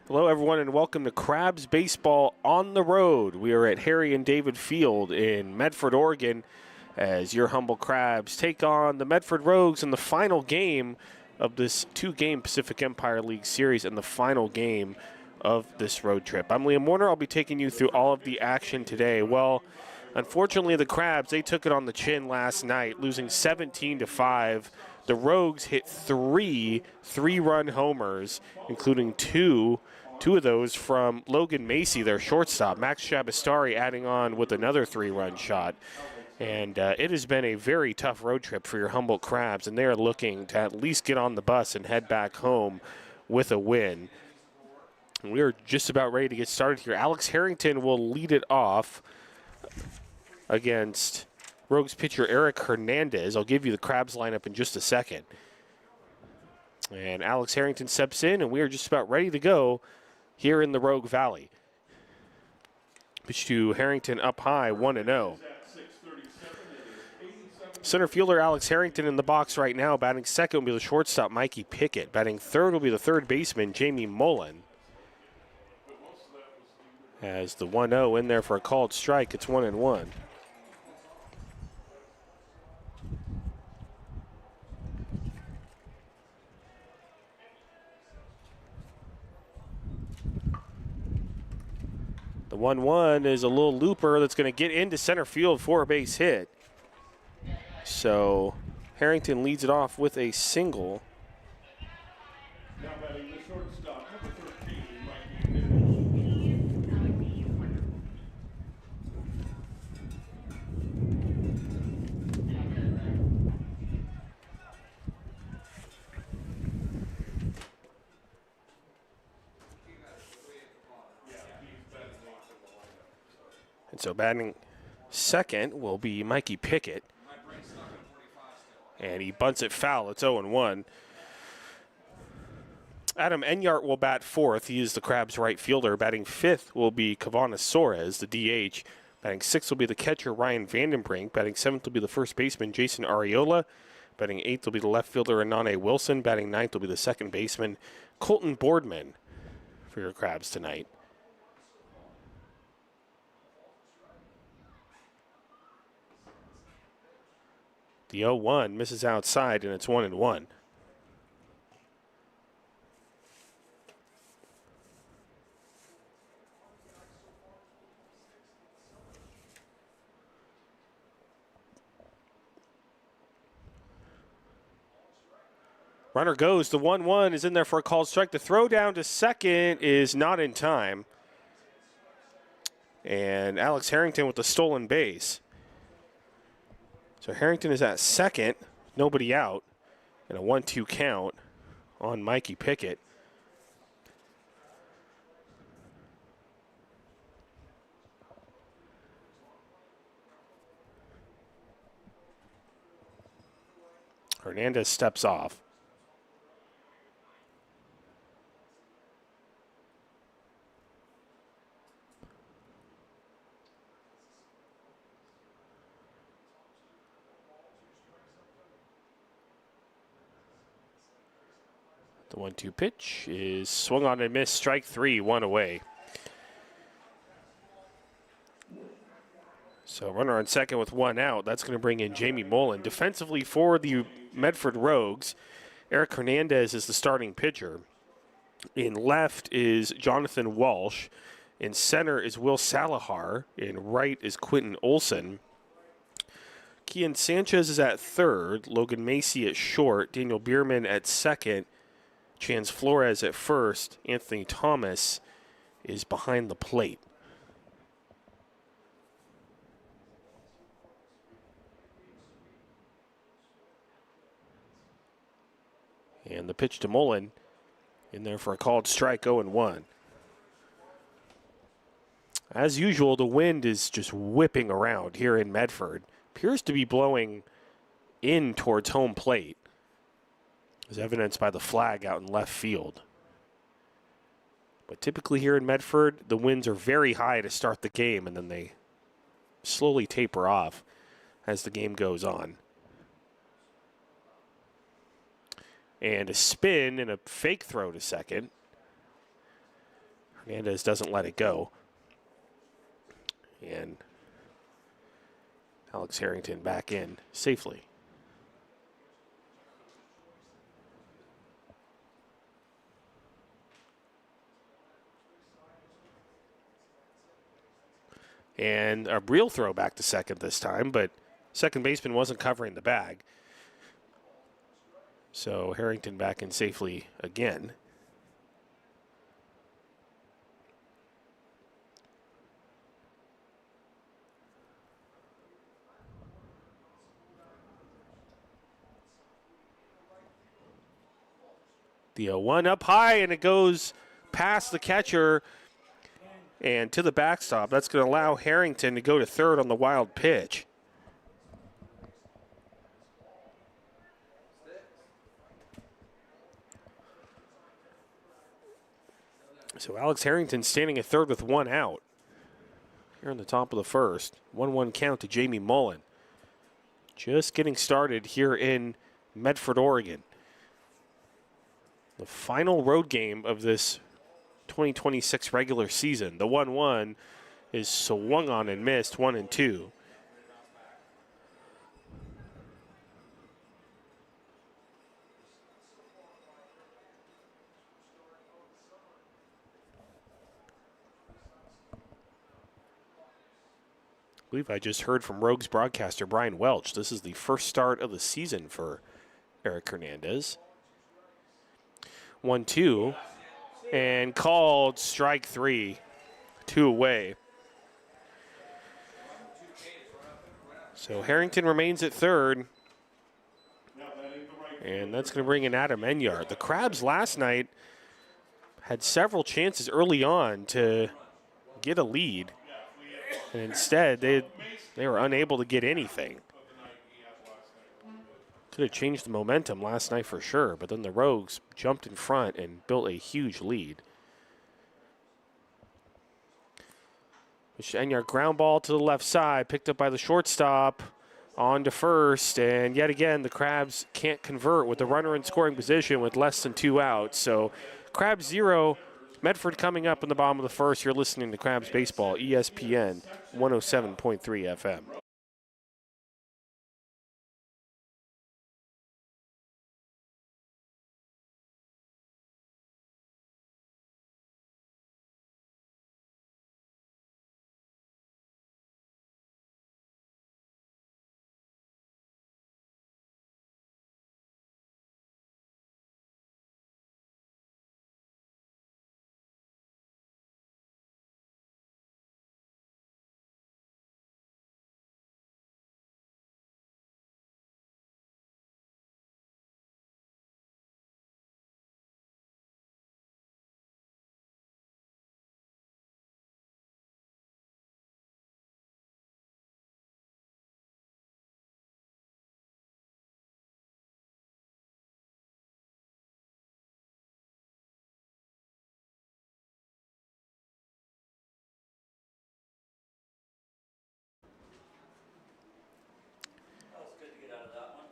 Hello, everyone, and welcome to Crabs Baseball on the Road. We are at Harry and David Field in Medford, Oregon, as your humble Crabs take on the Medford Rogues in the final game of this two-game Pacific Empire League series and the final game of this road trip. I'm Liam Warner. I'll be taking you through all of the action today. Well, unfortunately, the Crabs, they took it on the chin last night, losing 17-5. The Rogues hit three-run homers, including two of those from Logan Macy, their shortstop. Max Shabastari adding on with another three-run shot. And it has been a very tough road trip for your Humboldt Crabs, and they are looking to at least get on the bus and head back home with a win. We are just about ready to get started here. Alex Harrington will lead it off against Rogues pitcher Eric Hernandez. I'll give you the Crabs lineup in just a second. And Alex Harrington steps in, and we are just about ready to go here in the Rogue Valley. Pitch to Harrington up high, 1-0. Center fielder Alex Harrington in the box right now. Batting second will be the shortstop Mikey Pickett. Batting third will be the third baseman Jamie Mullen. As the 1-0 in there for a called strike, it's 1-1. The 1-1 is a little looper that's going to get into center field for a base hit. So Harrington leads it off with a single. Now batting the shortstop, number 13, Mikey And so batting second will be Mikey Pickett. And he bunts it foul. It's 0-1. Adam Enyart will bat fourth. He is the Crabs' right fielder. Batting fifth will be Kavana Soares, the DH. Batting sixth will be the catcher Ryan Vandenbrink. Batting seventh will be the first baseman Jason Ariola. Batting eighth will be the left fielder Anane Wilson. Batting ninth will be the second baseman Colton Boardman for your Crabs tonight. The 0-1 misses outside, and it's 1-1. Runner goes. The 1-1 is in there for a called strike. The throw down to second is not in time. And Alex Harrington with the stolen base. So Harrington is at second, nobody out, and a 1-2 count on Mikey Pickett. Hernandez steps off. The 1-2 pitch is swung on and missed. Strike three, one away. So runner on second with one out. That's going to bring in Jamie Mullen. Defensively for the Medford Rogues, Eric Hernandez is the starting pitcher. In left is Jonathan Walsh. In center is Will Salahar. In right is Quentin Olson. Kian Sanchez is at third. Logan Macy at short. Daniel Bierman at second. Chance Flores at first. Anthony Thomas is behind the plate. And the pitch to Mullen in there for a called strike, 0-1. As usual, the wind is just whipping around here in Medford. Appears to be blowing in towards home plate, as evidenced by the flag out in left field. But typically here in Medford, the winds are very high to start the game, and then they slowly taper off as the game goes on. And a spin and a fake throw to second. Hernandez doesn't let it go. And Alex Harrington back in safely. And a real throw back to second this time, but second baseman wasn't covering the bag. So Harrington back in safely again. The 0-1 up high, and it goes past the catcher and to the backstop. That's going to allow Harrington to go to third on the wild pitch. So Alex Harrington standing at third with one out. Here in the top of the first. 1-1 count to Jamie Mullen. Just getting started here in Medford, Oregon. The final road game of this 2026 regular season. The 1-1 is swung on and missed, 1-2. I believe I just heard from Rogues broadcaster Brian Welch. This is the first start of the season for Eric Hernandez. 1-2 and called strike three. 2 away. So Harrington remains at third. And that's going to bring in Adam Enyart. The Crabs last night had several chances early on to get a lead. And instead, they were unable to get anything. Could have changed the momentum last night for sure, but then the Rogues jumped in front and built a huge lead. Enyart ground ball to the left side, picked up by the shortstop, on to first, and yet again the Crabs can't convert with the runner in scoring position with less than 2 outs. So Crabs 0, Medford coming up in the bottom of the first. You're listening to Crabs Baseball, ESPN 107.3 FM.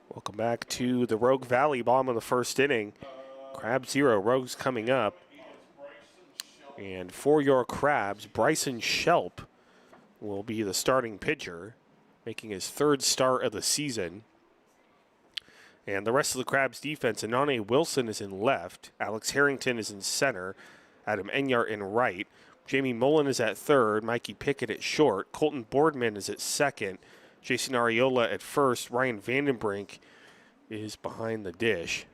Welcome back to the Rogue Valley, bottom of the first inning. Crabs 0, Rogues coming up. And for your Crabs, Bryson Shelp will be the starting pitcher, making his third start of the season. And the rest of the Crabs defense, Anane Wilson is in left, Alex Harrington is in center, Adam Enyart in right, Jamie Mullen is at third, Mikey Pickett at short, Colton Boardman is at second, Jason Ariola at first, Ryan Vandenbrink is behind the dish.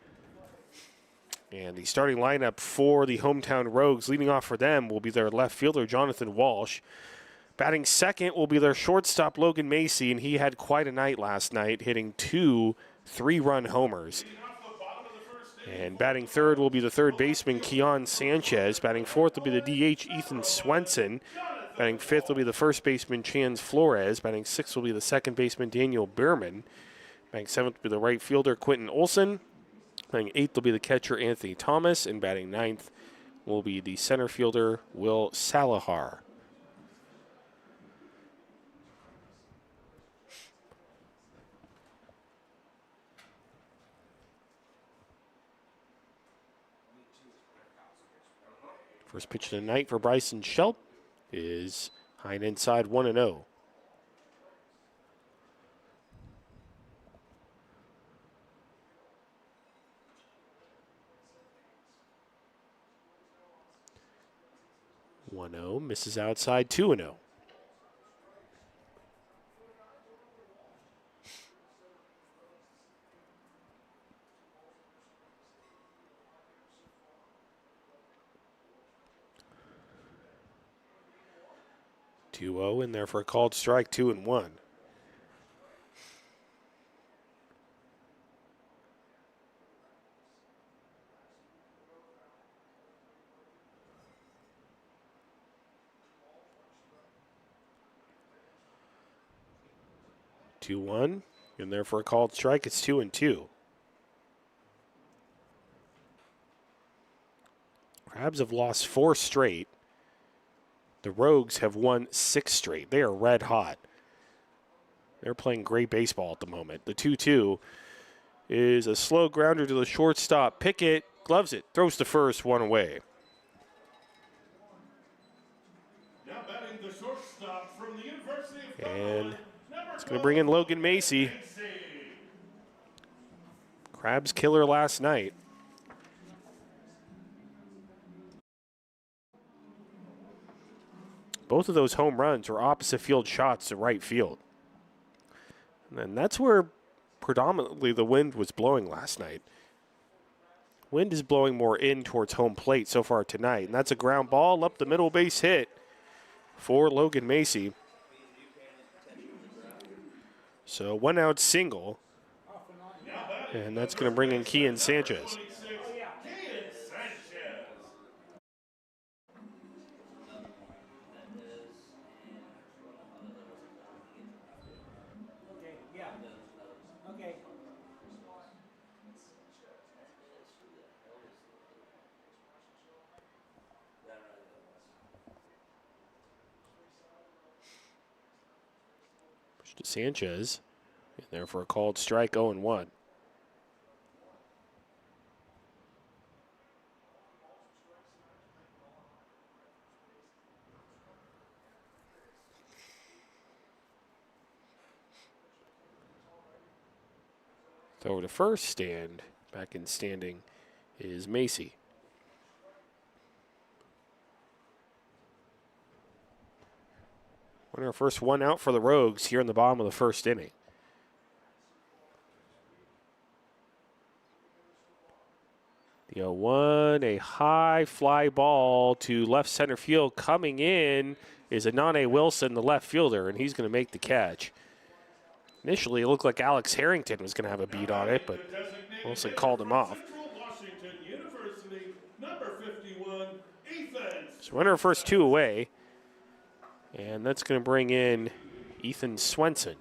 And the starting lineup for the hometown Rogues, leading off for them, will be their left fielder, Jonathan Walsh. Batting second will be their shortstop, Logan Macy, and he had quite a night last night, hitting 2 3-run homers. And batting third will be the third baseman, Keon Sanchez. Batting fourth will be the DH, Ethan Swenson. Batting fifth will be the first baseman, Chance Flores. Batting sixth will be the second baseman, Daniel Behrman. Batting seventh will be the right fielder, Quentin Olson. Batting eighth will be the catcher, Anthony Thomas. And batting ninth will be the center fielder, Will Salahar. First pitch of the night for Bryson Schulp is high and inside 1-0. Misses outside 2-0. In there for a called strike, 2-1. In there for a called strike, it's 2-2. Crabs have lost 4 straight. The Rogues have won 6 straight. They are red hot. They're playing great baseball at the moment. The 2-2 is a slow grounder to the shortstop. Pickett gloves it, throws to first, 1 away. Now batting the shortstop from the University of And Cumberland, it's going to bring in Logan Macy. Crabs killer last night. Both of those home runs were opposite field shots to right field. And that's where predominantly the wind was blowing last night. Wind is blowing more in towards home plate so far tonight. And that's a ground ball up the middle base hit for Logan Macy. So 1 out single. And that's going to bring in Kian Sanchez. Push to Sanchez. In there for a called strike, 0-1. Throw to first, stand. Back in standing is Macy. Our first 1 out for the Rogues here in the bottom of the first inning. The 0-1, a high fly ball to left center field. Coming in is Anane Wilson, the left fielder, and he's going to make the catch. Initially, it looked like Alex Harrington was going to have a beat on it, but Wilson called him off. So runner first 2 away, and that's going to bring in Ethan Swenson.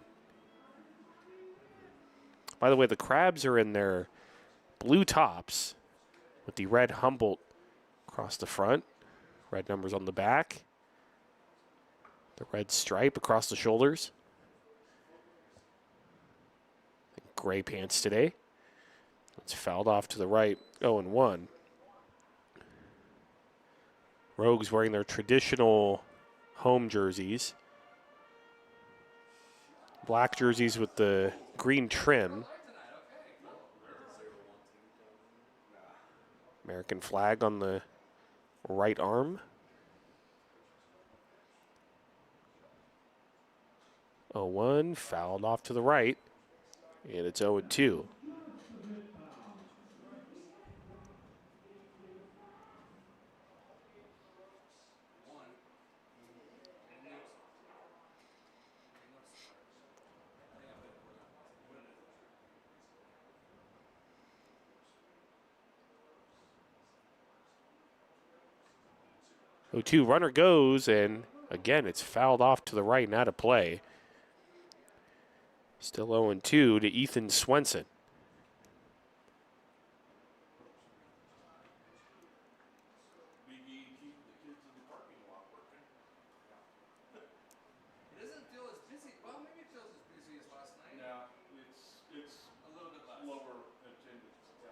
By the way, the Crabs are in their blue tops with the red Humboldt across the front, red numbers on the back, the red stripe across the shoulders. Gray pants today. It's fouled off to the right, 0-1. Rogues wearing their traditional home jerseys. Black jerseys with the green trim. American flag on the right arm. 0-1, fouled off to the right. And it's 0-2. Runner goes, and again, it's fouled off to the right and out of play. Still 0-2 to Ethan Swenson. It doesn't feel as busy. Well, maybe it feels as busy as last night. Yeah, it's A little bit less. lower attendance. Yeah.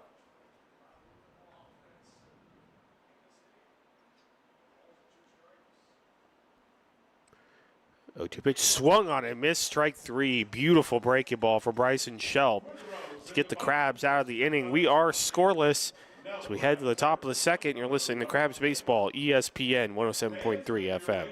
0-2 pitch swung on it, missed, strike three. Beautiful breaking ball for Bryson Shelp to get the Crabs out of the inning. We are scoreless as we head to the top of the second. You're listening to Crabs Baseball, ESPN 107.3 FM.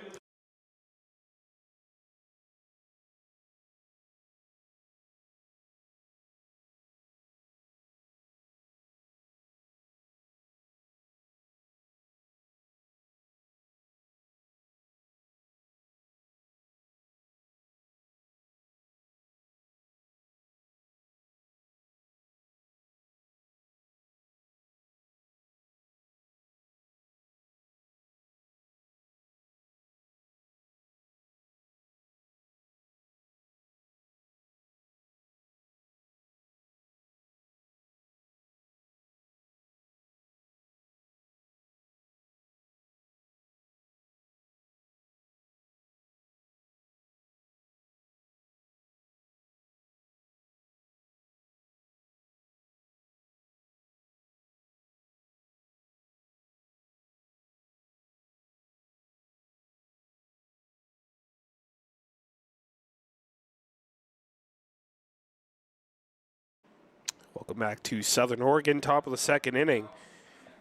Welcome back to Southern Oregon, top of the second inning.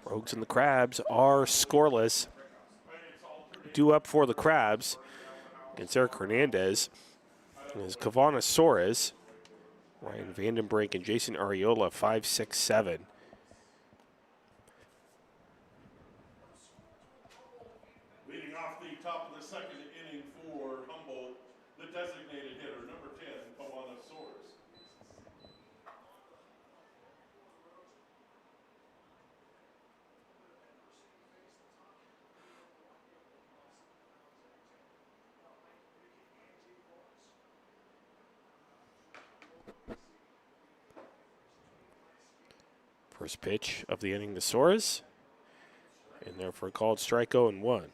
Rogues and the Crabs are scoreless. Due up for the Crabs against Eric Hernandez is Kavana Soares, Ryan Vandenbrink, and Jason Arriola, 5, 6, 7. Leading off the top of the second inning for Humboldt, the designated hitter, number 10, Kawana Soares. First pitch of the inning to Soares. And there for a called strike 0-1.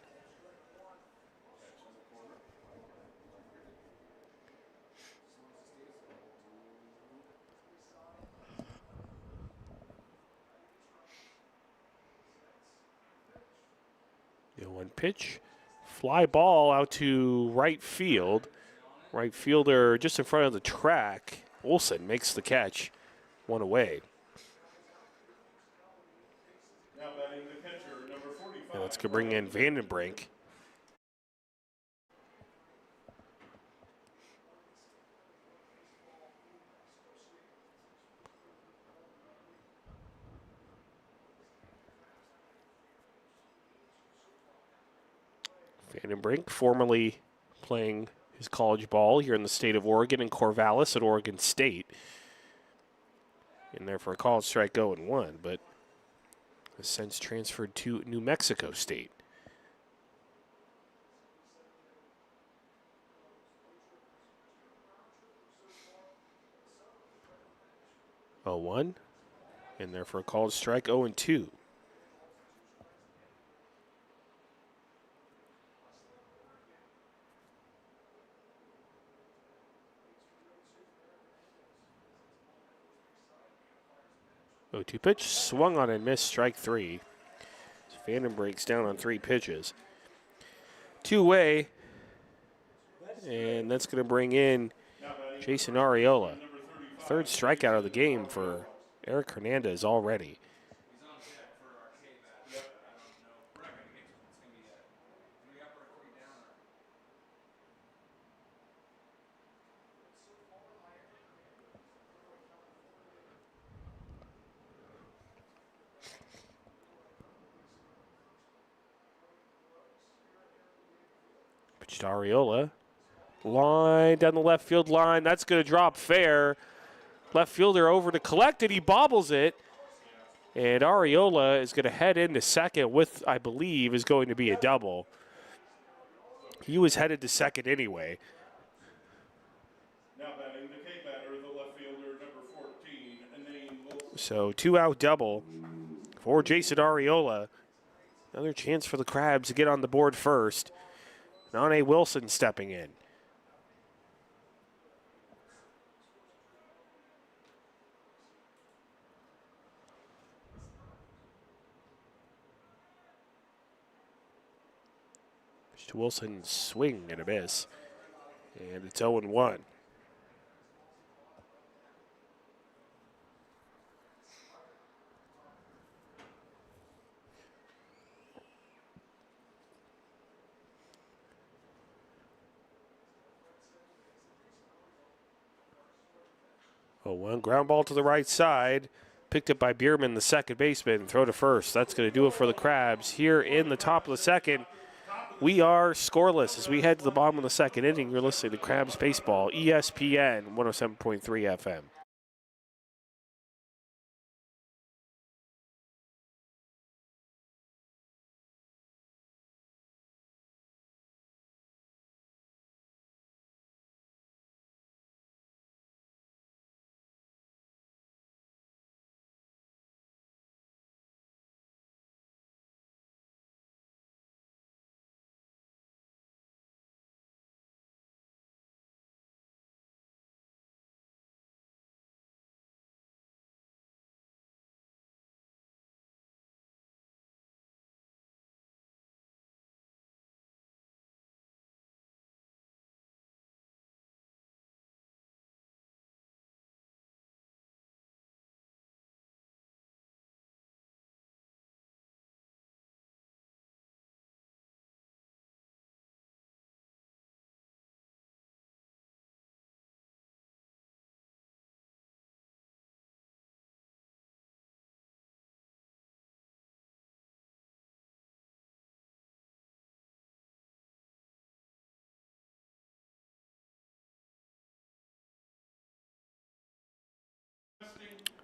The 1 pitch. Fly ball out to right field. Right fielder just in front of the track. Olsen makes the catch. One away. Now batting the catcher, number 45. And that's going to bring in Vandenbrink. Vandenbrink, formerly playing his college ball here in the state of Oregon in Corvallis at Oregon State. In there for a called strike 0-1, but has since transferred to New Mexico State. Oh, 1. In there for a called strike 0-2. Oh, 2 pitch, swung on and missed, strike 3. Vandenbrink's down on 3 pitches. 2-way, and that's going to bring in Jason Arriola. Third strikeout of the game for Eric Hernandez already. He's on deck for our K-bat. I don't know. We're not going to get to it. It's going to be a 3-up or a 3-down. Pitch to Arriola. Line down the left field line. That's going to drop fair. Left fielder over to collect it. He bobbles it. And Arriola is going to head into second with, I believe, is going to be a double. He was headed to second anyway. Now batting the K-batter, the left fielder, number 14, Anane Wilson. So 2-out double for Jason Arriola. Another chance for the Crabs to get on the board first. Nane Wilson stepping in. To Wilson, swing and a miss. And it's 0-1. Oh, one ground ball to the right side. Picked up by Bierman, the second baseman. Throw to first. That's going to do it for the Crabs here in the top of the second. We are scoreless as we head to the bottom of the second inning. You're listening to Crabs Baseball, ESPN 107.3 FM.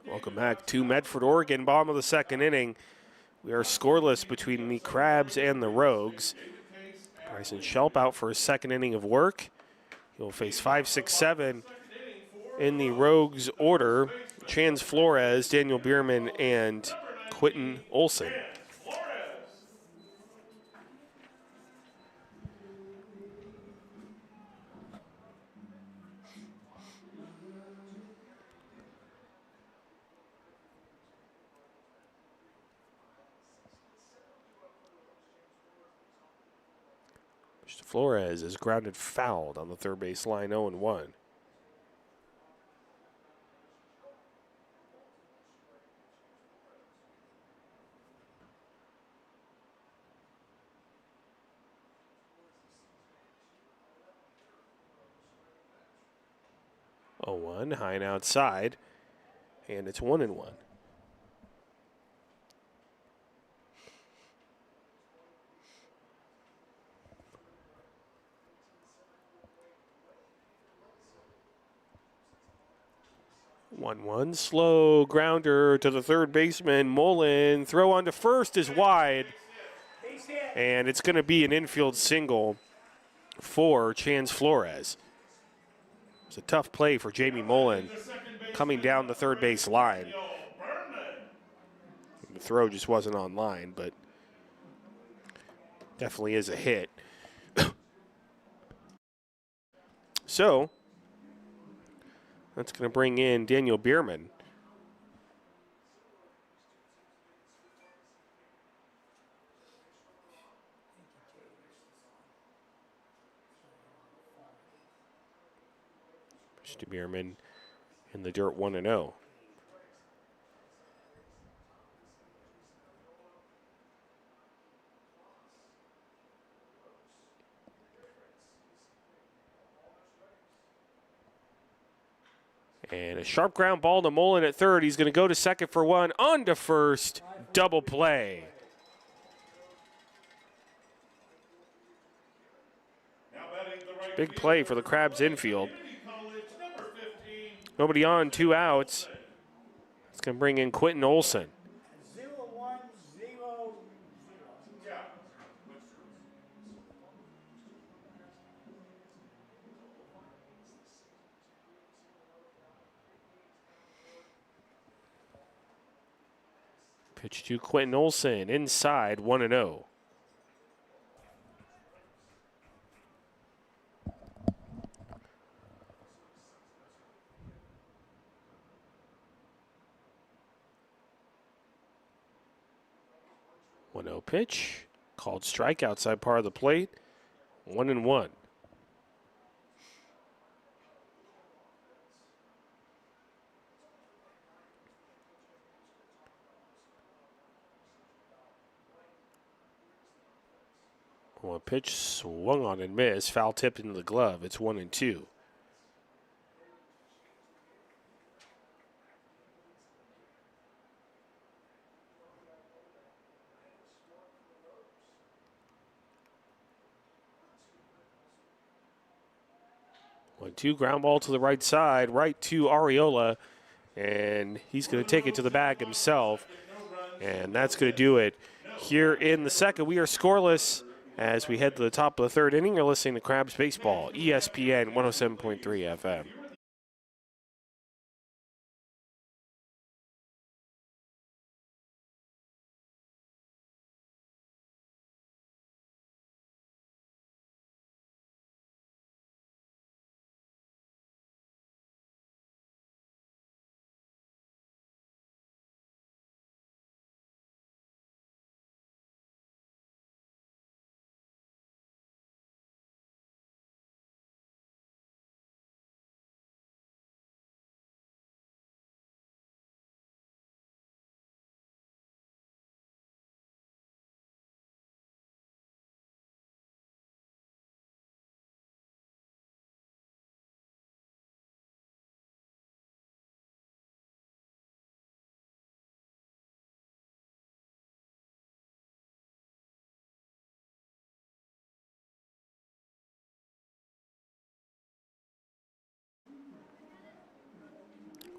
Welcome back to Medford, Oregon, bottom of the second inning. We are scoreless between the Crabs and the Rogues. Bryson Shelp out for his second inning of work. He'll face 5, 6, 7 in the Rogues order. Chance Flores, Daniel Bierman, and Quentin Olson. Flores is grounded fouled on the third base line, 0-1. Oh, 1 high and outside, and it's 1-1. 1-1, slow grounder to the third baseman. Mullen, throw on to first is wide. And it's going to be an infield single for Chance Flores. It's a tough play for Jamie Mullen coming down the third base line. The throw just wasn't on line, but definitely is a hit. So that's going to bring in Daniel Bierman. Mr. Bierman in the dirt 1-0. And a sharp ground ball to Mullen at third. He's going to go to second for one. On to first. Double play. Big play for the Crabs infield. Nobody on, 2 outs. It's going to bring in Quentin Olson. 0-1-0-0. Pitch to Quentin Olson, inside, 1-0. Pitch, called strike outside part of the plate, 1-1. One pitch swung on and missed. Foul tipped into the glove. It's 1-2. One, two, ground ball to the right side, right to Ariola, and he's going to take it to the bag himself, and that's going to do it. Here in the second, we are scoreless as we head to the top of the third inning. You're listening to Crabs Baseball, ESPN 107.3 FM.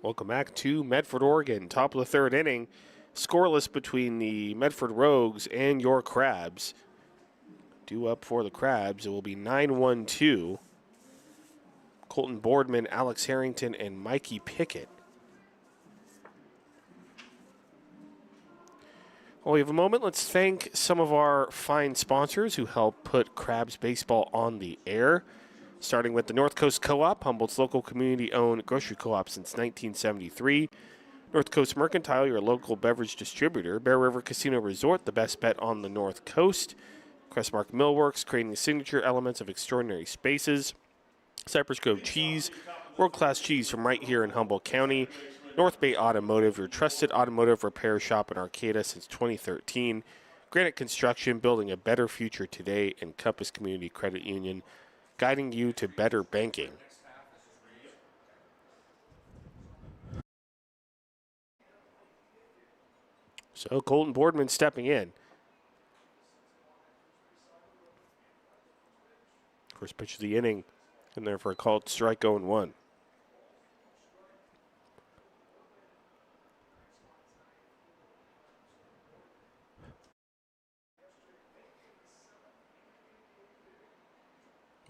Welcome back to Medford, Oregon. Top of the third inning. Scoreless between the Medford Rogues and your Crabs. Due up for the Crabs, it will be 9-1-2. Colton Boardman, Alex Harrington, and Mikey Pickett. While we have a moment, let's thank some of our fine sponsors who help put Crabs Baseball on the air. Starting with the North Coast Co-op, Humboldt's local community-owned grocery co-op since 1973. North Coast Mercantile, your local beverage distributor. Bear River Casino Resort, the best bet on the North Coast. Crestmark Millworks, creating the signature elements of extraordinary spaces. Cypress Grove Cheese, world-class cheese from right here in Humboldt County. North Bay Automotive, your trusted automotive repair shop in Arcata since 2013. Granite Construction, building a better future today. And Compass Community Credit Union, guiding you to better banking. So Colton Boardman stepping in. First pitch of the inning, in there for a called strike 0-1.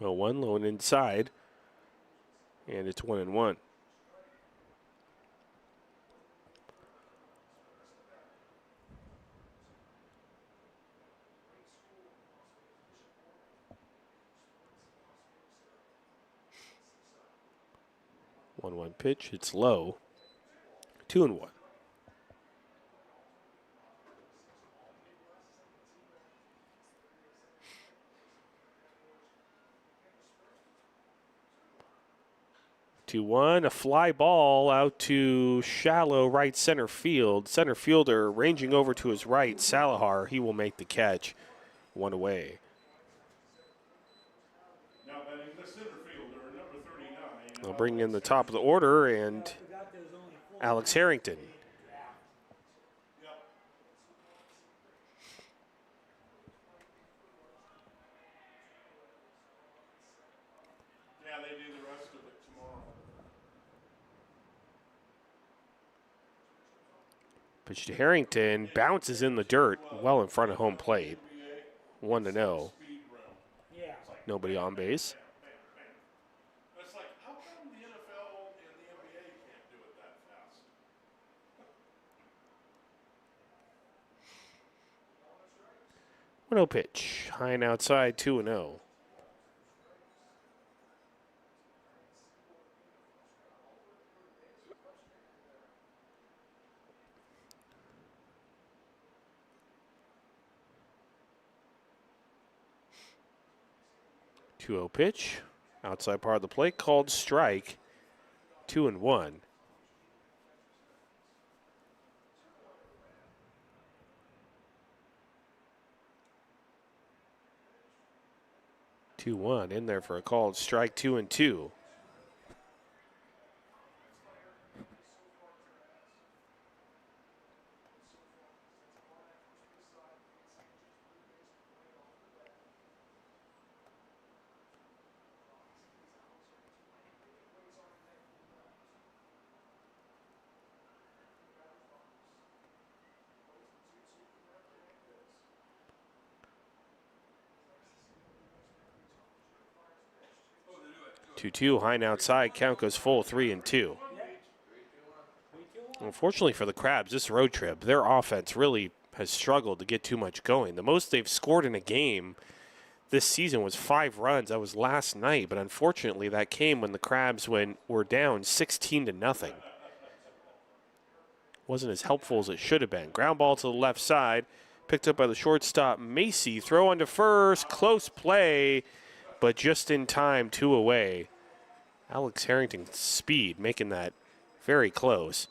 Well, 1 low and inside, and it's 1-1. One pitch, it's low. 2-1. Two one, a fly ball out to shallow right center field. Center fielder ranging over to his right, Salahar. He will make the catch. One away. Now batting the center fielder, number 39. They'll bring in the top of the order and Alex Harrington. Yeah, they do the rest of it tomorrow. Pitch to Harrington, bounces in the dirt, well in front of home plate. 1-0. Nobody on base. It's like, how come the NFL and the NBA can't do it that fast? 1-0 pitch, high and outside, 2-0. Pitch, outside part of the plate, called strike. 2-1. 2-1 in there for a called strike, 2-2. Oh, they do it. 2-2, high and outside, count goes full, 3-2. Unfortunately for the Crabs, this road trip, their offense really has struggled to get too much going. The most they've scored in a game this season was 5 runs. That was last night, but unfortunately that came when the Crabs were down 16-0. Wasn't as helpful as it should have been. Ground ball to the left side, picked up by the shortstop Macy. Throw on to first, close play, but just in time, 2 away. Alex Harrington's speed making that very close.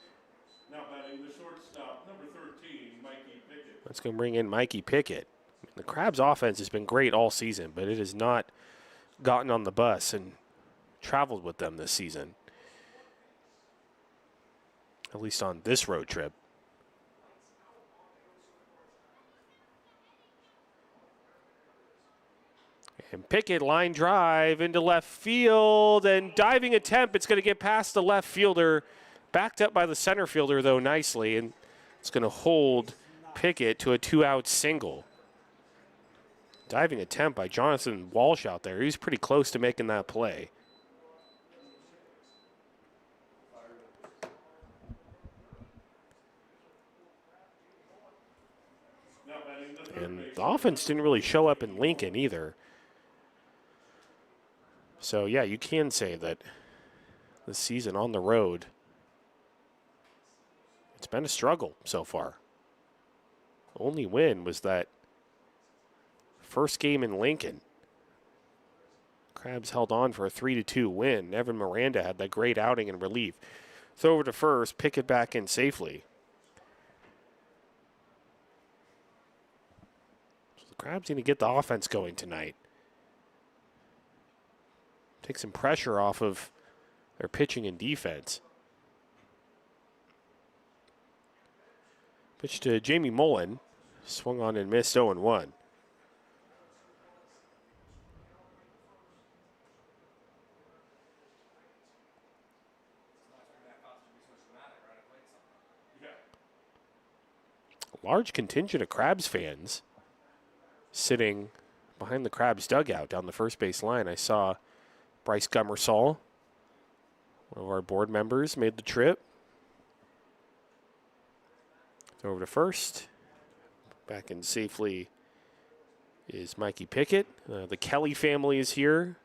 Now batting the shortstop, number 13, Mikey Pickett. Let's go bring in Mikey Pickett. The Crabs' offense has been great all season, but it has not gotten on the bus and traveled with them this season, at least on this road trip. And Pickett line drive into left field and diving attempt. It's going to get past the left fielder, backed up by the center fielder, though, nicely, and it's going to hold Pickett to a 2-out single. Diving attempt by Jonathan Walsh out there. He's pretty close to making that play. And the offense didn't really show up in Lincoln either. So, yeah, you can say that this season on the road, it's been a struggle so far. The only win was that first game in Lincoln. Crabs held on for a 3-2 win. Evan Miranda had that great outing in relief. Throw over to first, pick it back in safely. So the Crabs need to get the offense going tonight. Take some pressure off of their pitching and defense. Pitch to Jamie Mullen. Swung on and missed, 0-1. Large contingent of Crabs fans sitting behind the Crabs dugout down the first base line. I saw Bryce Gummersall, one of our board members, made the trip. Throw over to first. Back in safely is Mikey Pickett. The Kelly family is here.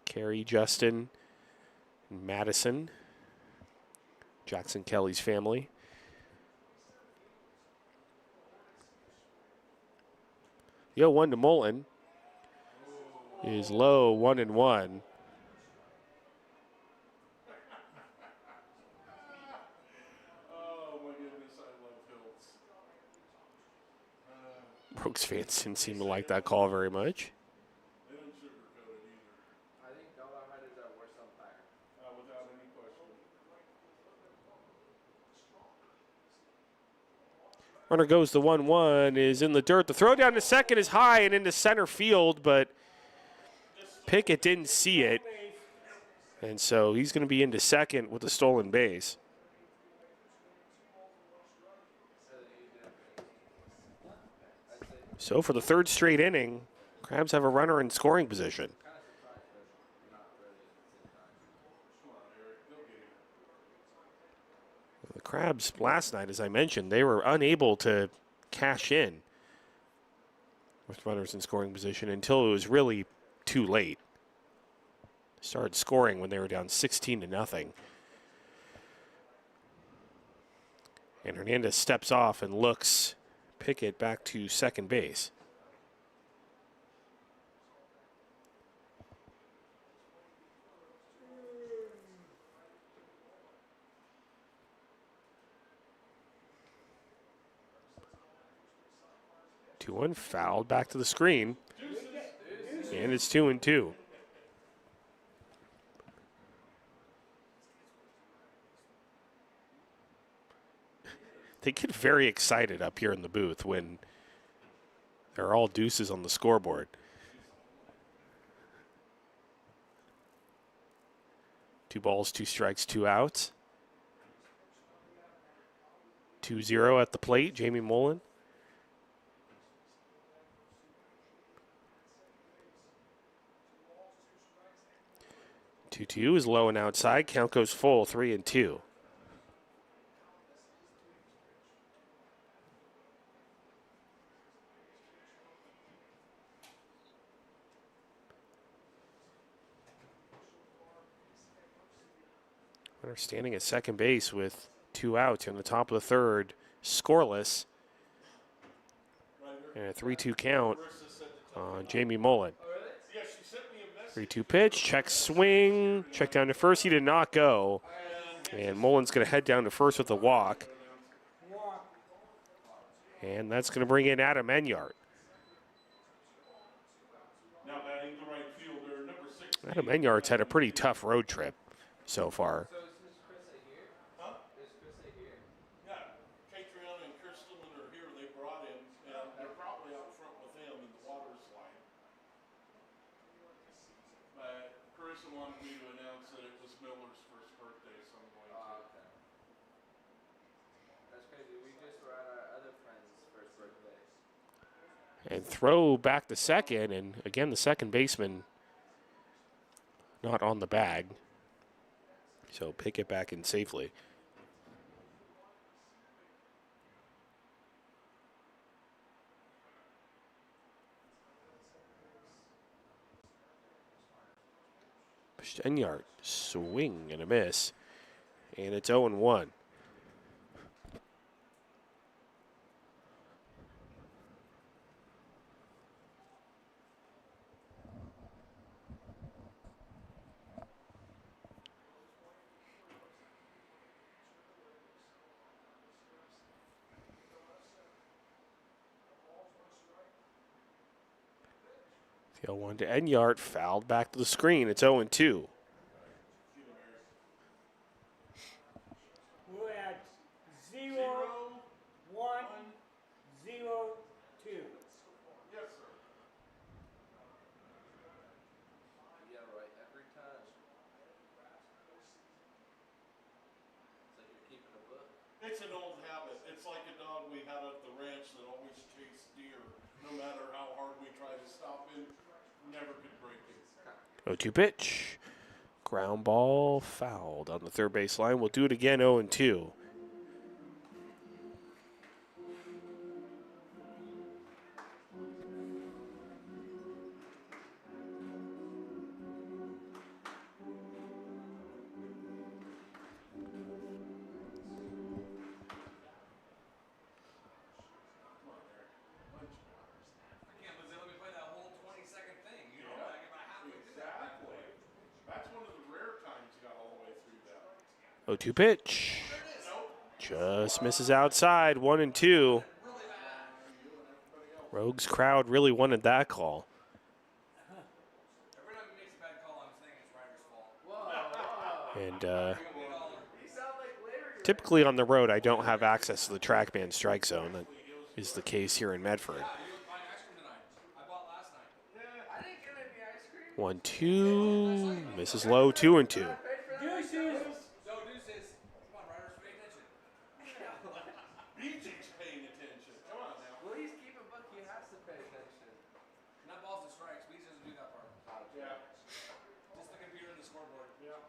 Carrie, Justin, and Madison. Jackson Kelly's family. The 0-1 to Mullen is low, 1-1. Oh my goodness, I love Hills. Brooks fans didn't seem to like that call very much. They don't sugarcoat it either. I think Dollar is our worst umpire. Without any question. Runner goes, the 1-1 is in the dirt. The throw down to second is high and into center field, but Pickett didn't see it. And so he's going to be into second with a stolen base. So for the third straight inning, Crabs have a runner in scoring position. The Crabs last night, as I mentioned, they were unable to cash in with runners in scoring position until it was really too late. Started scoring when they were down 16-0. And Hernandez steps off and looks Pickett back to second base. Two-one fouled back to the screen. And it's 2-2. They get very excited up here in the booth when they're all deuces on the scoreboard. 2 balls, 2 strikes, 2 outs. 2-0 at the plate, Jamie Mullen. Two is low and outside. Count goes full, 3-2. Runner standing at second base with 2 outs in the top of the third, scoreless. And a 3-2 count on Jamie Mullen. 3-2 pitch, check swing, check down to first. He did not go. And Mullen's going to head down to first with a walk. And that's going to bring in Adam Enyart. Now batting the right fielder, number 16. Adam Enyart's had a pretty tough road trip so far. So is this Chris here? Huh? Is Chris here? Yeah, Catriona and Kirsten are here. They brought him, and they're probably out front with him in the water slide. But Carissa wanted me to announce that it was Miller's first birthday, so I'm going to. Okay. That's crazy. We just were at our other friend's first birthday. And throw back to second, and again the second baseman not on the bag. So pick it back in safely. Enyart, swing and a miss. And it's 0-1. The 0-1 to Enyart, fouled back to the screen. It's 0-2. We're at 0, 1, 0, 2. Yes, sir. Yeah, right. Every time. It's like you're keeping a book. It's an old habit. It's like a dog we had at the ranch that always chased deer. No matter how hard we tried to stop him, never could break it. 0-2 pitch. Ground ball fouled on the third base line. We'll do it again, 0-2. I can't believe they let me play that whole 20-second thing. You know, I get about halfway through that. Exactly. That's one of the rare times you got all the way through that. 0-2 pitch. Just misses outside, 1-2. Rogues crowd really wanted that call. Every time he makes a bad call, I'm saying it's Ryder's fault. And You sound like Larry. typically on the road, I don't have access to the TrackMan strike zone. That is the case here in Medford. Yeah, he was buying ice cream tonight. I bought last night. I didn't give him any ice cream. 1-2, misses low, 2-2. Deuces. No, deuces. Come on, Ryder's, pay attention. BJ's paying attention. Come on now. Well, he's keeping book. He has to pay attention. Not balls to strikes. Bees doesn't do that part. Yeah. Just the computer and the scoreboard. Yeah.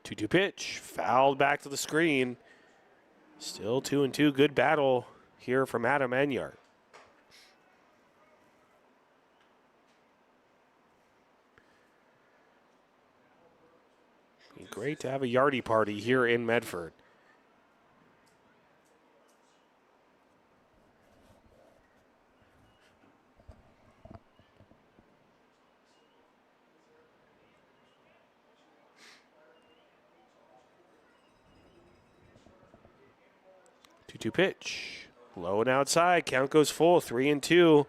2-2 pitch, fouled back to the screen. Still 2-2, good battle here from Adam Enyart. Great to have a Yardie party here in Medford. 2-2 pitch. Low and outside. Count goes full. 3-2.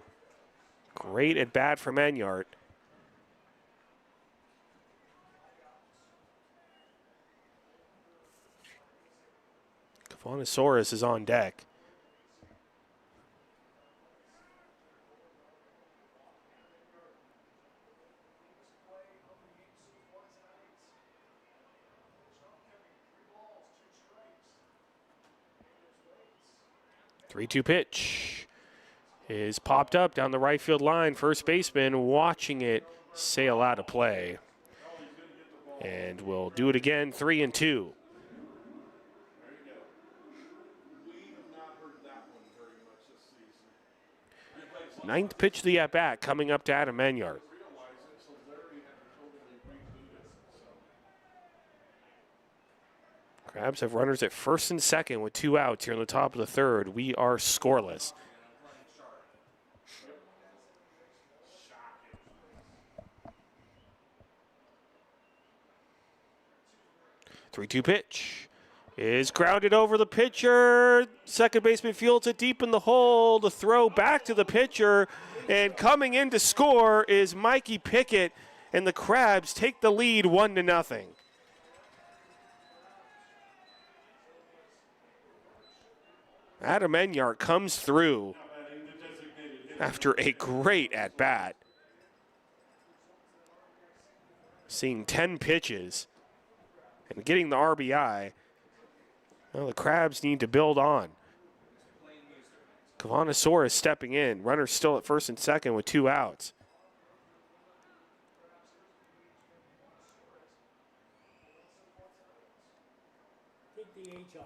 Great at bat from Enyart. Kavanasaurus is on deck. Three-two pitch is popped up down the right field line. First baseman watching it sail out of play. And we'll do it again, 3-2. Ninth pitch of the at-bat coming up to Adam Enyart. Crabs have runners at first and second with 2 outs here in the top of the third. We are scoreless. Three-two pitch is grounded over the pitcher. Second baseman fields it deep in the hole. The throw back to the pitcher. And coming in to score is Mikey Pickett. And the Crabs take the lead 1-0. Adam Enyart comes through after a great at-bat. Seeing 10 pitches and getting the RBI. Well, the Crabs need to build on. Kavanasaurus stepping in. Runner still at first and second with 2 outs. Take the H off.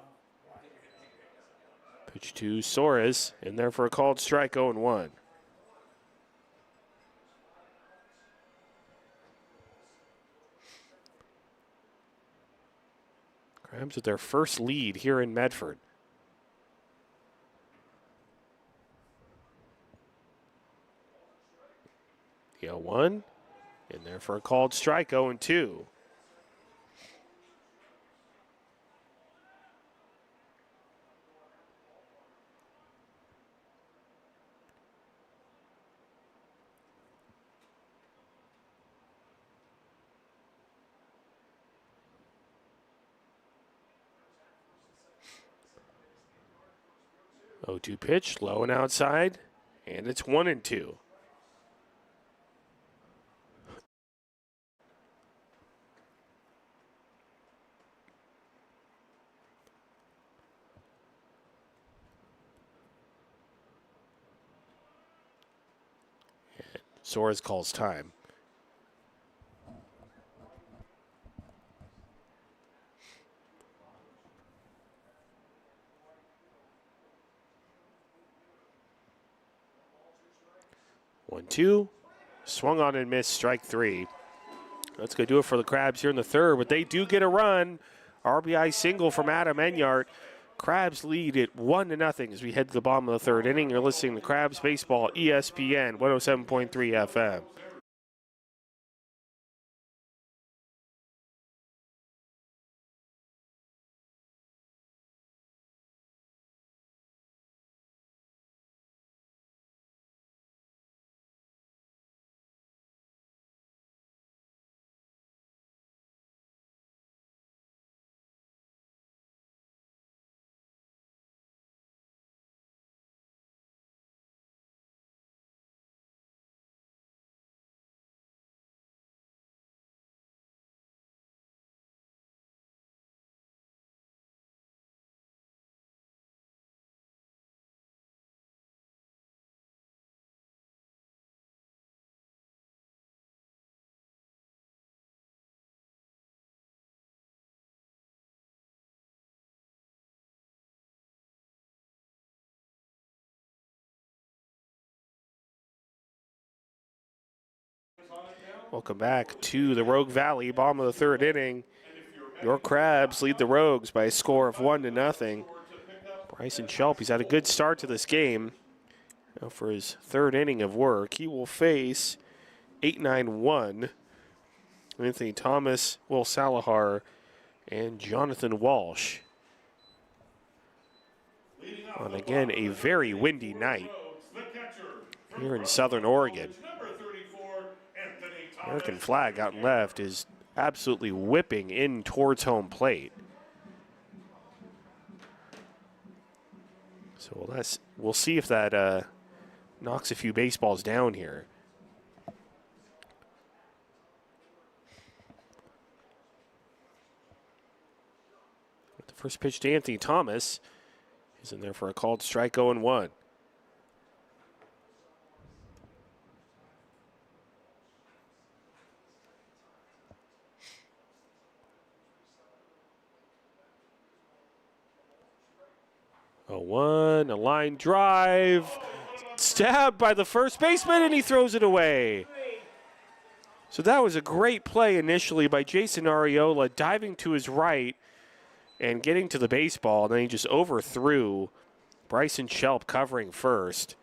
Pitch to Soares, in there for a called strike, 0-1. Crabs with their first lead here in Medford. The 0-1, in there for a called strike, 0-2. Oh, 2 pitch, low and outside, and it's 1-2. Soares calls time. One, two, swung on and missed, strike 3. That's going to do it for the Crabs here in the third, but they do get a run. RBI single from Adam Enyart. Crabs lead at 1-0 as we head to the bottom of the third inning. You're listening to Crabs Baseball, ESPN 107.3 FM. Welcome back to the Rogue Valley, bottom of the third inning. Your Crabs lead the Rogues by a score of 1-0. Bryson Shelp, he's had a good start to this game. Now for his third inning of work, he will face 8-9-1. Anthony Thomas, Will Salahar, and Jonathan Walsh. Leading off on, the again, block a for the very number windy 84 night Rogues, the catcher from here in Brooklyn southern Oregon. College, number 34, Anthony American Thomas. flag out and left is absolutely whipping in towards home plate. So we'll see if that knocks a few baseballs down here. The first pitch to Anthony Thomas is in there for a called strike 0-1. A line drive, stabbed by the first baseman, and he throws it away. So that was a great play initially by Jason Arriola, diving to his right and getting to the baseball. And then he just overthrew Bryson Shelp covering first.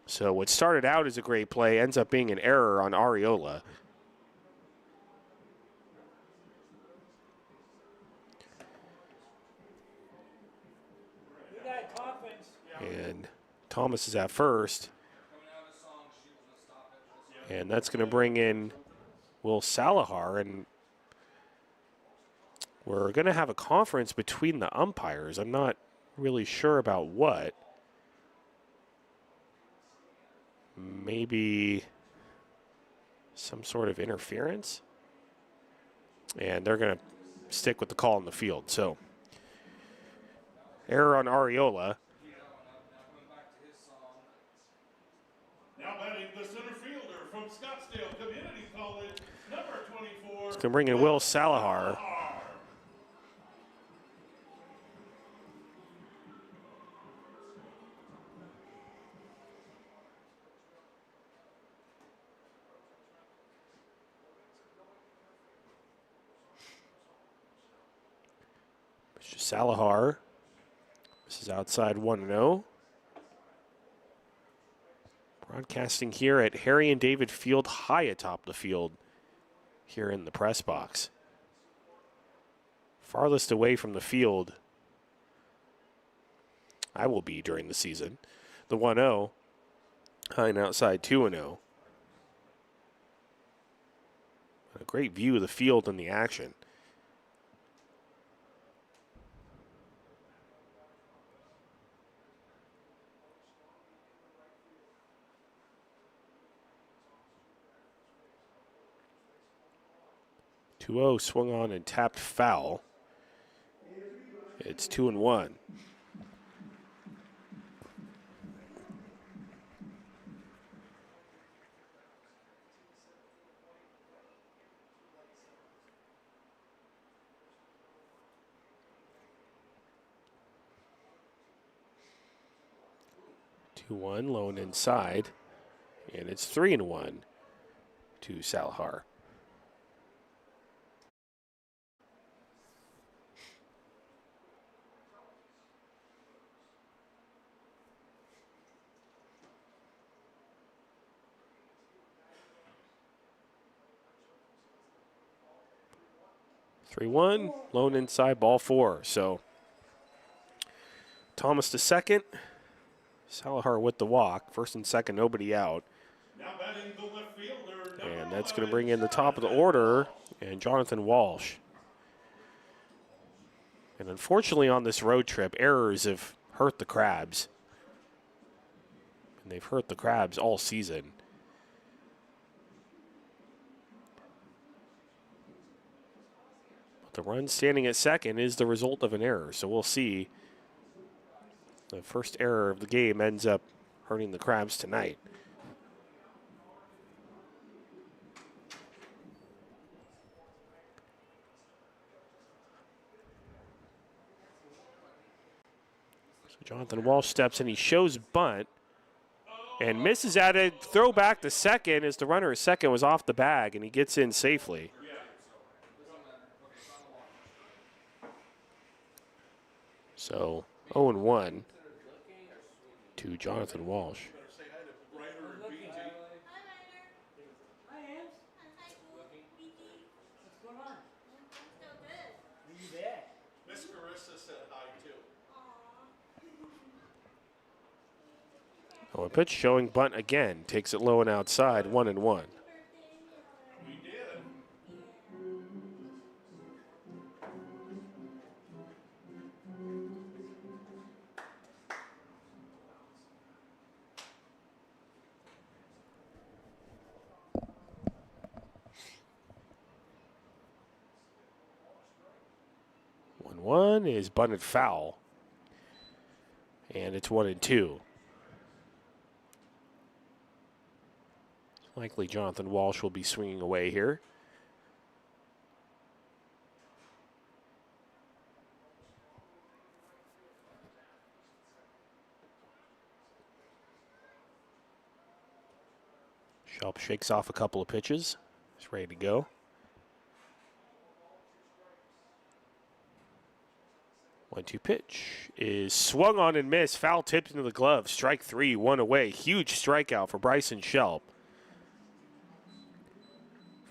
So what started out as a great play ends up being an error on Arriola. We got conference. And Thomas is at first. And that's going to bring in Will Salahar. And we're going to have a conference between the umpires. I'm not really sure about what. Maybe some sort of interference. And they're going to stick with the call in the field. So, error on Arriola. Now batting the center fielder from Scottsdale Community College, number 24. It's going to bring in Will Salahar. Salahar. This is outside 1-0. Broadcasting here at Harry and David Field, high atop the field here in the press box. Farthest away from the field I will be during the season. The 1-0, high and outside 2-0. A great view of the field and the action. Swung on and tapped foul. It's 2-1. Low and inside, and it's 3-1 to Salahar. Lone inside, ball 4. So Thomas to second. Salahar with the walk. First and second, nobody out. Now batting the left fielder, And that's going to bring in the top of the order and Jonathan Walsh. And unfortunately on this road trip, errors have hurt the Crabs. And they've hurt the Crabs all season. The run standing at second is the result of an error, so we'll see. The first error of the game ends up hurting the Crabs tonight. So Jonathan Walsh steps in, he shows bunt and misses at it. Throw back to second as the runner at second was off the bag and he gets in safely. So 0-1 to Jonathan Walsh. Hi, Ams. What's going on? You bet. Miss Carissa said hi too. Oh, a pitch showing bunt again. Takes it low and outside, 1-1. We did. 1-1 is bunted foul. And it's 1-2. Likely Jonathan Walsh will be swinging away here. Shelp shakes off a couple of pitches. He's ready to go. 1-2 pitch is swung on and missed. Foul tipped into the glove. Strike 3, 1 away. Huge strikeout for Bryson Shelp.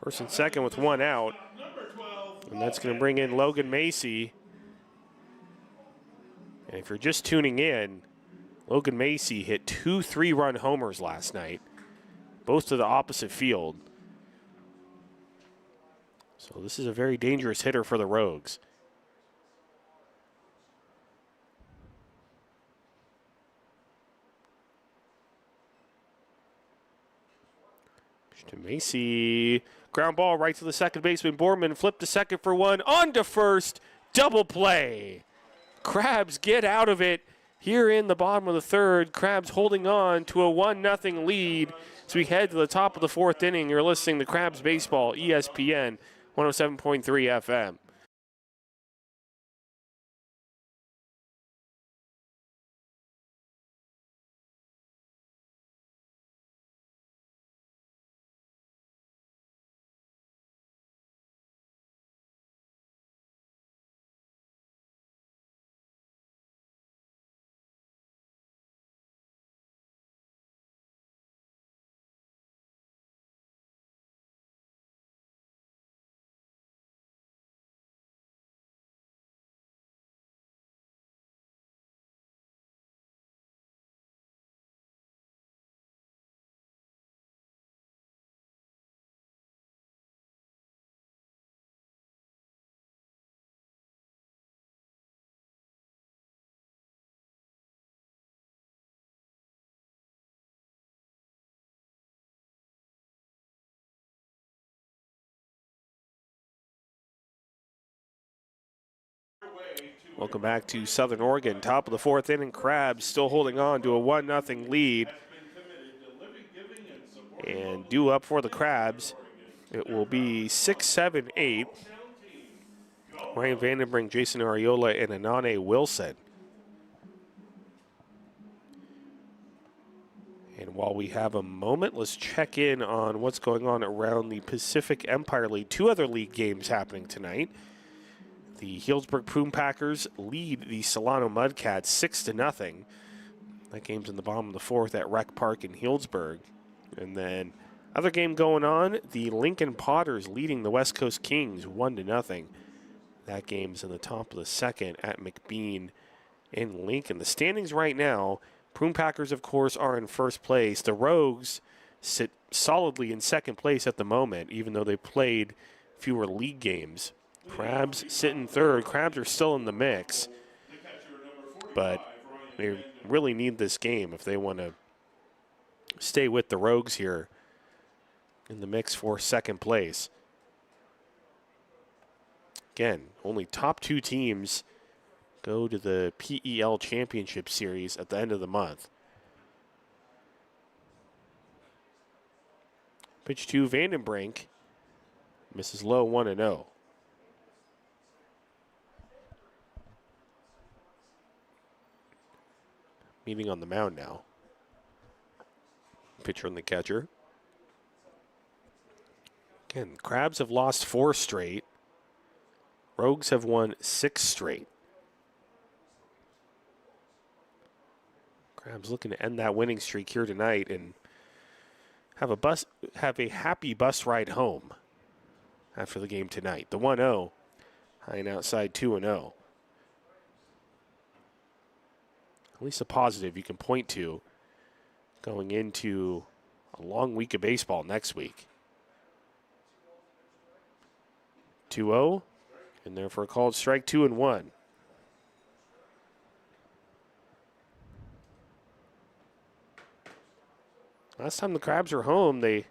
First and second with 1 out. Number 12. And that's going to bring in Logan Macy. And if you're just tuning in, Logan Macy hit 2 3-run homers last night, both to the opposite field. So this is a very dangerous hitter for the Rogues. To Macy, ground ball right to the second baseman. Borman flipped to second for 1, on to first, double play. Crabs get out of it here in the bottom of the third. Crabs holding on to a 1-0 lead as we head to the top of the 4th inning. You're listening to Crabs Baseball, ESPN 107.3 FM. Welcome back to Southern Oregon. Top of the 4th inning. Crabs still holding on to a 1-0 lead. And due up for the Crabs, it will be 6, 7, 8. Ryan Vandenbrink, Jason Ariola, and Anane Wilson. And while we have a moment, let's check in on what's going on around the Pacific Empire League. 2 other league games happening tonight. The Healdsburg Prune Packers lead the Solano Mudcats 6-0. That game's in the bottom of the 4th at Rec Park in Healdsburg. And then other game going on, the Lincoln Potters leading the West Coast Kings 1-0. That game's in the top of the 2nd at McBean in Lincoln. The standings right now, Prune Packers, of course, are in first place. The Rogues sit solidly in second place at the moment, even though they played fewer league games. Crabs sit in third. Crabs are still in the mix, but they really need this game if they want to stay with the Rogues here in the mix for second place. Again, only top 2 teams go to the PEL Championship Series at the end of the month. Pitch to Vandenbrink. Misses low, 1-0. Meeting on the mound now. Pitcher and the catcher. Again, Crabs have lost 4 straight. Rogues have won 6 straight. Crabs looking to end that winning streak here tonight and have a happy bus ride home after the game tonight. The 1-0, high and outside 2-0. At least a positive you can point to going into a long week of baseball next week. 2-0, and there for a called strike, 2-1. Last time the Crabs were home, they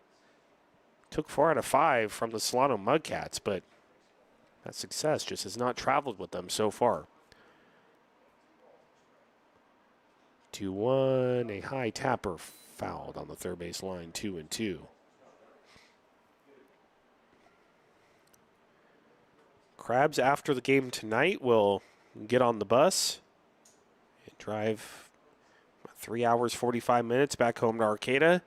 took 4 out of 5 from the Solano Mudcats, but that success just has not traveled with them so far. 2-1, a high tapper fouled on the third base line, 2-2. Crabs after the game tonight will get on the bus and drive 3 hours, 45 minutes back home to Arcata.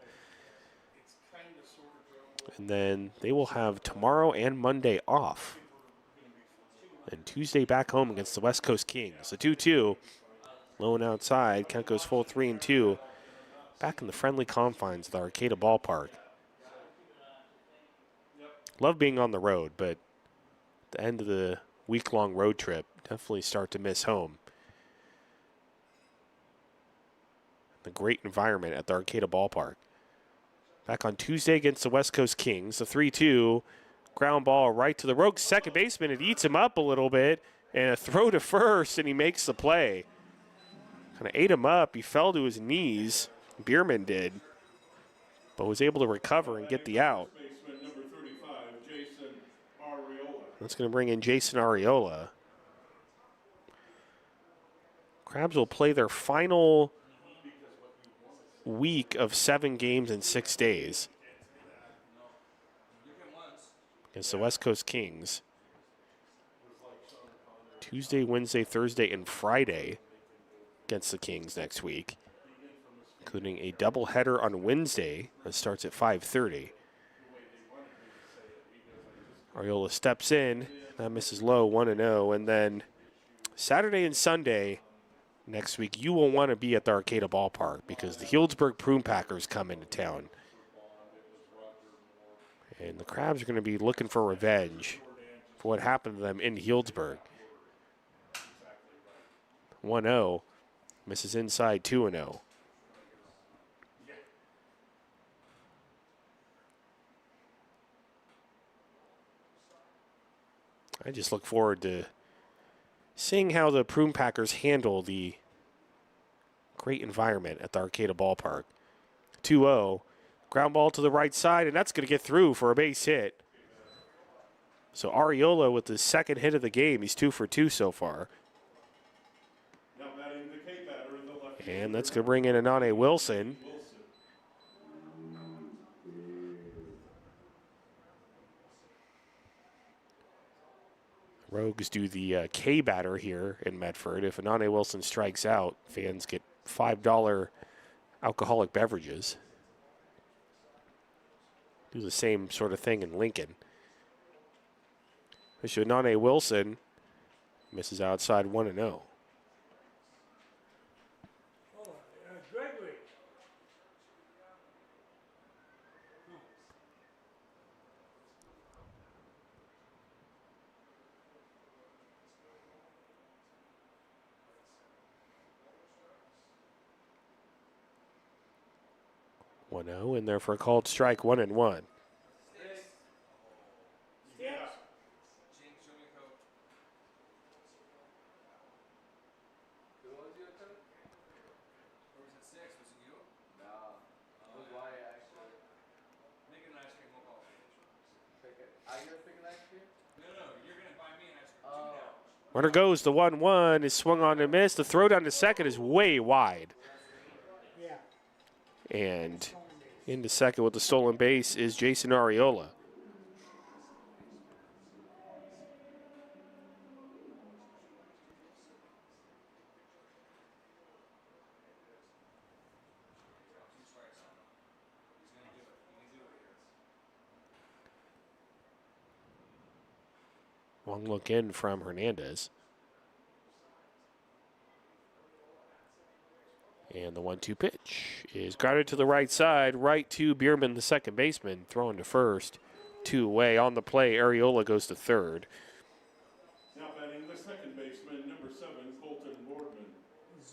And then they will have tomorrow and Monday off. And Tuesday back home against the West Coast Kings. The 2-2, low and outside. Count goes full 3-2. Back in the friendly confines of the Arcata ballpark. Love being on the road, but at the end of the week-long road trip, definitely start to miss home. The great environment at the Arcata ballpark. Back on Tuesday against the West Coast Kings, the 3-2 ground ball right to the Rogues' second baseman. It eats him up a little bit, and a throw to first, and he makes the play. Kind of ate him up. He fell to his knees. Bierman did, but was able to recover and get the out. That's going to bring in Jason Arriola. Crabs will play their final week of 7 games in 6 days against the West Coast Kings. Tuesday, Wednesday, Thursday, and Friday against the Kings next week, including a doubleheader on Wednesday that starts at 5:30. Arriola steps in. That misses low, 1-0. And then Saturday and Sunday next week, you will want to be at the Arcata ballpark because the Healdsburg Prune Packers come into town. And the Crabs are going to be looking for revenge for what happened to them in Healdsburg. 1-0. Misses inside, 2-0. I just look forward to seeing how the Prune Packers handle the great environment at the Arcata ballpark. 2-0. Ground ball to the right side, and that's going to get through for a base hit. So Arriola with the second hit of the game. He's 2 for 2 so far. And that's going to bring in Anane Wilson. Rogues do the K batter here in Medford. If Anane Wilson strikes out, fans get $5 alcoholic beverages. Do the same sort of thing in Lincoln. Anane Wilson misses outside, 1-0. Gregory. 1-0, and there for a called strike, 1-1. Runner goes, the 1-1 is swung on and missed. The throw down to second is way wide. Yeah. And into second with the stolen base is Jason Arriola. Long look in from Hernandez. And the 1-2 pitch is grounded to the right side, right to Bierman, the second baseman, throwing to first. 2 away on the play. Arriola goes to third. Now batting the second baseman, number 7, Colton Boardman.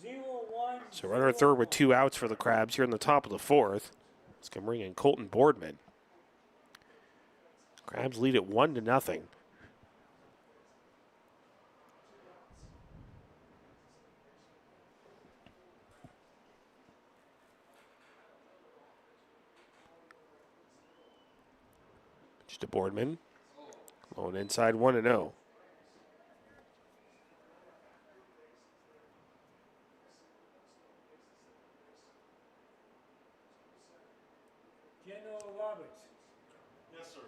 0-1 So runner at third with 2 outs for the Crabs here in the top of the 4th. It's going to bring in Colton Boardman. Crabs lead it 1-0. Pitch to Boardman. Low and inside 1-0. General Roberts, Yes, sir.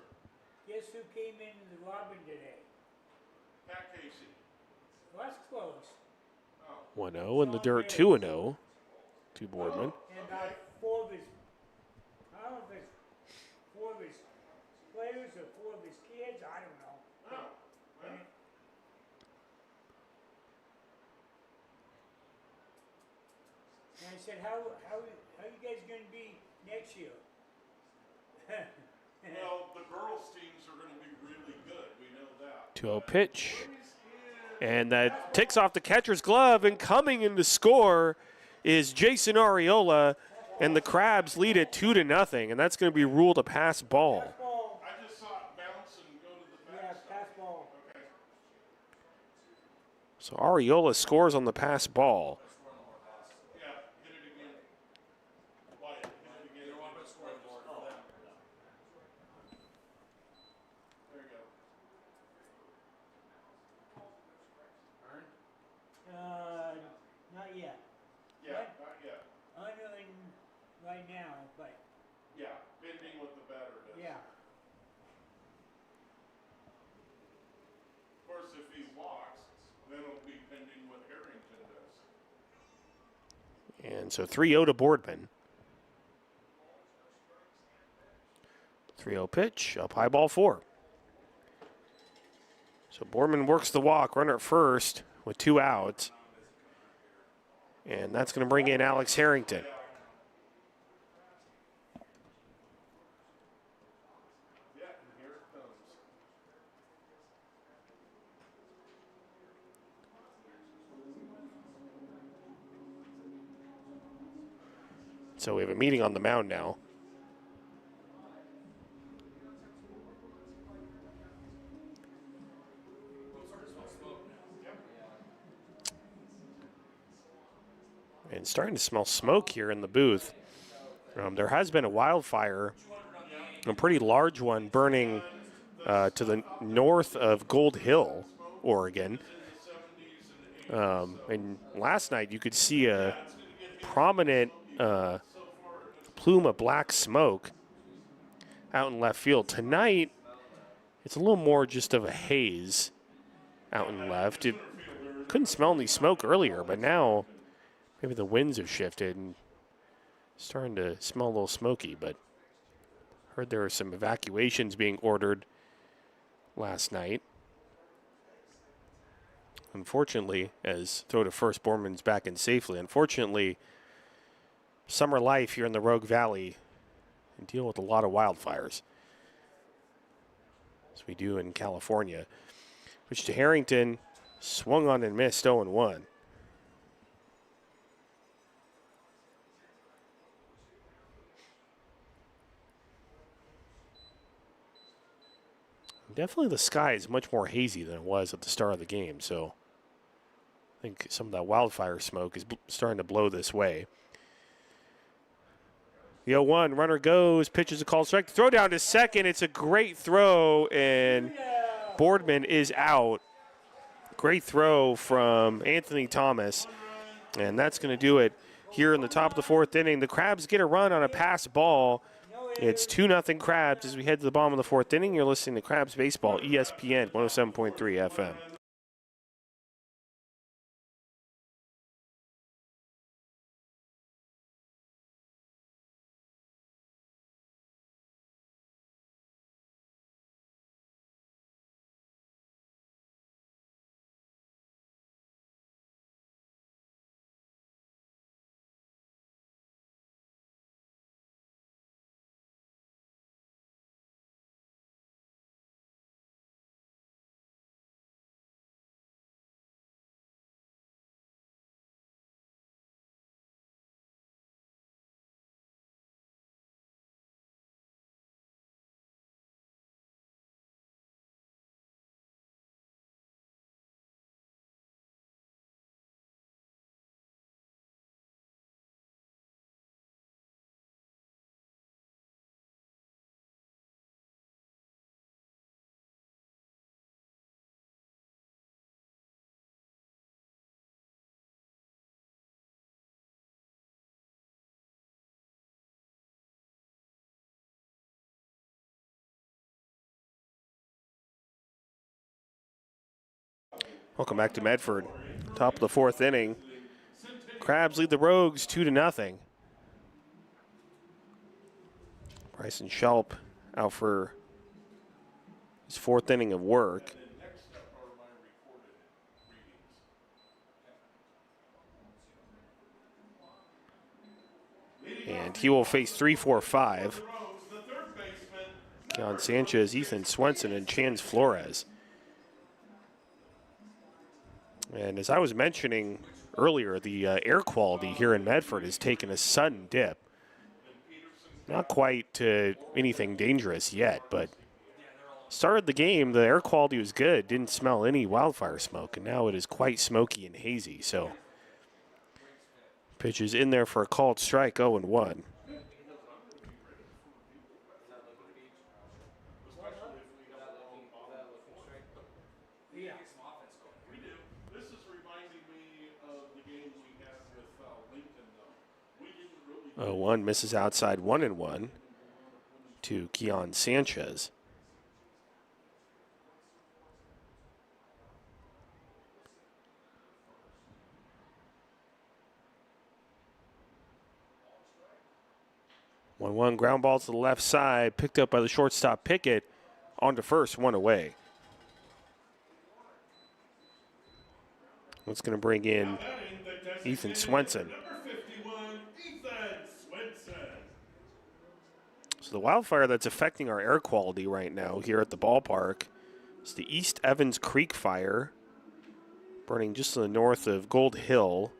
guess who came in the Robin today? Pat Casey. Well, that's close. 1-0 in the dirt, 2-0 to Boardman. And four of his players or 4 of his kids, I don't know. Oh, well, And I said, how you guys gonna be next year? well, the girls' teams are going to be really good. We know that. 2-0 pitch. And that takes off the catcher's glove, and coming in to score is Jason Ariola, and the Crabs lead it 2-0, and that's going to be ruled a pass ball. Ball, I just saw it bounce and go to the yeah, back. pass ball. Okay. So Ariola scores on the pass ball. Yeah, hit it again. Wyatt, hit it again. They're one bit scoring board for them. There you go. Not yet. Yeah, What? not yet. Unknown right now, but Yeah, pending what the batter does. yeah. Of course, if he walks, then it'll be pending what Harrington does. And so 3-0 to Boardman. 3-0 pitch, up high ball 4. So Boardman works the walk, runner at first with 2 outs. And that's going to bring in Alex Harrington. Yeah, and here it comes. So we have a meeting on the mound now. And starting to smell smoke here in the booth. There has been a wildfire, a pretty large one, burning to the north of Gold Hill, Oregon. And last night you could see a prominent plume of black smoke out in left field. Tonight, it's a little more just of a haze out in left. It couldn't smell any smoke earlier, but now maybe the winds have shifted and starting to smell a little smoky. But heard there were some evacuations being ordered last night. Unfortunately, as throw to first, Boardman's back in safely. Unfortunately, summer life here in the Rogue Valley and deal with a lot of wildfires, as we do in California. Pitch to Harrington, swung on and missed, 0-1. Definitely the sky is much more hazy than it was at the start of the game, so I think some of that wildfire smoke is starting to blow this way. The 0-1, runner goes, pitches a called strike. Throw down to second. It's a great throw, and Boardman is out. Great throw from Anthony Thomas, and that's going to do it here in the top of the 4th inning. The Crabs get a run on a pass ball. It's 2-0 Crabs as we head to the bottom of the 4th inning. You're listening to Crabs Baseball, ESPN 107.3 FM. Welcome back to Medford. Top of the fourth inning. Crabs lead the Rogues 2-0. Bryson Schulp out for his fourth inning of work. And he will face 3, 4, 5. Keon Sanchez, Ethan Swenson, and Chance Flores. And as I was mentioning earlier, the air quality here in Medford has taken a sudden dip. Not quite to anything dangerous yet, but started the game, the air quality was good. Didn't smell any wildfire smoke, and now it is quite smoky and hazy. So pitch is in there for a called strike, 0-1. This is reminding me of the game we had with Lincoln, though. We didn't really. 0-1 misses outside, 1-1 to Keon Sanchez. One ground ball to the left side, picked up by the shortstop Pickett. On to first, one away. What's going to bring in Ethan Swenson. Number 51, Ethan Swenson. So the wildfire that's affecting our air quality right now here at the ballpark is the East Evans Creek fire, burning just to the north of Gold Hill.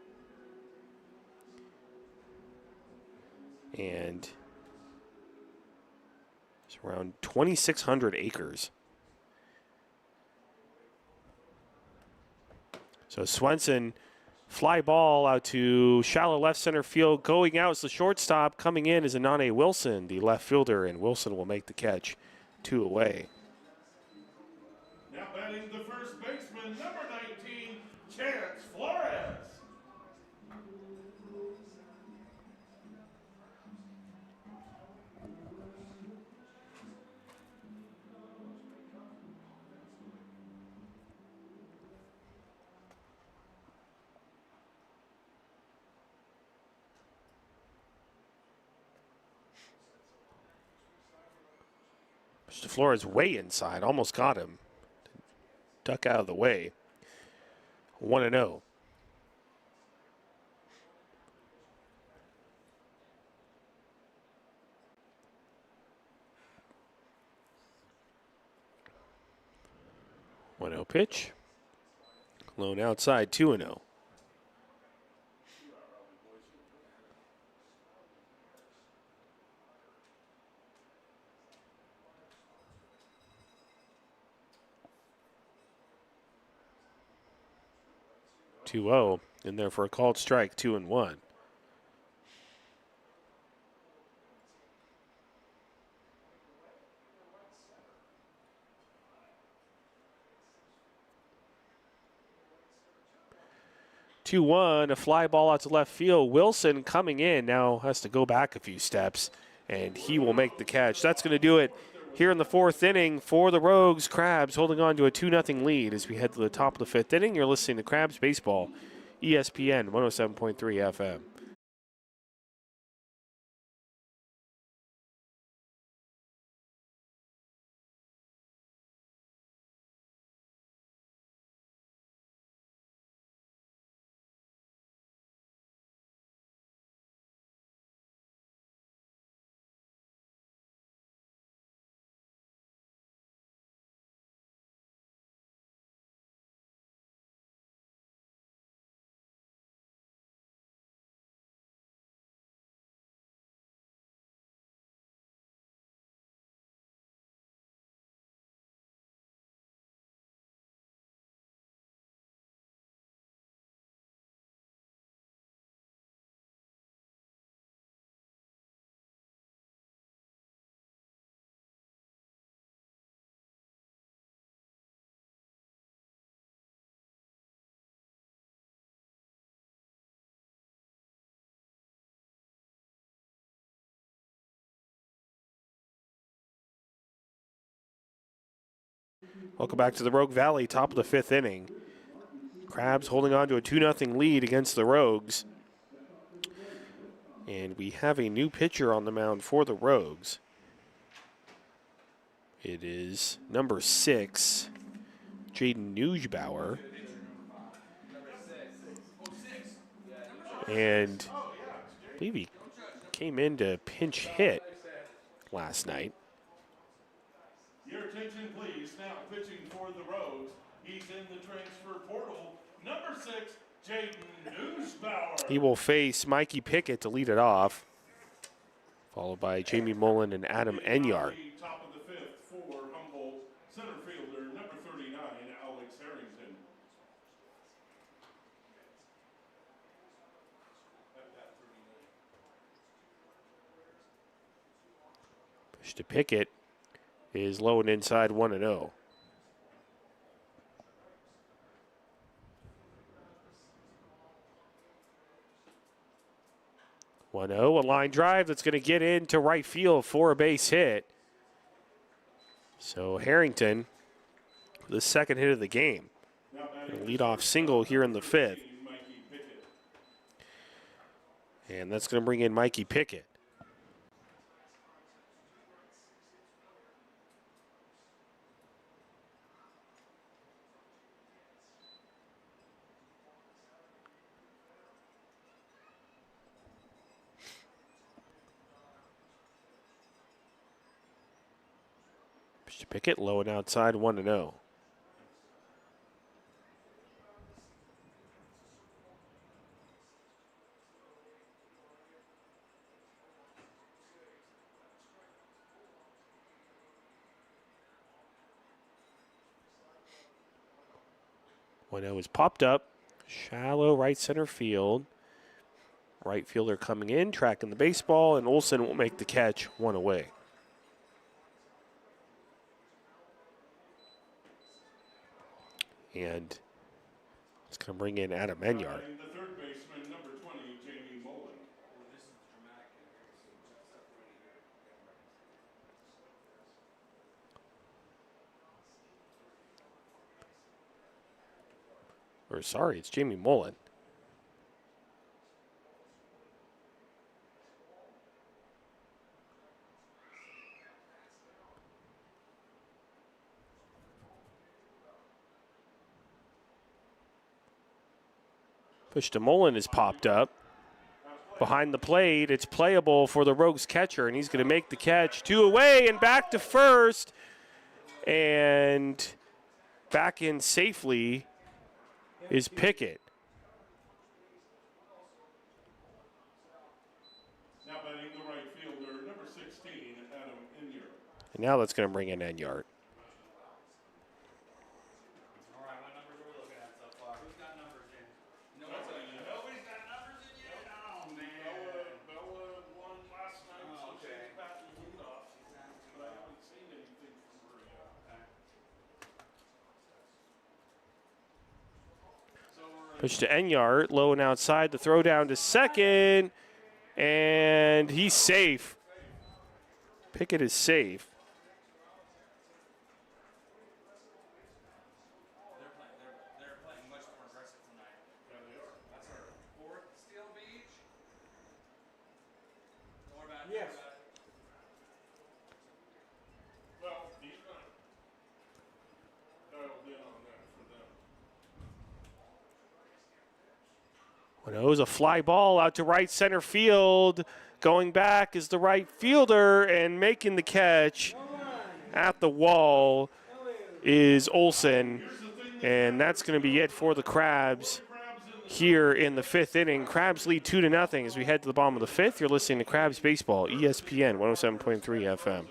And it's around 2,600 acres. So Swenson, fly ball out to shallow left center field. Going out is the shortstop. Coming in is Anane Wilson, the left fielder, and Wilson will make the catch. 2 away. Now batting the first baseman, number 19, Chance Flores. Mr. Flores way inside, almost got him. Duck out of the way. 1-0. Pitch. Lone outside, 2-0. In there for a called strike, 2-1. A fly ball out to left field. Wilson coming in now has to go back a few steps, and he will make the catch. That's going to do it here in the fourth inning for the Rogues. Crabs holding on to a 2-0 lead as we head to the top of the fifth inning. You're listening to Crabs Baseball, ESPN 107.3 FM. Welcome back to the Rogue Valley, top of the fifth inning. Crabs holding on to a 2-0 lead against the Rogues. And we have a new pitcher on the mound for the Rogues. It is number 6, Jaden Neusbauer. And I believe he came in to pinch hit last night. Your attention, please. Now pitching for the Rogues. He's in the transfer portal. Number 6, Jaden Neusbauer. He will face Mikey Pickett to lead it off, followed by Jamie Mullen and Adam Enyart. Top of the 5th for Humboldt center fielder, number 39, Alex Harrington. Pitch to Pickett is low and inside 1-0. 1-0, a line drive that's going to get into right field for a base hit. So Harrington, the second hit of the game. A leadoff single here in the 5th. And that's going to bring in Mikey Pickett. Pickett low and outside 1-0. Is popped up, shallow right center field. Right fielder coming in, tracking the baseball, and Olsen will make the catch, one away. And it's going to bring in Adam Enyart. The third baseman, number 20, Jamie Mullen. Or sorry, it's Jamie Mullen. Push to Mullen is popped up. Behind the plate, it's playable for the Rogues catcher, and he's going to make the catch. 2 away and back to first. And back in safely is Pickett. Now batting the right fielder, number 16, Adam Enyart. And now that's going to bring in Enyart. All right, what numbers are we looking at so far? Who's got numbers in? Nobody's got numbers in yet? Oh, man. Bella won last night, Oh, so okay. she's batting leadoff. But I haven't seen anything from her yet. Pitch to Enyart, low and outside. The throw down to second, and he's safe. Pickett is safe. They're playing much more aggressive tonight. Yeah, they are. That's our 4th Steel Beach. Don't worry about it. Yes. Don't worry about it. Well, he's not dialed in on that for them. 1-0 is a fly ball out to right center field. Going back is the right fielder, and making the catch at the wall is Olsen. And that's going to be it for the Crabs here in the 5th inning. Crabs lead 2-0 as we head to the bottom of the 5th. You're listening to Crabs Baseball, ESPN 107.3 FM.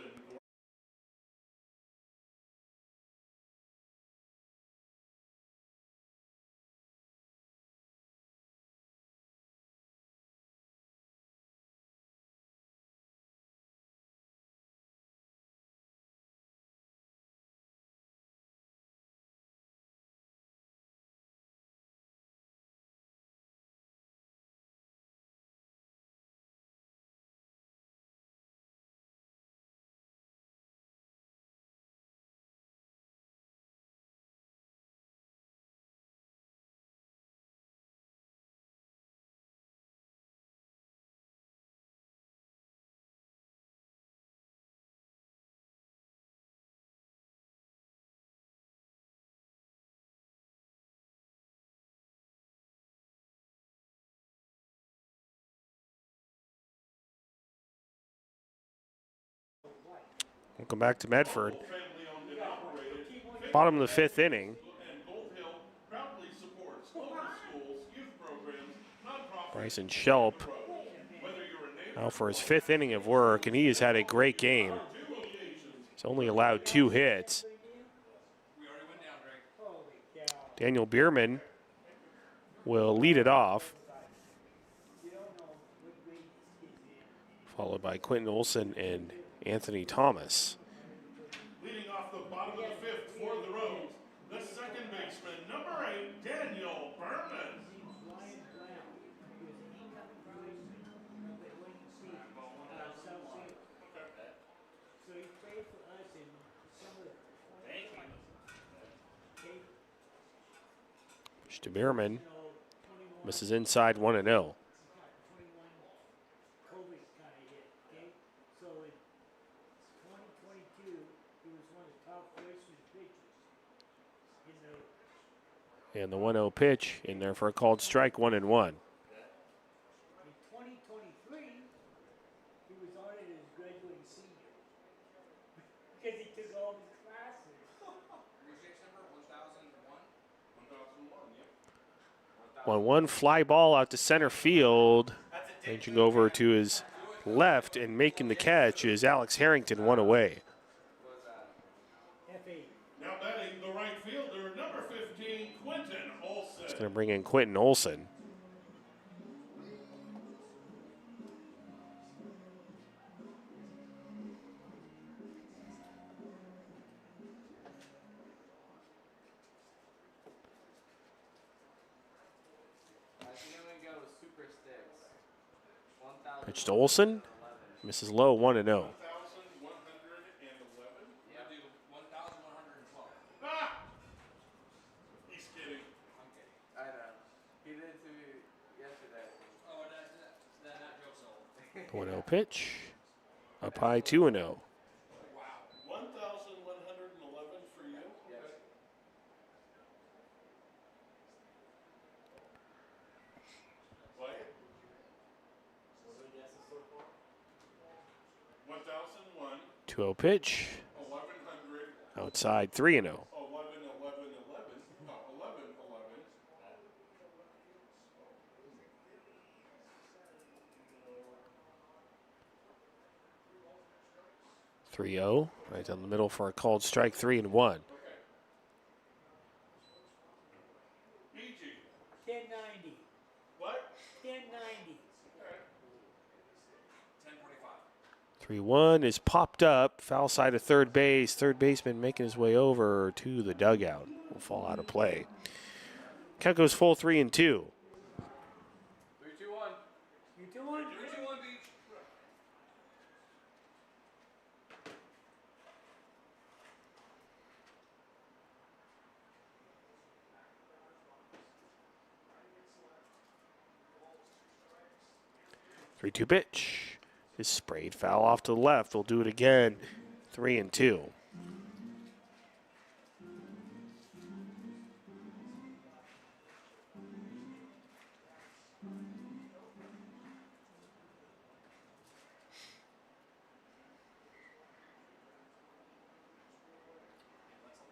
Welcome back to Medford. Family owned and operated. Bottom of the fifth inning. And Gold Hill proudly supports local schools, youth programs, nonprofits. Bryson Shelp out for his fifth inning of work, and he has had a great game. He's only allowed 2 hits. Daniel Bierman will lead it off, followed by Quentin Olson and Anthony Thomas. Leading off the bottom of the fifth for the Rogues, the second baseman, number 8, Daniel Berman. Pitch to Bierman. Misses inside 1-0. And the 1-0 pitch in there for a called strike, 1-1. In 2023, he was on it as graduating senior because he took all his classes. Research number 1001. 1-1 fly ball out to center field. Ranging over to his left and making the catch is Alex Harrington, one away. Now batting the right fielder, number 15, Quentin Olson. It's going to bring in Quentin Olson. Pitch to Olson. Misses low, 1-0. 1,111. Yeah, dude, 1,112. Ah! He's kidding. I'm kidding. I know. He did it to me yesterday. Oh, that joke's old. 1-0 pitch. Up high, 2-0. Wow. 1,111 for you? Yes. Wyatt? 1,001. 2-0 pitch. 1,100. Outside, 3-0. 11, 11, 11. No, 11, 11. 3-0. Right down the middle for a called strike, 3-1. Okay. BG. 1090. What? 1090. Okay. 1045. 3-1 is popped up. Foul side of third base. Third baseman making his way over to the dugout. Will fall out of play. Count goes full 3-2. 3, 2, 1. You two one? 3, 2, 1, Beach. 3-2 pitch is sprayed foul off to the left. We'll do it again. 3-2. That's a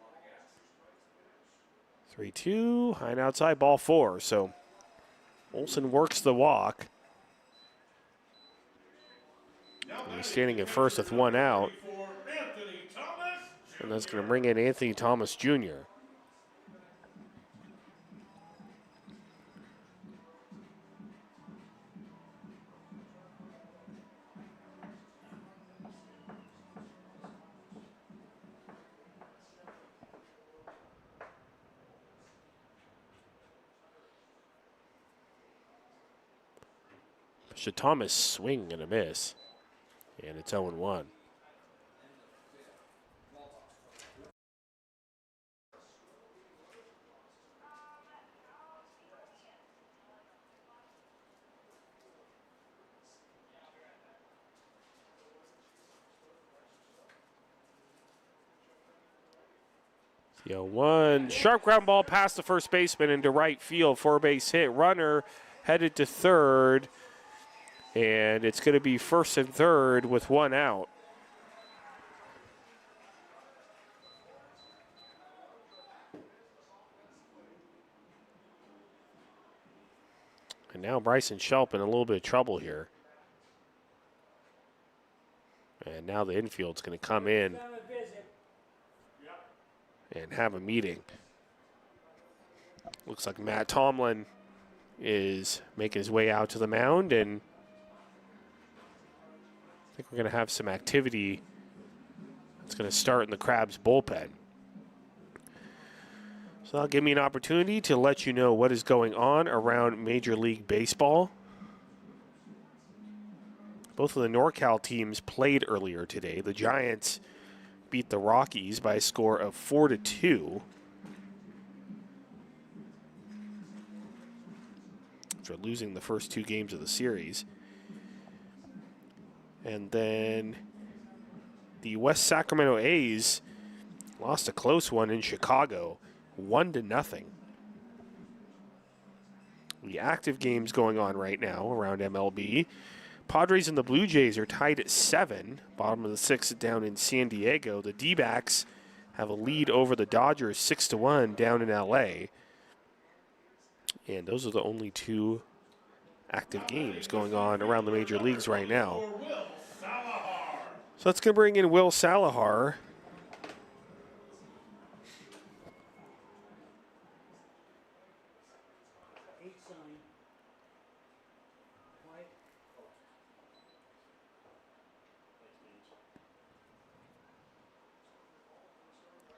lot of gas. 3-2, high and outside, ball 4. So Olson works the walk. And he's standing at first with 1 out. And that's going to bring in Anthony Thomas Jr. Should Thomas swing and a miss. And it's 0-1. The 0-1. Sharp ground ball past the first baseman into right field. 4-base hit. Runner headed to third. And it's going to be first and third with 1 out. And now Bryson Shelp in a little bit of trouble here. And now the infield's going to come in Come and visit. and have a meeting. Looks like Matt Tomlin is making his way out to the mound, and I think we're going to have some activity that's going to start in the Crabs bullpen. So that'll give me an opportunity to let you know what is going on around Major League Baseball. Both of the NorCal teams played earlier today. The Giants beat the Rockies by a score of 4-2. After losing the first two games of the series. And then the West Sacramento A's lost a close one in Chicago, 1-0. The active games going on right now around MLB. Padres and the Blue Jays are tied at 7, bottom of the 6th down in San Diego. The D-backs have a lead over the Dodgers 6-1 down in LA. And those are the only two active games going on around the major leagues right now. So that's going to bring in Will Salahar.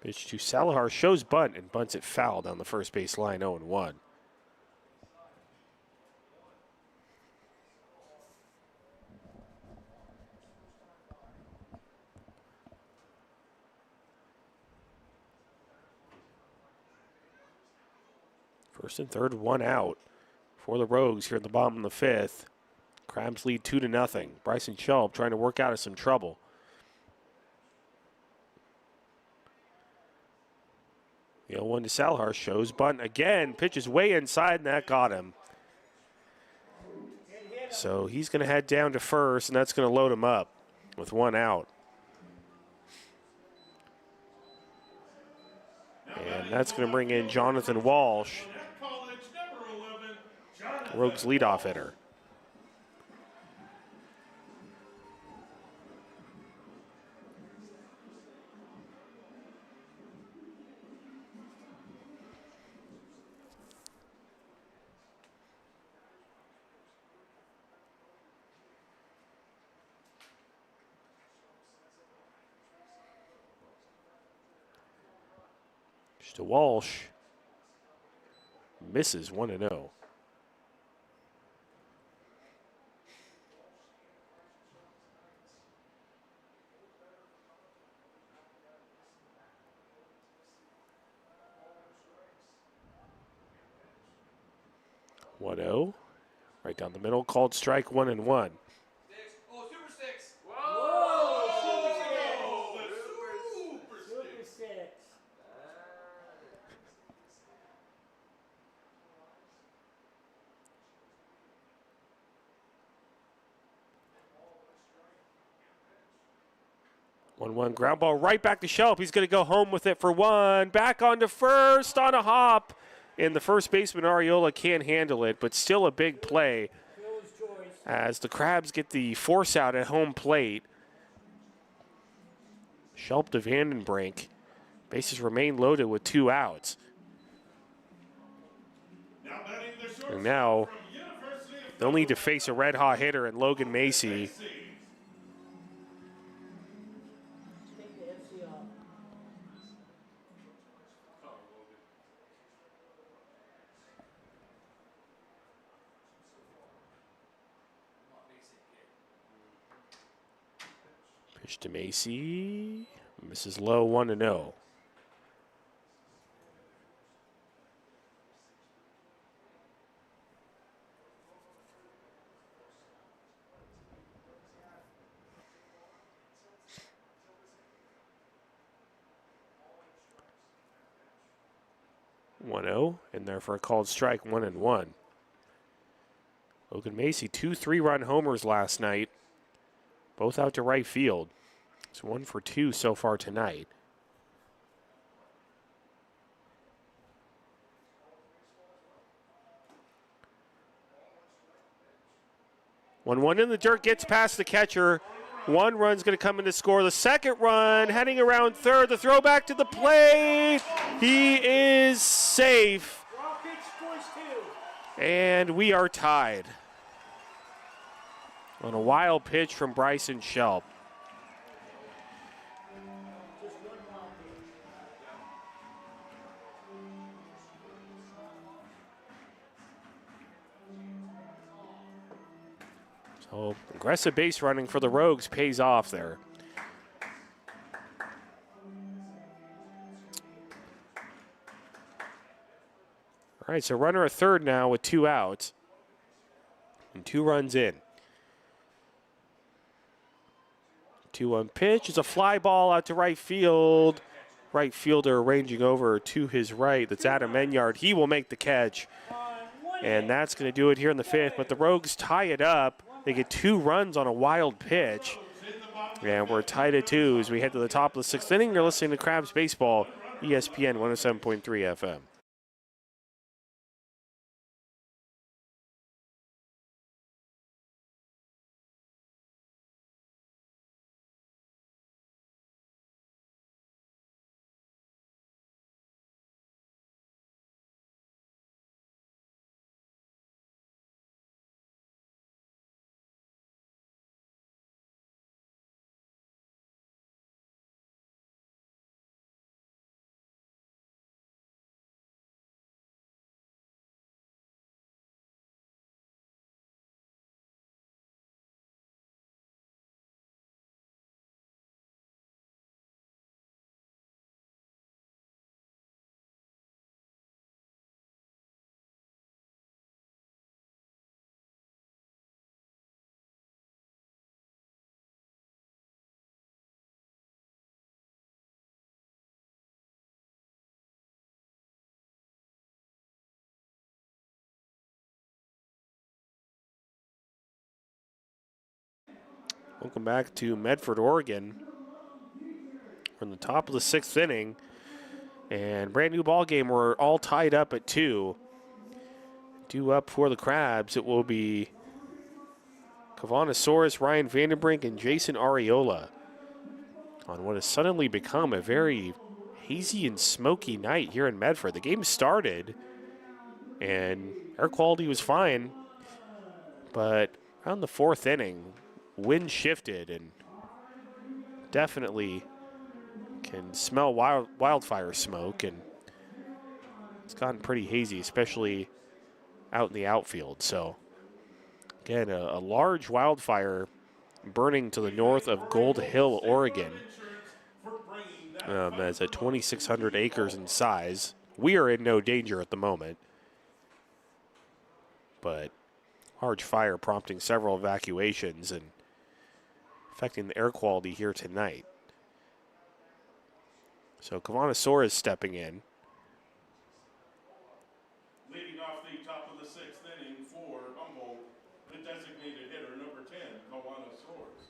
Pitch to Salahar, shows bunt, and bunts it foul down the first base line, 0-1. First and third, one out for the Rogues here at the bottom of the 5th. Crabs lead 2-0. Bryson Shelp trying to work out of some trouble. The 0-1 to Salahar, shows bunt again, pitches way inside, and that got him. So he's going to head down to first, and that's going to load him up with one out. And that's going to bring in Jonathan Walsh, Rogues leadoff hitter. To Walsh, misses 1-0. Right down the middle, called strike, 1-1. Oh, Super Six. Whoa! Super six. 1-1 ground ball right back to Shelp. He's going to go home with it for one. Back onto first on a hop. And the first baseman, Ariola, can't handle it, but still a big play as the Crabs get the force out at home plate. Shelp to Vandenbrink. Bases remain loaded with 2 outs. And now they'll need to face a red-hot hitter in Logan Macy. Pitch to Macy. Misses low, 1-0. In there for a called strike, 1-1. Logan Macy, 2 3-run homers last night. Both out to right field. It's 1 for 2 so far tonight. 1-1 in the dirt, gets past the catcher. One run's going to come in to score. The second run, heading around third. The throw back to the plate. He is safe. Raw pitch scores 2. And we are tied on a wild pitch from Bryson Shelp. Just one wild pitch. So aggressive base running for the Rogues pays off there. All right, so runner at third now with 2 outs and 2 runs in. 2-1 pitch is a fly ball out to right field. Right fielder ranging over to his right. That's Adam Menyard. He will make the catch. And that's going to do it here in the 5th. But the Rogues tie it up. They get 2 runs on a wild pitch. And we're tied at 2 as we head to the top of the 6th inning. You're listening to Crabs Baseball, ESPN 107.3 FM. Welcome back to Medford, Oregon. We're in the top of the 6th inning. And brand new ball game. We're all tied up at 2. Due up for the Crabs, it will be Kavanasaurus, Ryan Vandenbrink, and Jason Areola on what has suddenly become a very hazy and smoky night here in Medford. The game started, and air quality was fine, but around the 4th inning, wind shifted and definitely can smell wildfire smoke, and it's gotten pretty hazy, especially out in the outfield. So again, a large wildfire burning to the north of Gold Hill, Oregon. That's at 2,600 acres in size. We are in no danger at the moment, but large fire prompting several evacuations and affecting the air quality here tonight. So Kavanasaurus stepping in. Leading off the top of the 6th inning for Humboldt, the designated hitter, number 10, Kavanasaurus.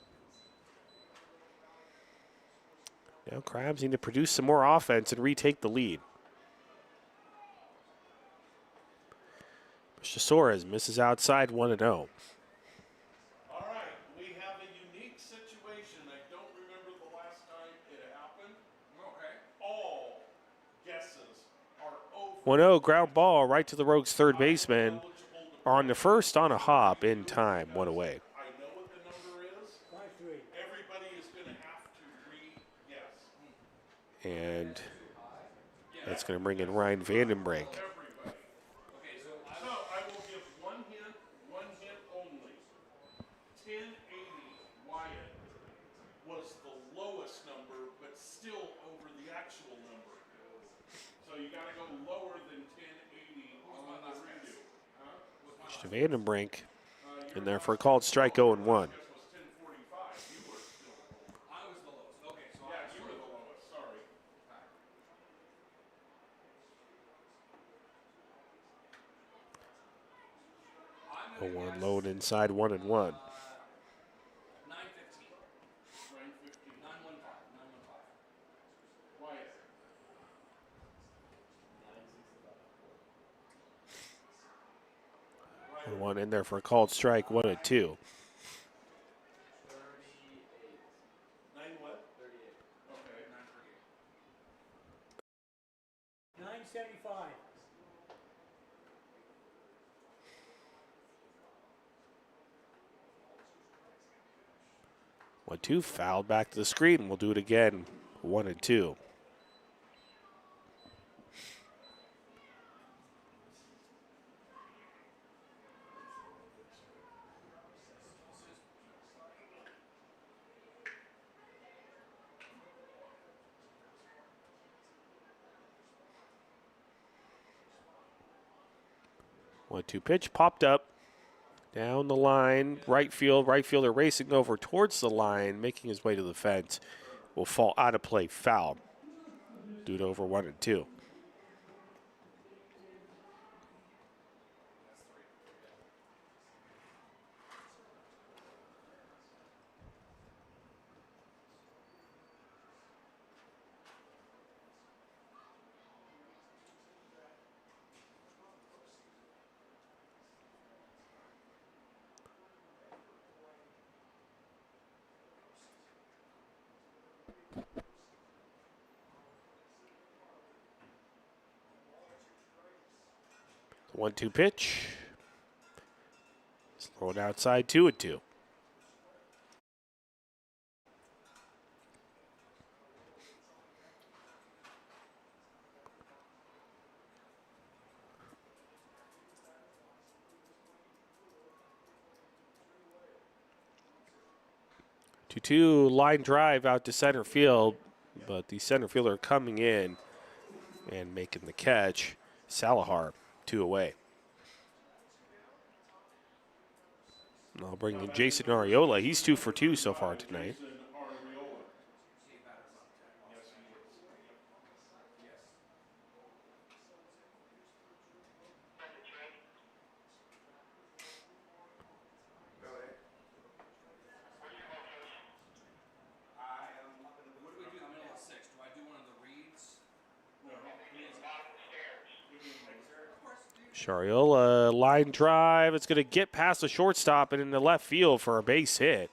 Now Crabs need to produce some more offense and retake the lead. Suarez misses outside 1-0. All right, we have a unique situation. I don't remember the last time it happened. Okay. All guesses are over. 1-0 ground ball right to the Rogues' third baseman. On the first on a hop in time, 1 away. I know what the number is. 5-3. Everybody is going to have to re-guess. And that's going to bring in Ryan Vandenbrink. Everybody. So I will give one hint only. 1080 Wyatt was the lowest number, but still over the actual number. So you got to go lower than 1080 on the redo. To Vandenbrink in there for a called strike 0-1. Guess was 1045. You were still. I was the lowest. Okay, so Yeah, you were the lowest. Sorry. I'm gonna 0-1 low and inside 1-1. 915. 915. 915. Wyatt. 1 in there for a called strike 1-2. 1-2, fouled back to the screen. We'll do it again. 1-2. One-two pitch popped up down the line, right field. Right fielder racing over towards the line, making his way to the fence. Will fall out of play, foul. Do it over 1-2. One-two pitch. Slowing outside, 2-2. Two line drive out to center field, but the center fielder coming in and making the catch. Salahar, 2 away. And I'll bring in Jason Arriola. He's 2 for 2 so far tonight. What do we do in the middle of 6? Do I do one of the reads? Shariola, line drive. It's going to get past the shortstop and into left field for a base hit.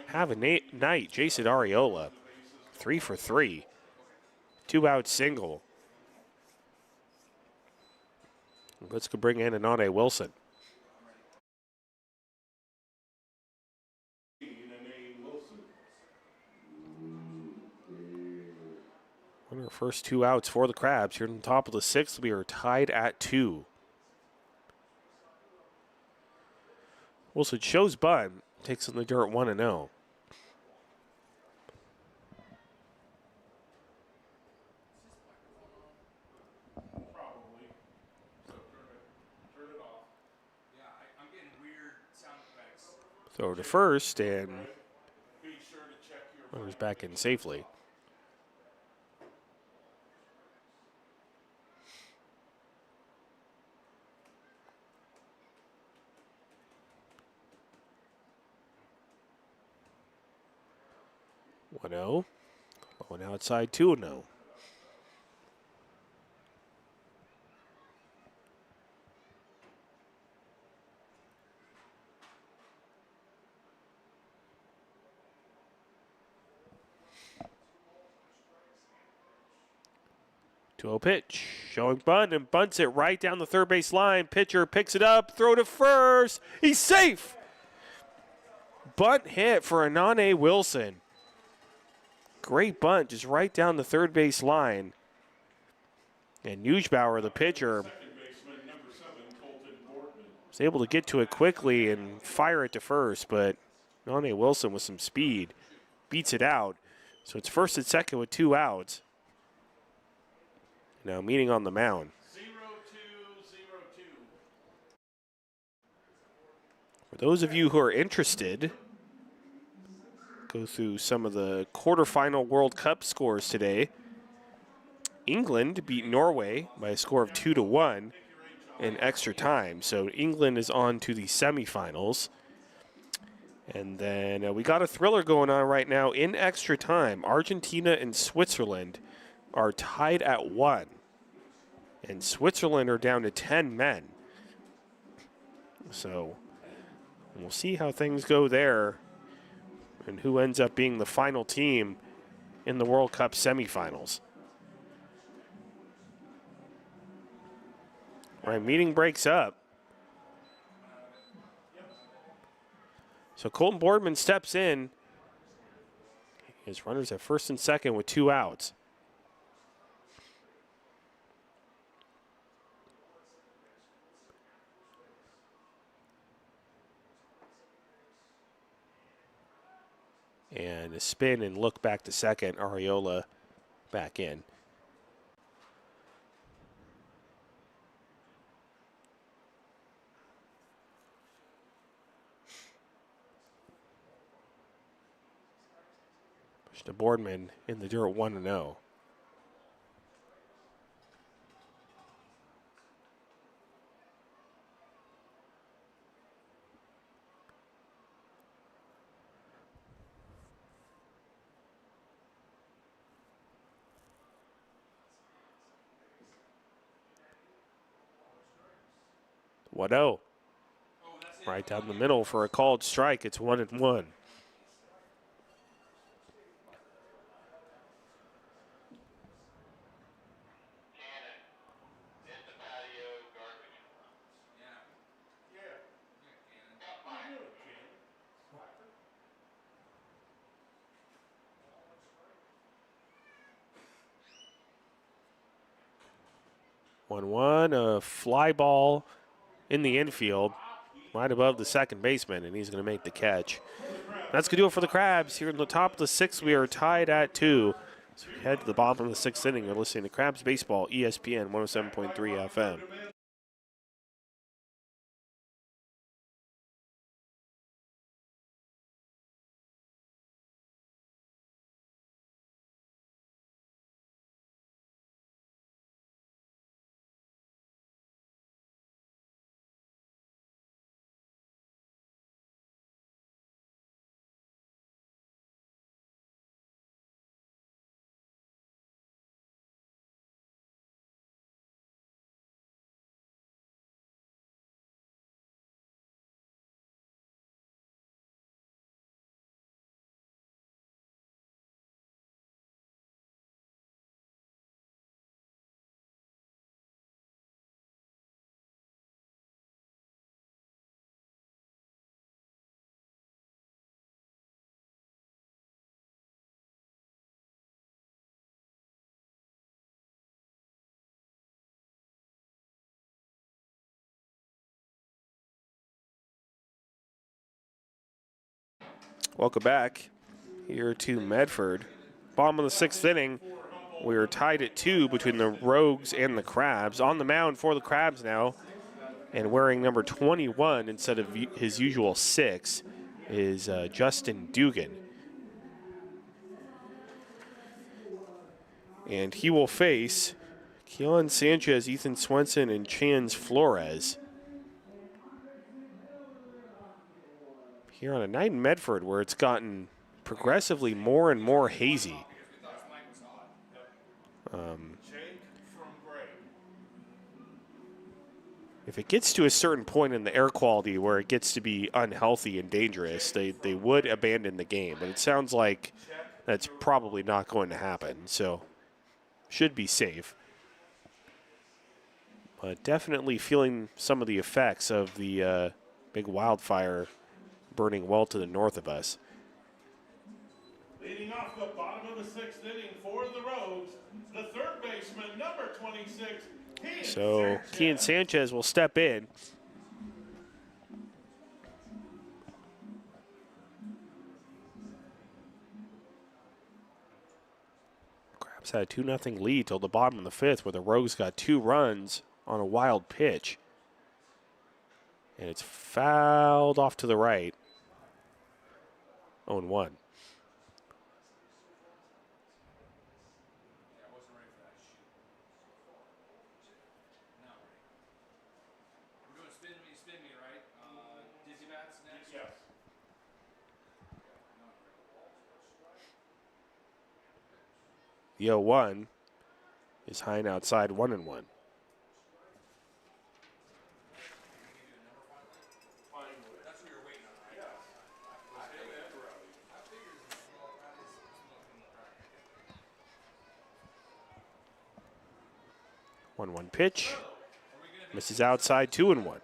Have a night, Jason Arriola. 3 for 3. 2-out single. Let's go bring in Anane Wilson. One of our first 2 outs for the Crabs. Here on the top of the 6th, we are tied at 2. Wilson shows bunt, takes in the dirt 1-0. Probably. So turn it off. Yeah, I'm getting weird sound effects. Throw to first, and Be sure to check your runners back in safely. One 0. Going outside 2-0. Two-0 pitch, showing bunt and bunts it right down the third base line. Pitcher picks it up, throw to first. He's safe. Bunt hit for Anane Wilson. Great bunt, just right down the third base line. And Newsbauer, the pitcher, was able to get to it quickly and fire it to first, but Anane Wilson with some speed beats it out. So it's first and second with 2 outs. Now meeting on the mound. 0-2-0-2. For those of you who are interested, go through some of the quarterfinal World Cup scores today. England beat Norway by a score of 2-1 in extra time. So England is on to the semifinals. And then we got a thriller going on right now in extra time. Argentina and Switzerland are tied at 1. And Switzerland are down to 10 men. So we'll see how things go there and who ends up being the final team in the World Cup semifinals. All right, meeting breaks up. So Colton Boardman steps in His runners at first and second with 2 outs. And a spin and look back to second. Arriola back in. Push to Boardman in the dirt 1-0. Wado. Right down the middle for a called strike. It's 1-1. A fly ball in the infield, right above the second baseman, and he's going to make the catch. That's going to do it for the Crabs. Here in the top of the sixth, we are tied at 2. So we head to the bottom of the sixth inning. You're listening to Crabs Baseball, ESPN 107.3 FM. Welcome back here to Medford. Bottom of the sixth inning. We are tied at 2 between the Rogues and the Crabs. On the mound for the Crabs now, and wearing number 21 instead of his usual 6, is Justin Dugan. And he will face Keelan Sanchez, Ethan Swenson, and Chance Flores. Here on a night in Medford where it's gotten progressively more and more hazy. If it gets to a certain point in the air quality where it gets to be unhealthy and dangerous, they would abandon the game. But it sounds like that's probably not going to happen. So should be safe. But definitely feeling some of the effects of the big wildfire burning well to the north of us. Leading off the bottom of the sixth inning for the Rogues, the third baseman, number 26, So Keelan Sanchez will step in. Crabs had a 2-0 lead till the bottom of the fifth, where the Rogues got 2 runs on a wild pitch. And it's fouled off to the right. 0-1. The 0-1 is high and outside, 1-1. One pitch. Misses outside, 2-1. We are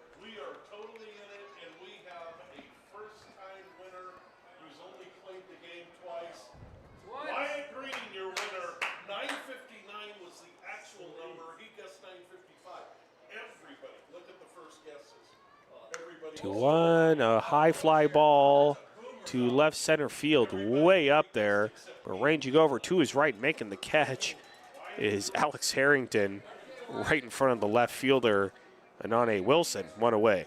totally in it, and we have a first-time winner who's only played the game twice. 2-1, a high fly ball to left center field, way up there. But ranging over to his right, making the catch, is Alex Harrington, right in front of the left fielder, Anane Wilson, one away.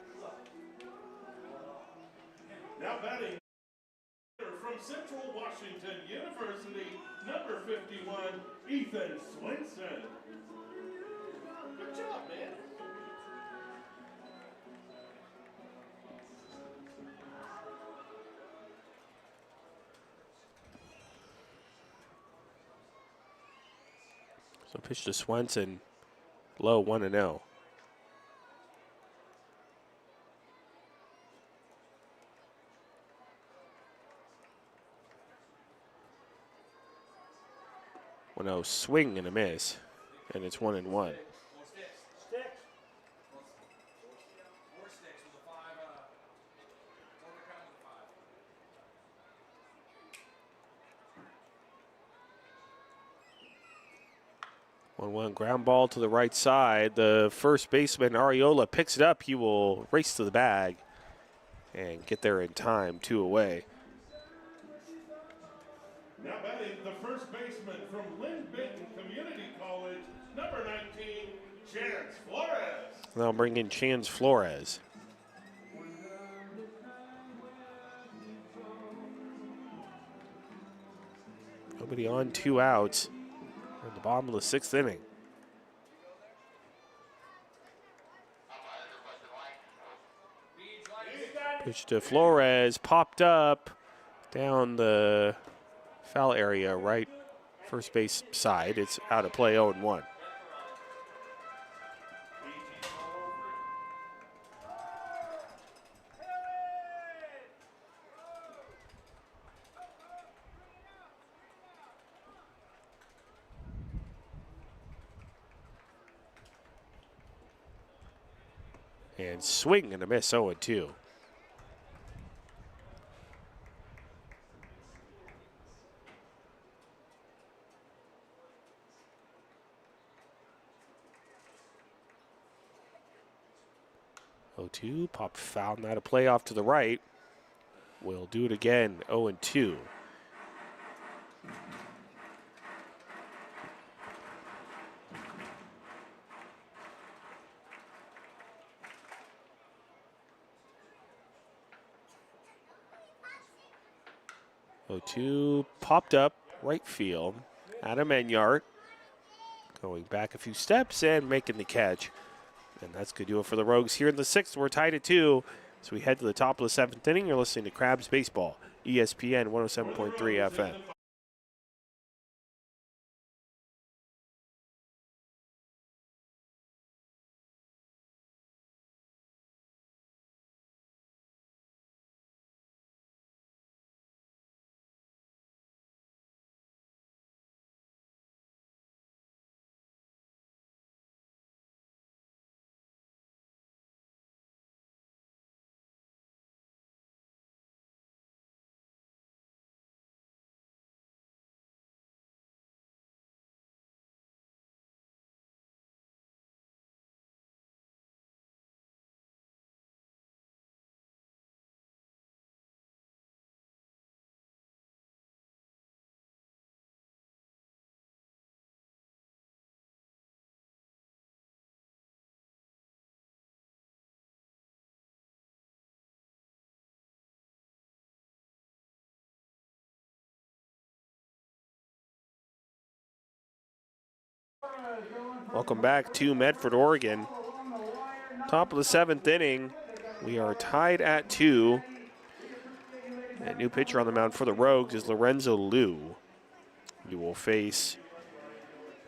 Now batting from Central Washington University, number 51, Ethan Swinson. Good job, man. So pitch to Swenson, low 1-0. Swing and a miss, and it's 1-1. Four sticks. Four sticks with a 5. Four to count with a 5. 1-1 ground ball to the right side. The first baseman, Ariola, picks it up. He will race to the bag and get there in time, 2 away. Now batting the first baseman from Lynn Benton Community College, number 19, Chance Flores. They'll bring in Chance Flores. Nobody on, 2 outs at the bottom of the 6th inning. Pitch to Flores, popped up down the foul area, right first base side. It's out of play, 0-1. And swing and a miss, 0-2. Pop foul, not a play off to the right. We'll do it again, 0-2. Popped up right field. Adam Enyart going back a few steps and making the catch. And that's going to do it for the Rogues here in the 6th. We're tied at 2. So we head to the top of the 7th inning. You're listening to Crabs Baseball, ESPN 107.3 FM. Welcome back to Medford, Oregon. Top of the 7th inning. We are tied at 2. A new pitcher on the mound for the Rogues is Lorenzo Liu. You will face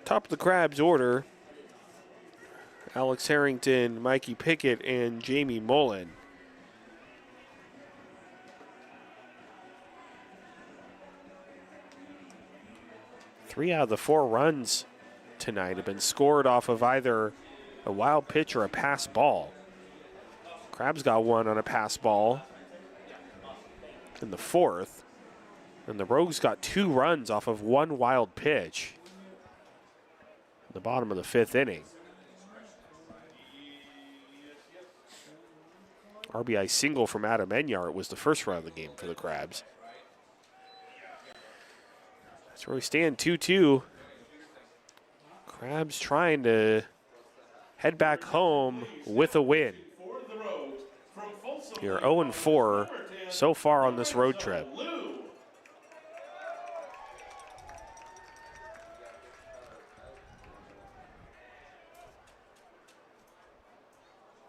top of the Crabs order, Alex Harrington, Mikey Pickett, and Jamie Mullen. Three out of the 4 runs tonight have been scored off of either a wild pitch or a pass ball. Crabs got one on a pass ball in the 4th, and the Rogues got 2 runs off of 1 wild pitch in the bottom of the 5th inning. RBI single from Adam Enyart was the first run of the game for the Crabs. That's where we stand, 2-2. Crabs trying to head back home with a win. You're 0-4 so far on this road trip.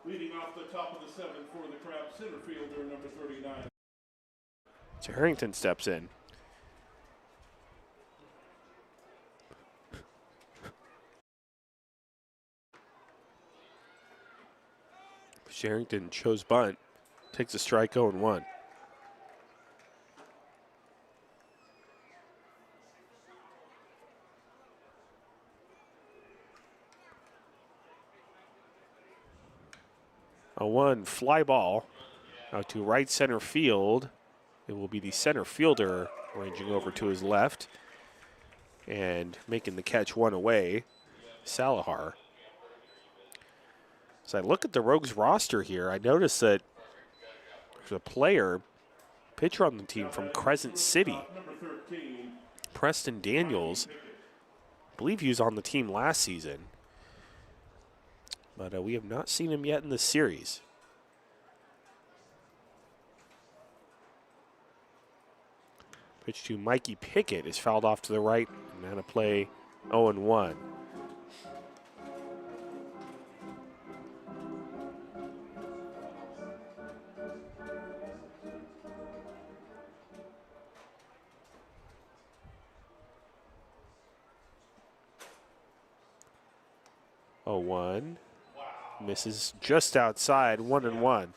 Leading off the top of the seventh for the Crabs, center fielder number 39. So Harrington steps in. Harrington shows bunt, takes a strike, 0-1. A 1 fly ball out to right center field. It will be the center fielder ranging over to his left and making the catch one away, Salahar. As I look at the Rogues roster here, I notice that there's a pitcher on the team from Crescent City, Preston Daniels. I believe he was on the team last season, but we have not seen him yet in the series. Pitch to Mikey Pickett is fouled off to the right, and then a play 0-1. Misses just outside, 1-1.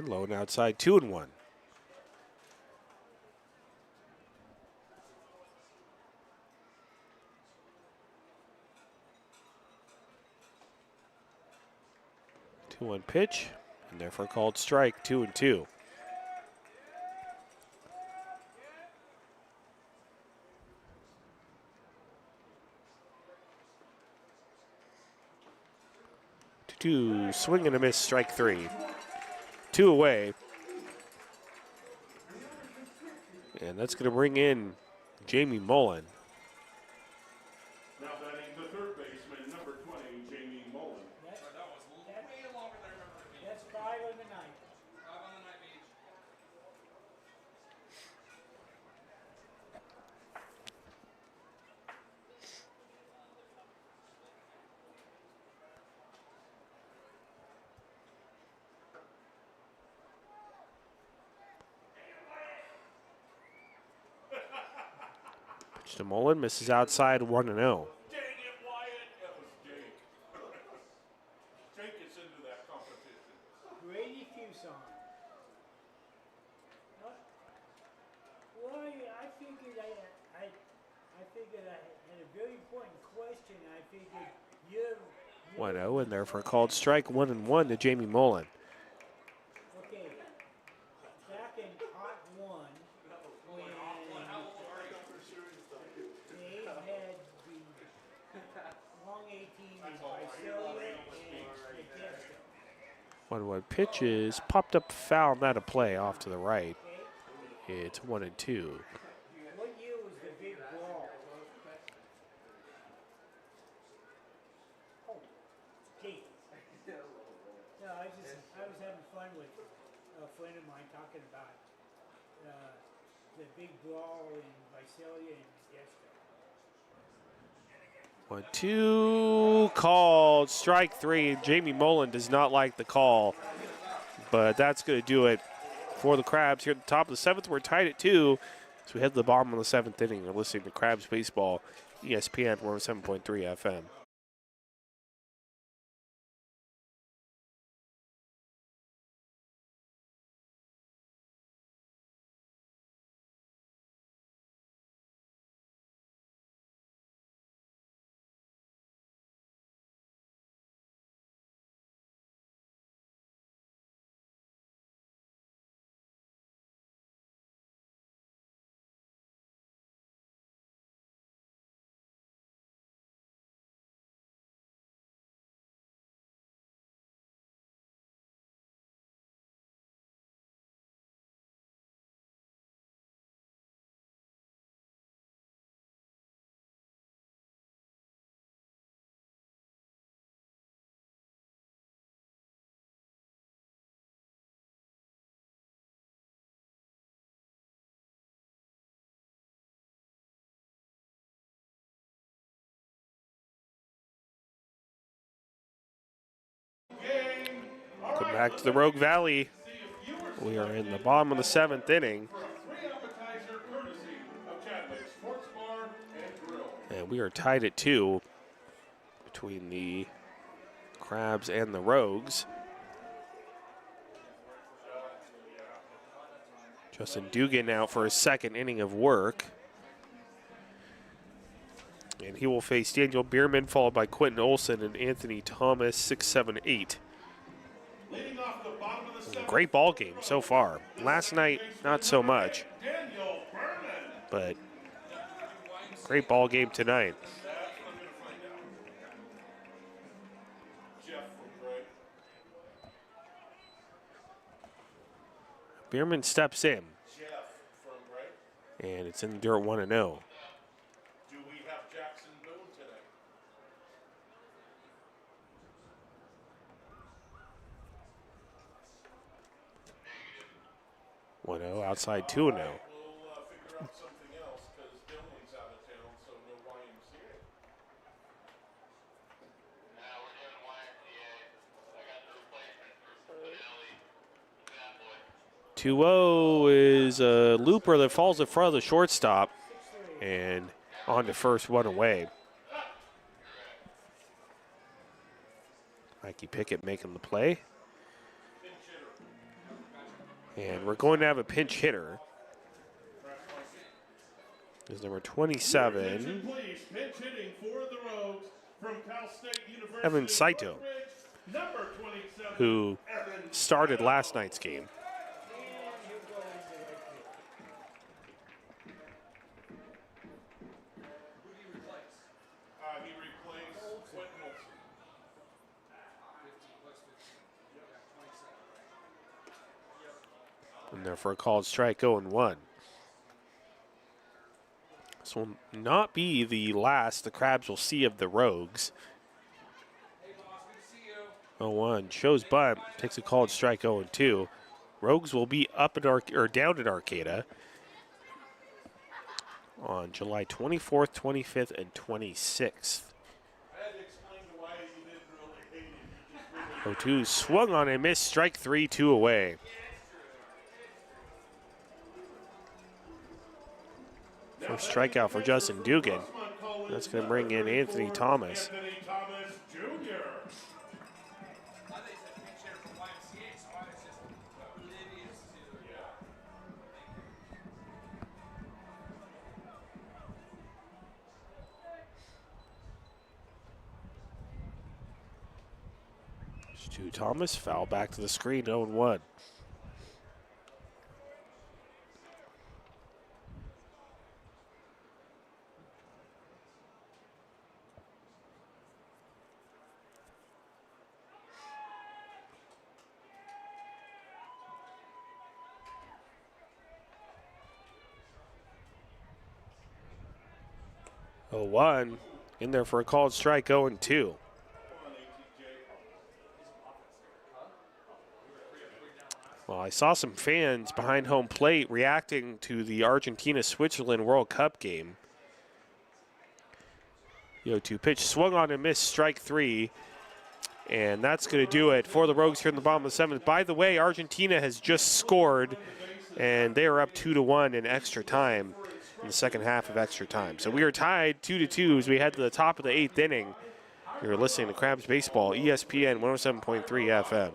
Low and outside, 2-1. Two-one pitch, and therefore called strike, 2-2. Two, swing and a miss, strike 3. 2 away. And that's going to bring in Jamie Mullen. Now batting the third baseman, number 20, Jamie Mullen. That was way longer than I remember it being. That's 5 on the night. 5 on the night, Beach. Pitch to Mullen, misses outside, 1-0. Dang it, Wyatt. That was Jake. Jake is into that competition. Brady Fuson. Well, I figured I figured I had a very important question. I figured you 1-0, and therefore called strike, 1-1 to Jamie Mullen. okay. Back in Hot 1, when they had the long 18 in Visalia and Modesto. 1-1 pitch is popped up foul, not a play, off to the right. It's 1-2. What year was the big brawl? Oh, gee. No, I was having fun with a friend of mine talking about the big brawl in Visalia and Modesto. 1-2, called strike 3. Jamie Mullen does not like the call, but that's going to do it for the Crabs here at the top of the 7th. We're tied at 2, so we head to the bottom of the 7th inning. You're listening to Crabs Baseball, ESPN 107.3 FM. Welcome back to the Rogue Valley. We are in the bottom of the 7th inning. For a free appetizer courtesy of Chadwick Sports Bar and Grill. And we are tied at 2 between the Crabs and the Rogues. Justin Dugan out for his 2nd inning of work. And he will face Daniel Bierman, followed by Quentin Olson and Anthony Thomas, 6, 7, 8. Leading off the bottom of the 7th. Great ball game so far. Last night, not so much, Daniel Berman. but great ball game tonight. That's what I'm going to find out. Jeff from Gray. Bierman steps in, Jeff from Gray. and it's in the dirt 1-0. Do we have Jackson Boone today? 1-0 outside 2-0. We'll figure out something else because Dylan's out of town, so no YMCA. Now we're doing YMCA. I got the replacement for Spinelli. That boy. 2-0 is a looper that falls in front of the shortstop, and on to first, 1 away. Mikey Pickett making the play. And we're going to have a pinch hitter. Is number 27, Attention, please. Pinch hitting for the Rogues from Cal State University. Evan Saito, Northridge, number 27, who Evan started last night's game. Who do you replace? He replaced Quentin Olson. 15, what's 15? Yeah, 27, right? And there for a called strike, 0-1. This will not be the last the Crabs will see of the Rogues. Hey, boss, good to see you. 0-1 shows bunt, takes a called strike, 0-2. Rogues will be up at down at Arcata on July 24th, 25th, and 26th. I had to explain to why you didn't really hate it. You just really 0-2 swung on and missed, strike 3, 2 away. First strikeout for Justin Dugan. That's going to bring in Anthony Thomas. Anthony Thomas Jr. I thought you said pinch hitter from YMCA, so I was just oblivious to it. Stu Thomas, foul back to the screen, 0-1. Oh, 1 in there for a called strike, 0-2. Well, I saw some fans behind home plate reacting to the Argentina-Switzerland World Cup game. 0-2 pitch swung on and missed, strike 3. And that's going to do it for the Rogues here in the bottom of the 7th. By the way, Argentina has just scored, and they are up 2-1 in extra time in the second half of extra time. So we are tied 2-2 as we head to the top of the 8th inning. You're listening to Crabs Baseball, ESPN 107.3 FM.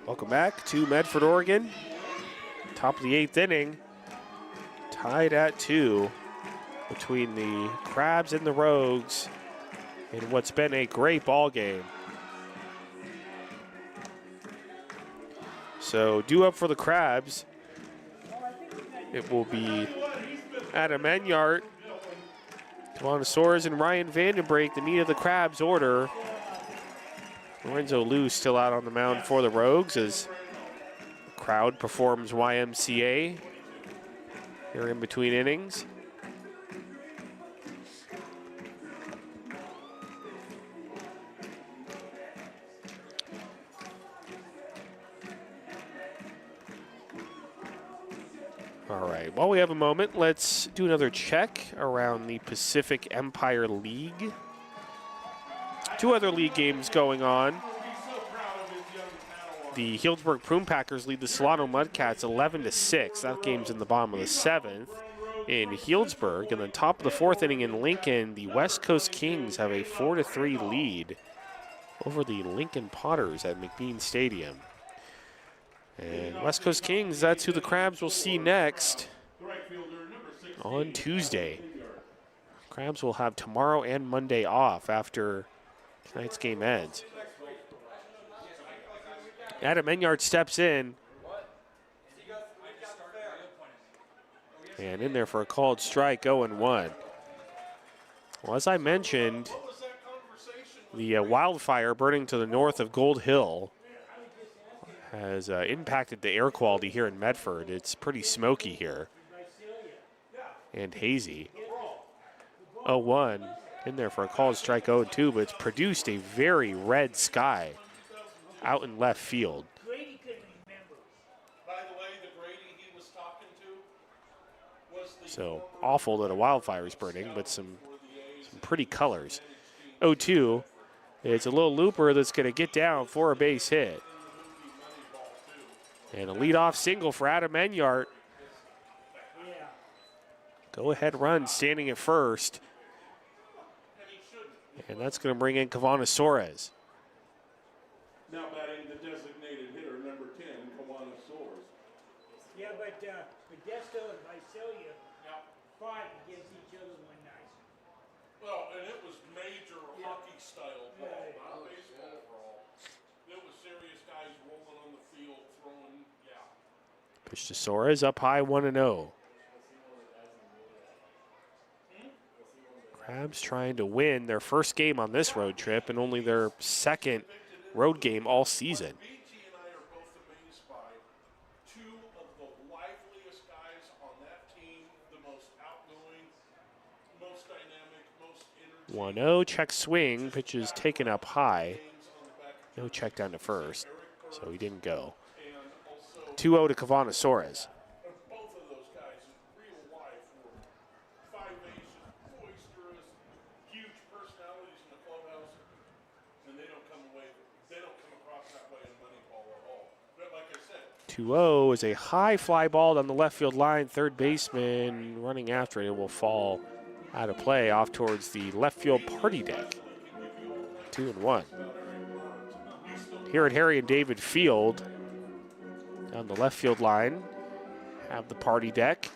Welcome back to Medford, Oregon. Top of the 8th inning. Tied at 2 between the Crabs and the Rogues in what's been a great ball game. So due up for the Crabs, it will be Adam Enyart, Kavanasaurus, and Ryan Vandenbrake, the meat of the Crabs order. Lorenzo Liu still out on the mound for the Rogues as the crowd performs YMCA here in between innings. All right, while we have a moment, let's do another check around the Pacific Empire League. 2 other league games going on. The Healdsburg Prune Packers lead the Solano Mudcats 11-6. That game's in the bottom of the 7th in Healdsburg. And then top of the 4th inning in Lincoln, the West Coast Kings have a 4-3 lead over the Lincoln Potters at McBean Stadium. And West Coast Kings, that's who the Crabs will see next on Tuesday. Crabs will have tomorrow and Monday off after tonight's game ends. Adam Enyart steps in. And in there for a called strike, 0-1. Well, as I mentioned, the wildfire burning to the north of Gold Hill has impacted the air quality here in Medford. It's pretty smoky here and hazy. 0-1 in there for a called strike, 0-2, but it's produced a very red sky out in left field. Grady couldn't remember. By the way, the Grady he was talking to was the So awful that a wildfire is burning, but some pretty colors. 0-2, it's a little looper that's going to get down for a base hit. And a leadoff single for Adam Enyart. Yeah. Go ahead run standing at first. And that's going to bring in Kavanasaurus. now batting the designated hitter, number 10, Kavanasaurus. Yeah, but Modesto and Visalia fought against each other one night. Well, and it was major hockey style ball, not baseball brawl. It was serious guys rolling on the field, throwing, Pitch to Suarez up high, 1-0. Crabs trying to win their first game on this road trip and only their second road game all season. BG and I are both amazed by 2 of the liveliest guys on that team, the most outgoing, most dynamic, most energy. 1-0, check swing, pitch is taken up high. No check down to first, so he didn't go. 2-0 to Kavanasaurus. Both of those guys in real life were 5'8", boisterous, huge personalities in the clubhouse, and they don't come across that way in Moneyball at all. But like I said, 2-0 is a high fly ball down the left field line. Third baseman running after it. It will fall out of play off towards the left field party deck. 2-1. Here at Harry and David Field, down the left field line, have the party deck.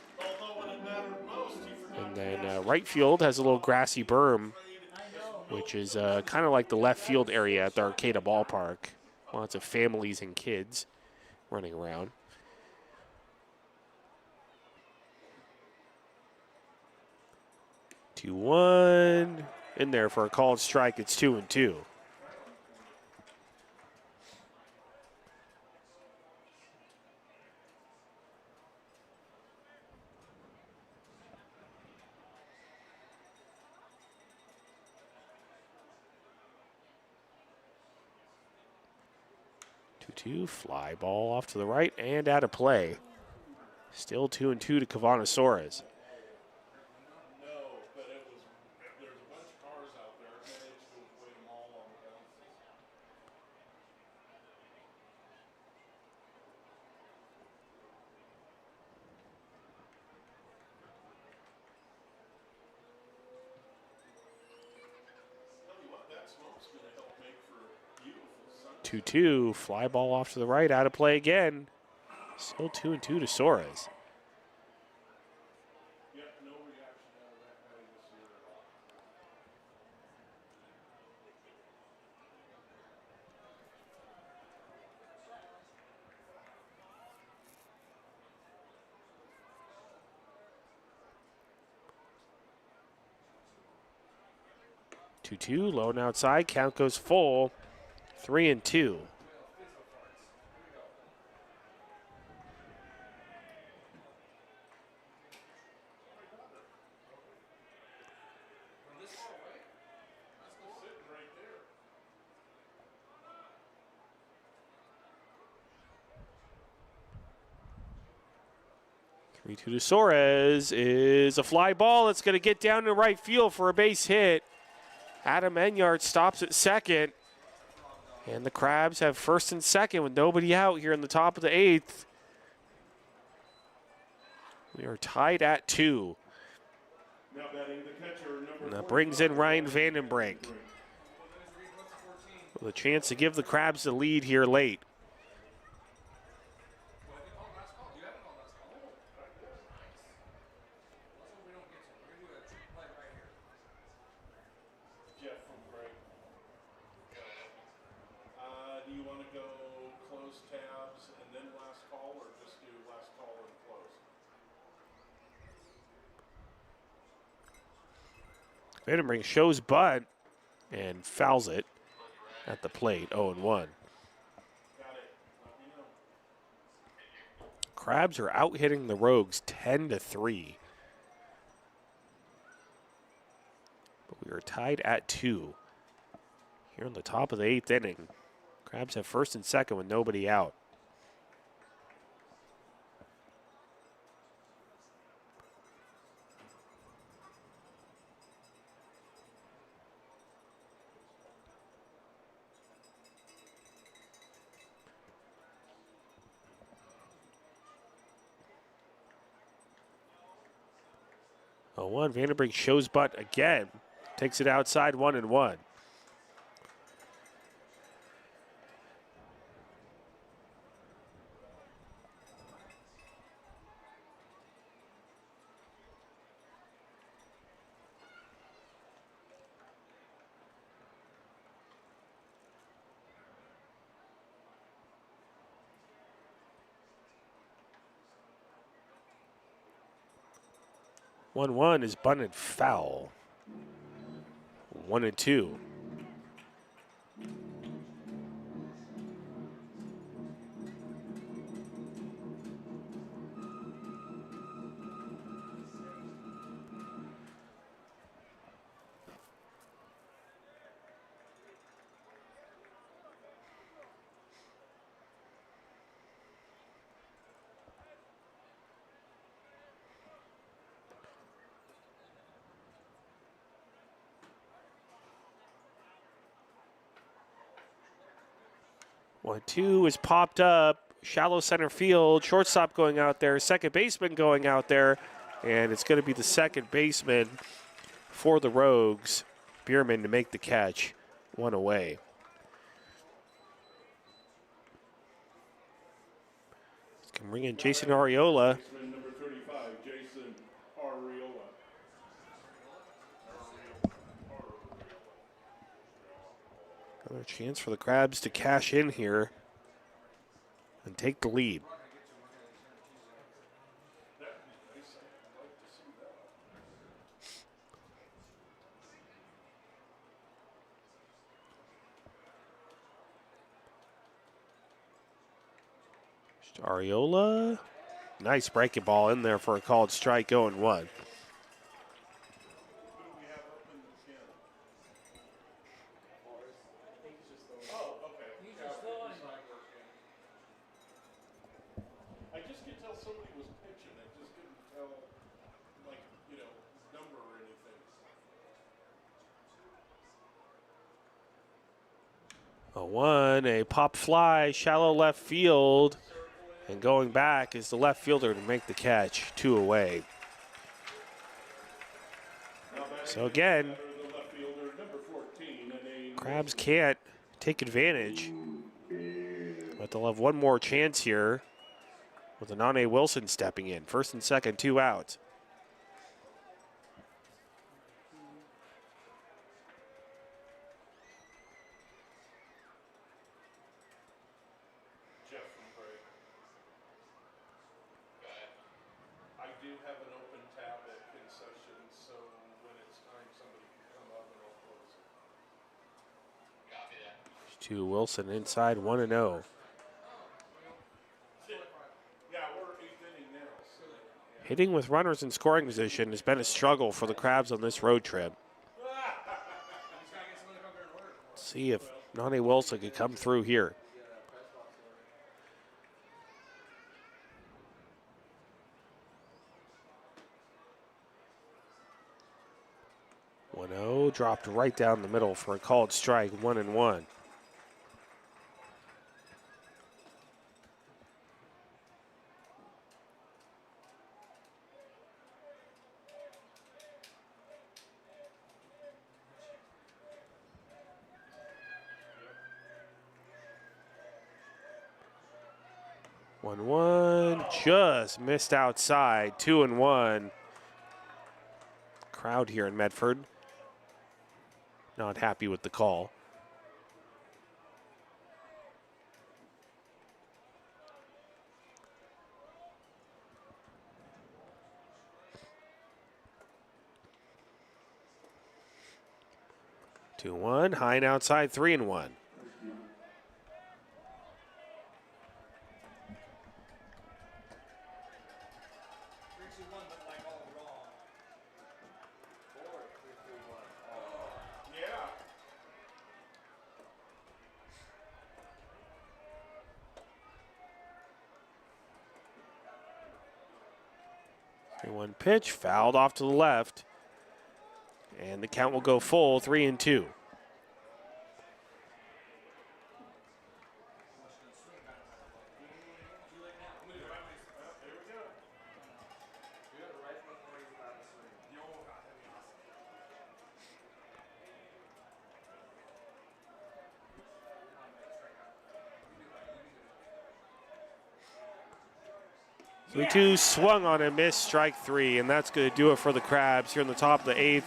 And then right field has a little grassy berm, which is kind of like the left field area at the Arcata Ballpark. Lots of families and kids running around. Two one in there for a called strike. It's 2-2. Fly ball off to the right and out of play. Still 2-2 to Kavanasaurus. no, but there's a bunch of cars out there, and they just avoid them all on the bounces. Tell you what, that smoke's going to help make for a beautiful sunset. 2-2, fly ball off to the right, out of play again. Still 2-2 to Suarez. Yep, no reaction out of that guy this year at all. Two, low and outside. Count goes full. 3-2. Sitting right there. 3-2 to Suarez is a fly ball. It's going to get down to right field for a base hit. Adam Enyart stops at second. And the Crabs have first and second with nobody out here in the top of the 8th. We are tied at 2. Now batting the catcher, number And that brings in 45, Ryan Vandenbrink with a chance to give the Crabs the lead here late. Jeff from Greg. Do you want to go close tabs and then last call, or just do last call and close? Vandenbrink shows butt and fouls it at the plate, 0-1. Got it. Let me know. Crabs are out hitting the Rogues 10-3. But we are tied at 2. Here in the top of the 8th inning. Crabs have first and second with nobody out. One, Vandenbrink shows butt again. Takes it outside, 1-1. One is bunted foul. 1-2. One, two is popped up. Shallow center field. Shortstop going out there. Second baseman going out there. And it's going to be the second baseman for the Rogues, Bierman, to make the catch. One away. Let's come bring in Jason Arriola. Baseman number 35, Jason Arriola. Another chance for the Crabs to cash in here and take the lead. Arriola, nice breaking ball in there for a called strike, 0-1. I just could tell somebody was pitching. I just couldn't tell, like, you know, number or anything. 0-1, a pop fly, shallow left field. And going back is the left fielder to make the catch, 2 away. So again, Crabs can't take advantage But they'll have one more chance here with Anane Wilson stepping in. First and second, 2 outs. Jeff from Craig. I do have an open tab at concession, so when it's time, somebody can come up and I'll close it. Copy that. To Wilson inside 1-0. Yeah, we're 8th inning now. So. Hitting with runners in scoring position has been a struggle for the Crabs on this road trip. Let's see if Nane Wilson could come through here. Dropped right down the middle for a called strike, 1-1. Just missed outside, 2-1. Crowd here in Medford not happy with the call. Two one, high and outside, 3-1. One pitch, fouled off to the left. And the count will go full, 3-2. The 2 swung on and missed, strike 3, and that's going to do it for the Crabs here in the top of the 8th.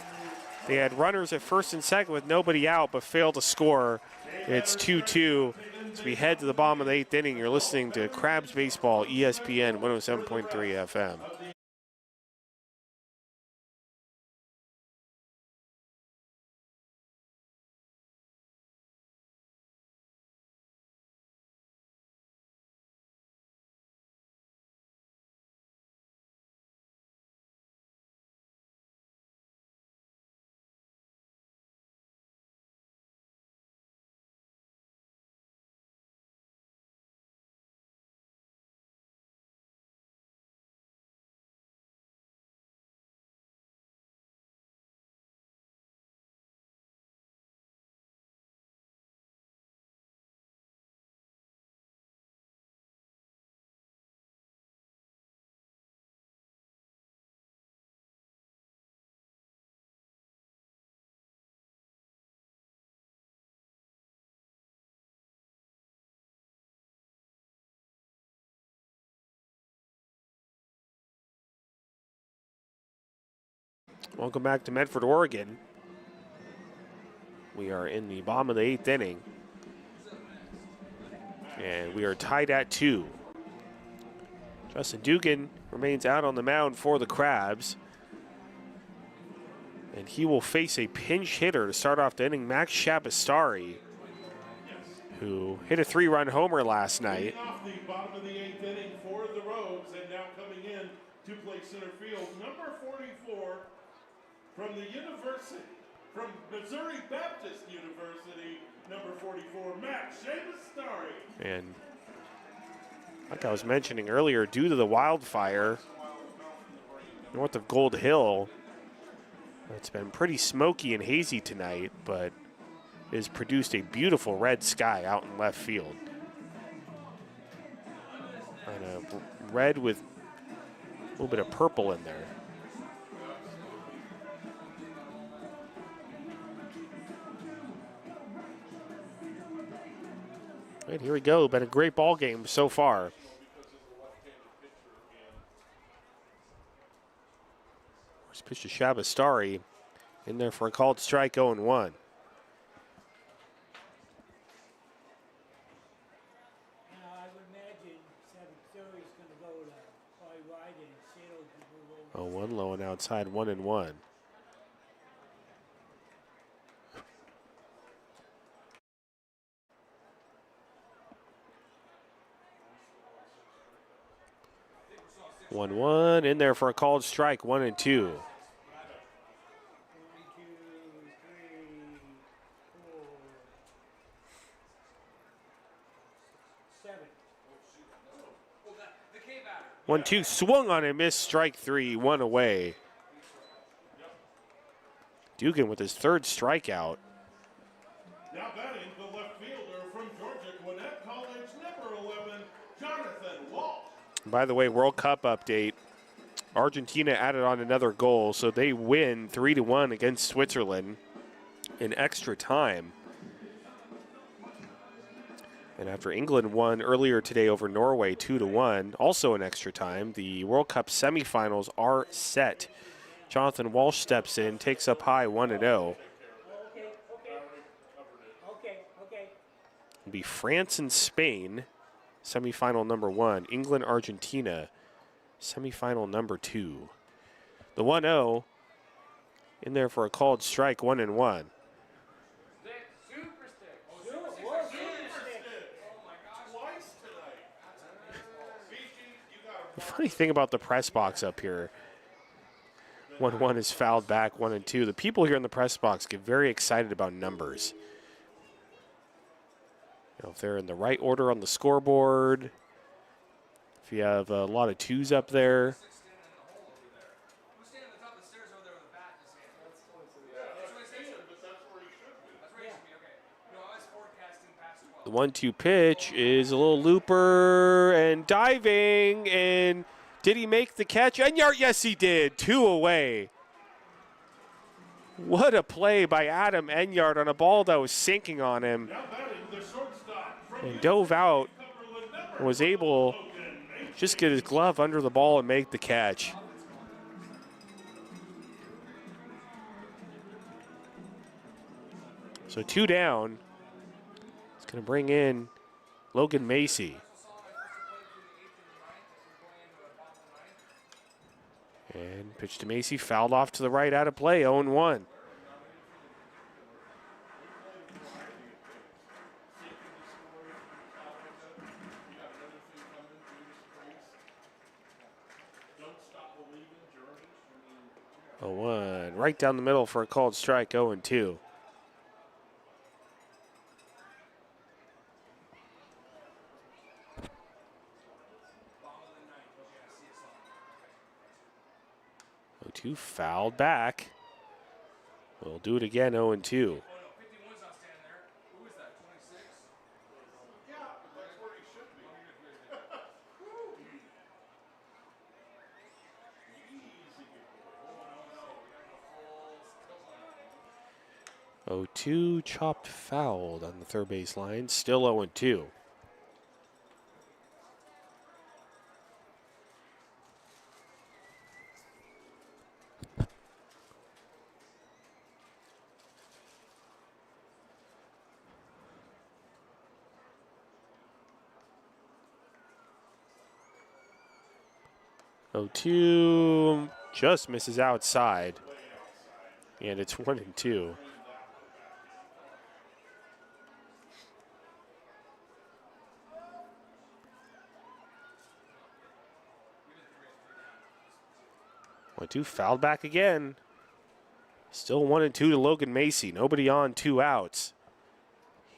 They had runners at first and second with nobody out, but failed to score. It's 2-2. As we head to the bottom of the 8th inning, you're listening to Crabs Baseball, ESPN 107.3 FM. Welcome back to Medford, Oregon. We are in the bottom of the 8th inning. And we are tied at 2. Justin Dugan remains out on the mound for the Crabs. And he will face a pinch hitter to start off the inning, Max Shabastari, who hit a 3-run homer last night. Off the bottom of the 8th inning for the Rogues, and now coming in to play center field, number 44 from the university, from Missouri Baptist University, number 44, Max Shabastari. And like I was mentioning earlier, due to the wildfire north of Gold Hill, it's been pretty smoky and hazy tonight, but it has produced a beautiful red sky out in left field. And a red with a little bit of purple in there. And here we go. Been a great ball game so far. First pitch to Shabastari. In there for a called strike, 0-1. I would imagine Sabitzer is going to go to probably wide and Sale will move over. 0-1, low and outside, 1-1. One one in there for a called strike, 1-2. 1, 2, 3, 4, 7. 1-2 swung on and missed, strike 3, 1 away. Dugan with his third strikeout. Now batting the left fielder from Georgia Gwinnett College, number 11, Jonathan Walsh. By the way, World Cup update. Argentina added on another goal, so they win 3-1 against Switzerland in extra time. And after England won earlier today over Norway 2-1, also in extra time, the World Cup semifinals are set. Jonathan Walsh steps in, takes up high 1-0. Okay. It'll be France and Spain, semifinal number 1. England, Argentina, semifinal number 2. The 1-0 in there for a called strike, 1-1. The funny thing about the press box up here, 1-1 is fouled back, 1-2. The people here in the press box get very excited about numbers. You know, if they're in the right order on the scoreboard, if you have a lot of 2s up there. The 1-2 pitch is a little looper and diving, and did he make the catch? Enyart, yes he did, 2 away. What a play by Adam Enyart on a ball that was sinking on him. And dove out and was able to just get his glove under the ball and make the catch. So 2 down. Going to bring in Logan Macy. And pitch to Macy, fouled off to the right, out of play, 0-1. Right down the middle for a called strike, 0-2. Two fouled back. We'll do it again, 0-2. Oh, 2 chopped fouled on the third base line. Still 0-2. Oh, 2 just misses outside. And it's 1-2. One, 2 fouled back again. Still 1-2 to Logan Macy. Nobody on, 2 outs.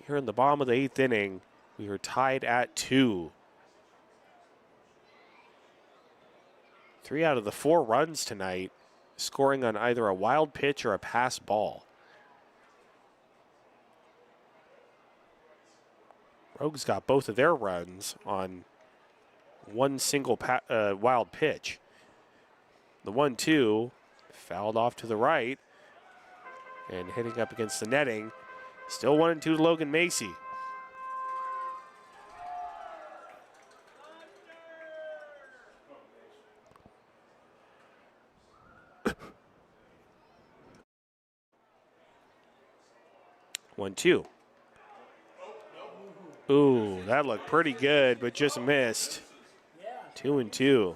Here in the bottom of the 8th inning, we are tied at 2. 3 out of the 4 runs tonight scoring on either a wild pitch or a pass ball. Rogues got both of their runs on one single wild pitch. The 1-2 fouled off to the right and hitting up against the netting. Still 1-2 to Logan Macy. 1-2. Ooh, that looked pretty good, but just missed. 2-2.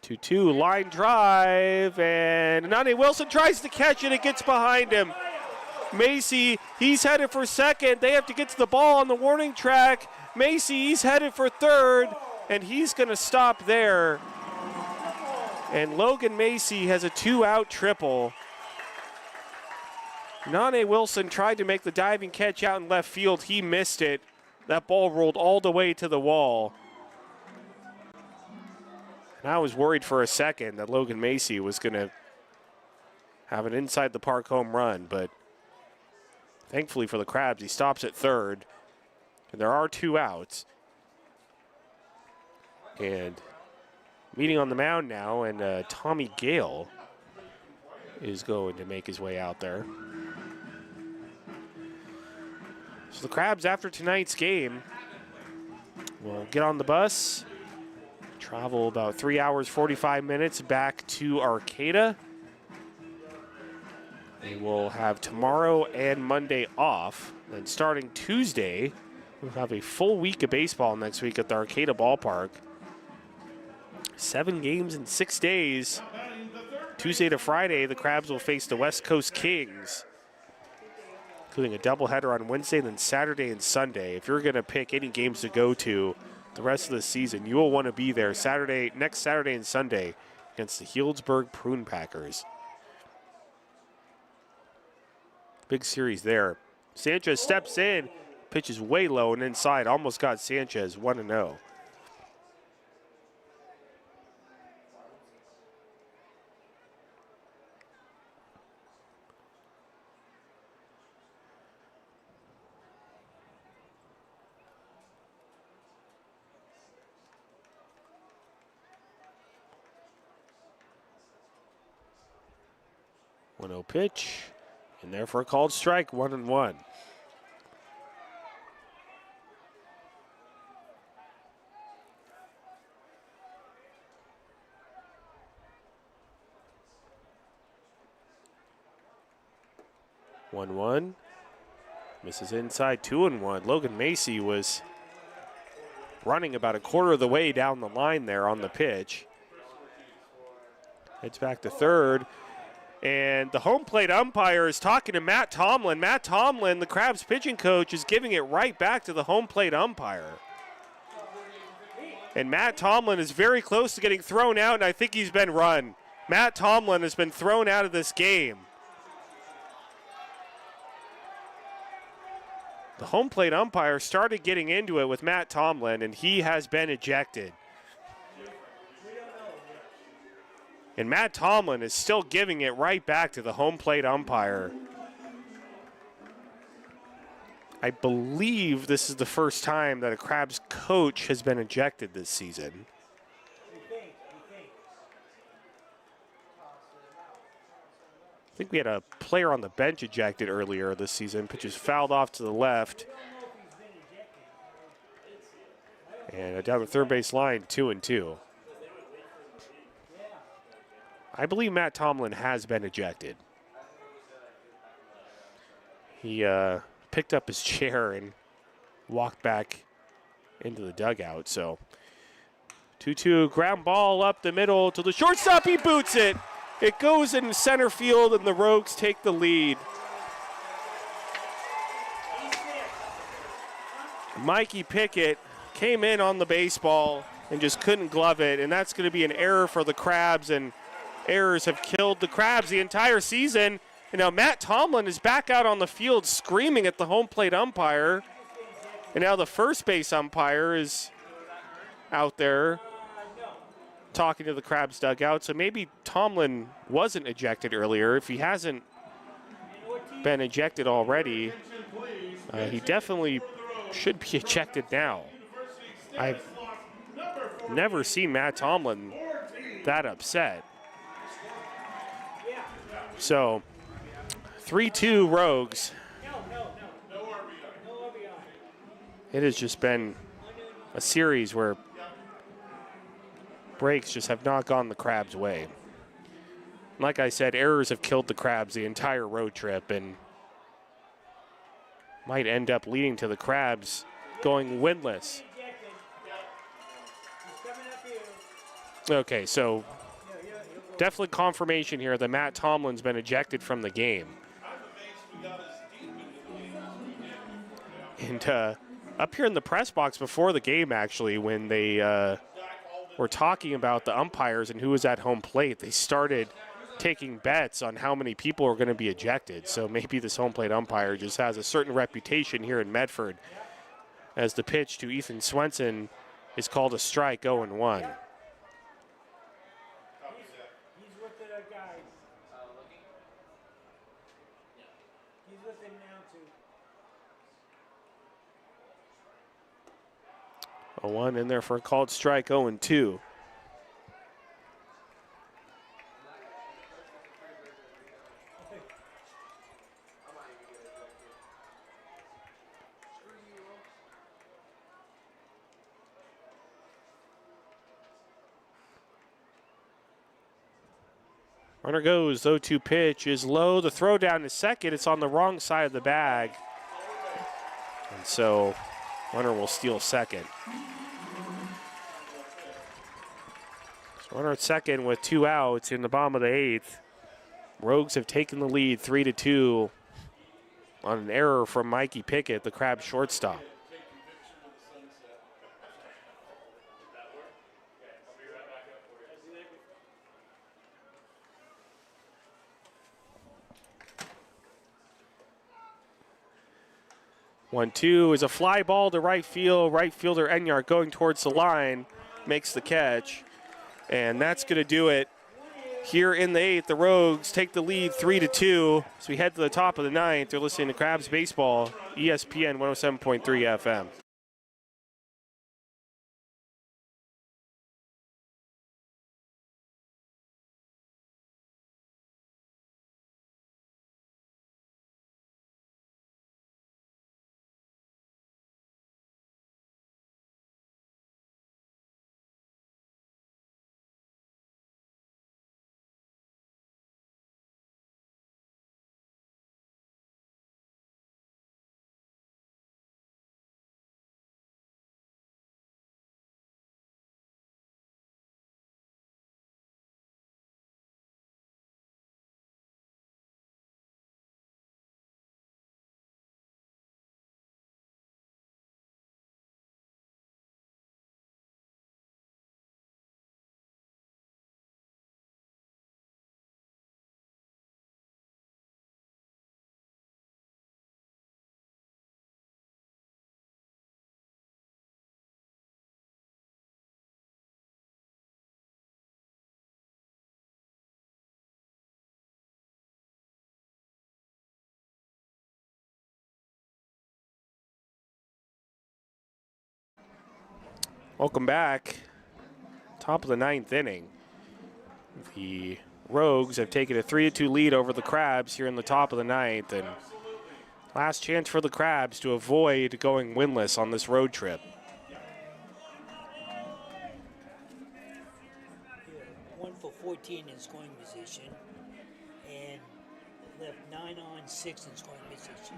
2-2, line drive, and Nani Wilson tries to catch it. It gets behind him. Macy, he's headed for second. They have to get to the ball on the warning track. Macy, he's headed for third, and he's going to stop there. And Logan Macy has a 2-out triple. Nane Wilson tried to make the diving catch out in left field. He missed it. That ball rolled all the way to the wall. And I was worried for a second that Logan Macy was going to have an inside the park home run, but thankfully for the Crabs, he stops at third. And there are 2 outs. And meeting on the mound now, and Tommy Gale is going to make his way out there. So the Crabs, after tonight's game, will get on the bus, travel about 3 hours, 45 minutes back to Arcata. They will have tomorrow and Monday off. Then starting Tuesday, we'll have a full week of baseball next week at the Arcata Ballpark. 7 games in 6 days. Tuesday to Friday, the Crabs will face the West Coast Kings, including a doubleheader on Wednesday, then Saturday and Sunday. If you're going to pick any games to go to the rest of the season, you will want to be there next Saturday and Sunday against the Healdsburg Prune Packers. Big series there. Sanchez steps in, pitches way low and inside, almost got Sanchez 1-0. Pitch, and there for a called strike, 1-1. Misses inside, 2-1. Logan Macy was running about a quarter of the way down the line there on the pitch. Heads back to third. And the home plate umpire is talking to Matt Tomlin. Matt Tomlin, the Crabs pitching coach, is giving it right back to the home plate umpire. And Matt Tomlin is very close to getting thrown out, and I think he's been run. Matt Tomlin has been thrown out of this game. The home plate umpire started getting into it with Matt Tomlin, and he has been ejected. And Matt Tomlin is still giving it right back to the home plate umpire. I believe this is the first time that a Crabs coach has been ejected this season. I think we had a player on the bench ejected earlier this season. Pitches fouled off to the left. And down the third base line, 2-2. I believe Matt Tomlin has been ejected. He picked up his chair and walked back into the dugout. So 2-2, ground ball up the middle to the shortstop. He boots it. It goes in center field, and the Rogues take the lead. Mikey Pickett came in on the baseball and just couldn't glove it, and that's going to be an error for the Crabs, and errors have killed the Crabs the entire season. And now Matt Tomlin is back out on the field screaming at the home plate umpire. And now the first base umpire is out there talking to the Crabs dugout. So maybe Tomlin wasn't ejected earlier. If he hasn't been ejected already, he definitely should be ejected now. I've never seen Matt Tomlin that upset. So 3-2 Rogues. It has just been a series where breaks just have not gone the Crabs' way. Like I said, errors have killed the Crabs the entire road trip and might end up leading to the Crabs going winless. Okay, so definitely confirmation here that Matt Tomlin's been ejected from the game. And up here in the press box before the game, actually, when they were talking about the umpires and who was at home plate, they started taking bets on how many people are going to be ejected. So maybe this home plate umpire just has a certain reputation here in Medford, as the pitch to Ethan Swenson is called a strike, 0-1. He's with the guy. He's with him now, too. 0-1 in there for a called strike, 0-2. Runner goes, 0-2 pitch is low. The throw down to second, it's on the wrong side of the bag. And so runner will steal second. So runner at second with 2 outs in the bottom of the 8th. Rogues have taken the lead 3-2 on an error from Mikey Pickett, the Crab shortstop. 1-2 is a fly ball to right field. Right fielder Enyart going towards the line, makes the catch. And that's going to do it here in the 8th. The Rogues take the lead 3-2 as we head to the top of the 9th. You're listening to Crabs Baseball, ESPN 107.3 FM. Welcome back. Top of the 9th inning. The Rogues have taken a 3-2 lead over the Crabs here in the top of the 9th. And last chance for the Crabs to avoid going winless on this road trip. One for 14 in scoring position and left 9 on, 6 in scoring position.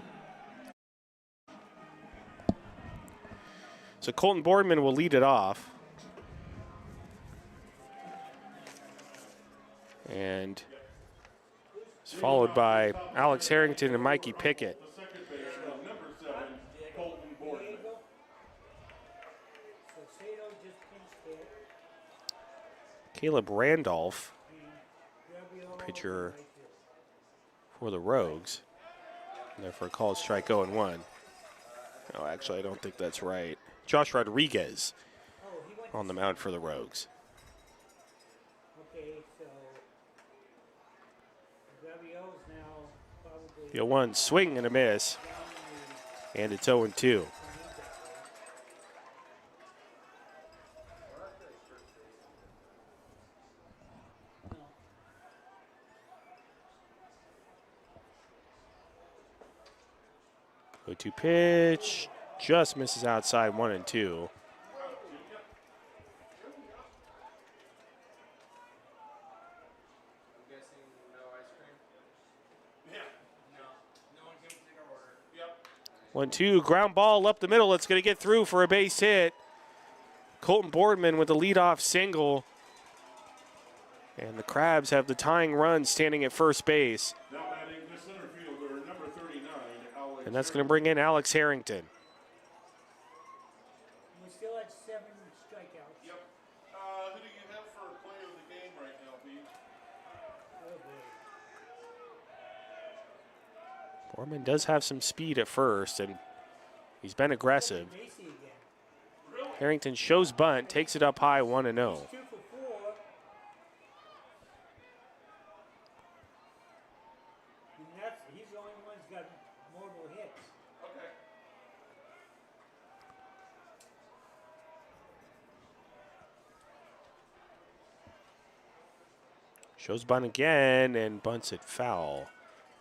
So Colton Boardman will lead it off. And it's followed by Alex Harrington and Mikey Pickett. The second baseman, number 7, Colton Boardman. Caleb Randolph, pitcher for the Rogues. And therefore, a called strike, 0-1. Oh, actually, I don't think that's right. Josh Rodriguez on the mound for the Rogues. Okay, so Gabriel's now probably The 0-1 swing and a miss, and it's 0-2. Go-to pitch, just misses outside, 1-2. 1-2, ground ball up the middle. It's going to get through for a base hit. Colton Boardman with the leadoff single. And the Crabs have the tying run standing at first base. Now batting the center fielder, number 39, Alex. And that's going to bring in Alex Harrington. We still had 7 strikeouts. Yep. Who do you have for player of the game right now, Pete? Oh boy. Boardman does have some speed at first, and he's been aggressive. Macy again. Harrington shows bunt, takes it up high, 1-0. 2 for 4. And he's the only one who's got multiple hits. Okay. Shows bunt again and bunts it foul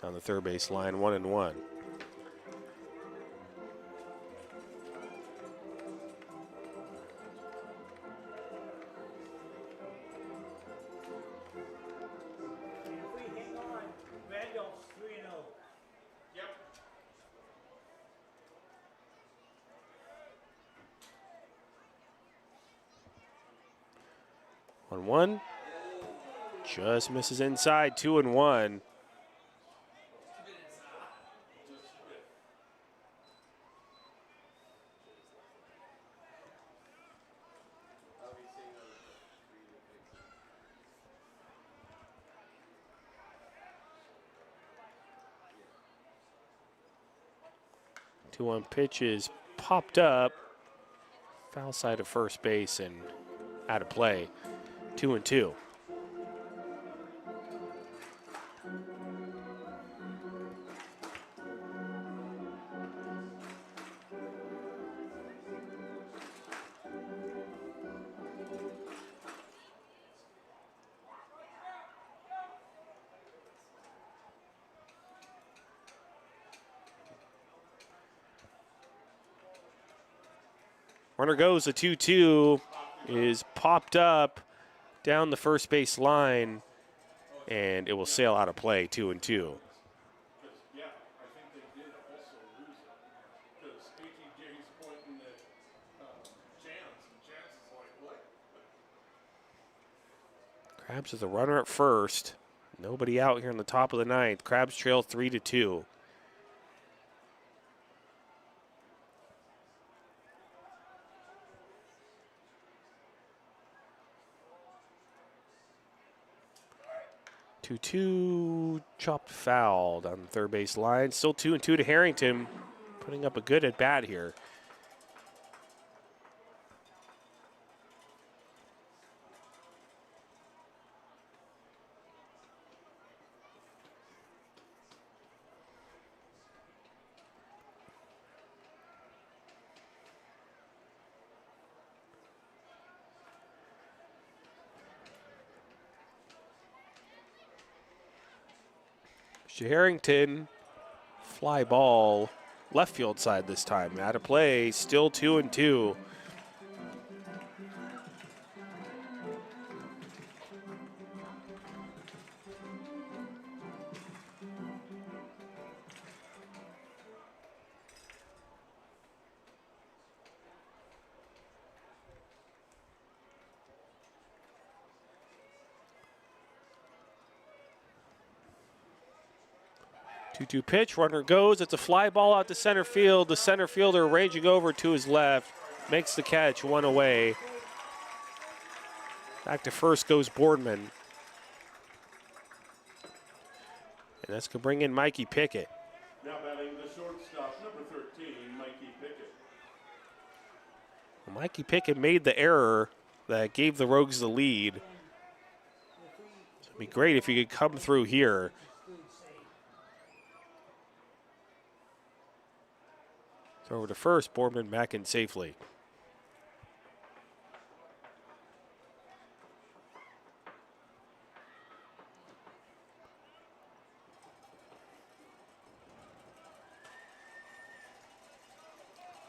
down the third base line, 1-1. And if we hang on, Randolph's 3-0. Yep. One. Just misses inside, 2-1. Two-one pitch is popped up, foul side of first base and out of play. 2-2. Runner goes, the 2-2 is popped up down the first base line, and it will sail out of play, 2-2. Yeah, I think they did also lose it. Because ATJ's pointing at Jans, and Jans is like, what? Crabs is a runner at first. Nobody out here in the top of the ninth. Crabs trail 3-2. Two chopped foul down the third base line. Still 2-2 to Harrington, putting up a good at bat here. Harrington, fly ball, left field side this time. Out of play, still 2-2. Two pitch, runner goes. It's a fly ball out to center field. The center fielder ranging over to his left, makes the catch, 1 away. Back to first goes Boardman. And that's going to bring in Mikey Pickett. Now batting the shortstop, number 13, Mikey Pickett. Well, Mikey Pickett made the error that gave the Rogues the lead. So it'd be great if he could come through here. Over to first, Boardman back in safely.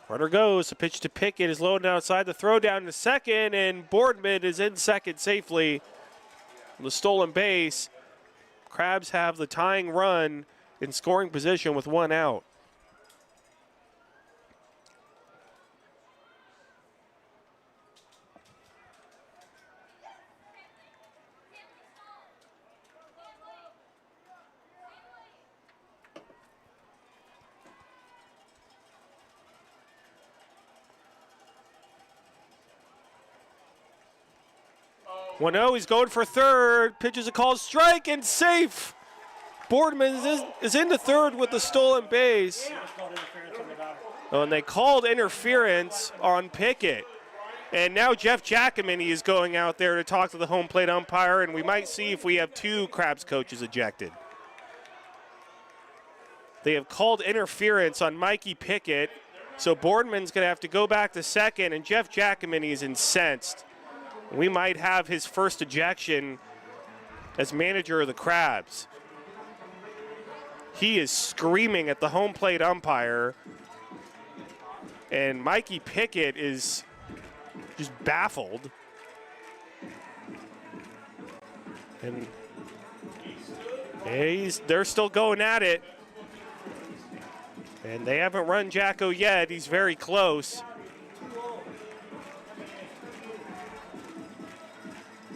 Runner goes, the pitch to Pickett is low and outside, the throw down to second, and Boardman is in second safely. On the stolen base, Crabs have the tying run in scoring position with 1 out. 1-0, he's going for third. Pitches a called strike and safe. Boardman is into third with the stolen base. Oh, and they called interference on Pickett. And now Jeff Giacomini is going out there to talk to the home plate umpire, and we might see if we have 2 Crabs coaches ejected. They have called interference on Mikey Pickett, so Boardman's going to have to go back to second, and Jeff Giacomini is incensed. We might have his first ejection as manager of the Crabs. He is screaming at the home plate umpire, and Mikey Pickett is just baffled. And they're still going at it. And they haven't run Jacko yet. He's very close.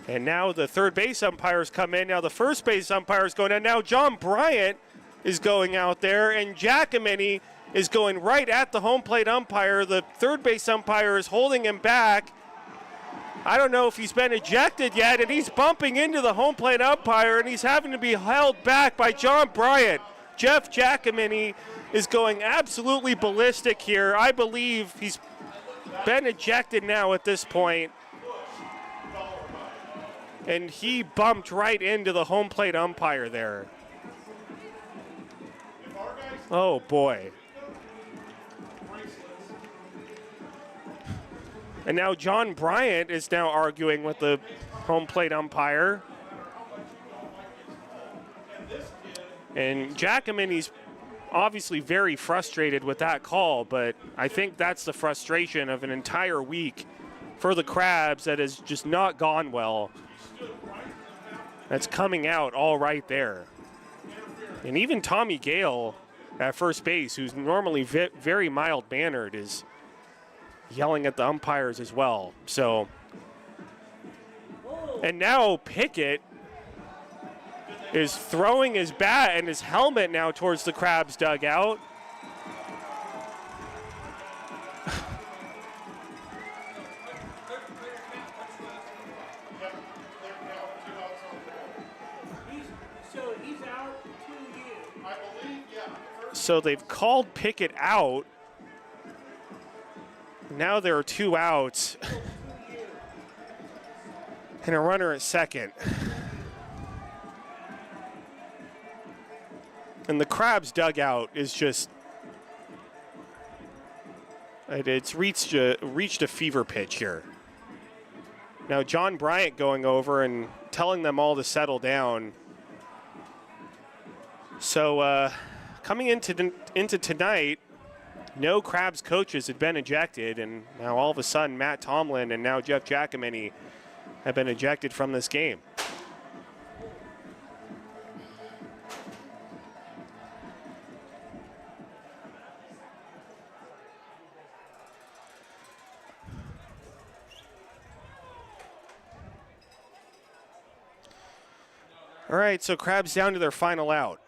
And now the third base umpires come in. Now the first base umpire is going in. Now John Bryant is going out there, and Giacomini is going right at the home plate umpire. The third base umpire is holding him back. I don't know if he's been ejected yet, and he's bumping into the home plate umpire, and he's having to be held back by John Bryant. Jeff Giacomini is going absolutely ballistic here. I believe he's been ejected now at this point. And he bumped right into the home plate umpire there. Oh, boy. And now John Bryant is now arguing with the home plate umpire. And Giacomini's obviously very frustrated with that call, but I think that's the frustration of an entire week for the Crabs that has just not gone well. That's coming out all right there. And even Tommy Gale at first base, who's normally very mild-mannered, is yelling at the umpires as well. So, and now Pickett is throwing his bat and his helmet now towards the Crabs dugout. So they've called Pickett out. Now there are 2 outs and a runner at second. And the Crabs dugout is just, it's reached a fever pitch here. Now John Bryant going over and telling them all to settle down. So coming into tonight, no Crabs coaches had been ejected, and now all of a sudden Matt Tomlin and now Jeff Giacomini have been ejected from this game. All right, so Crabs down to their final out.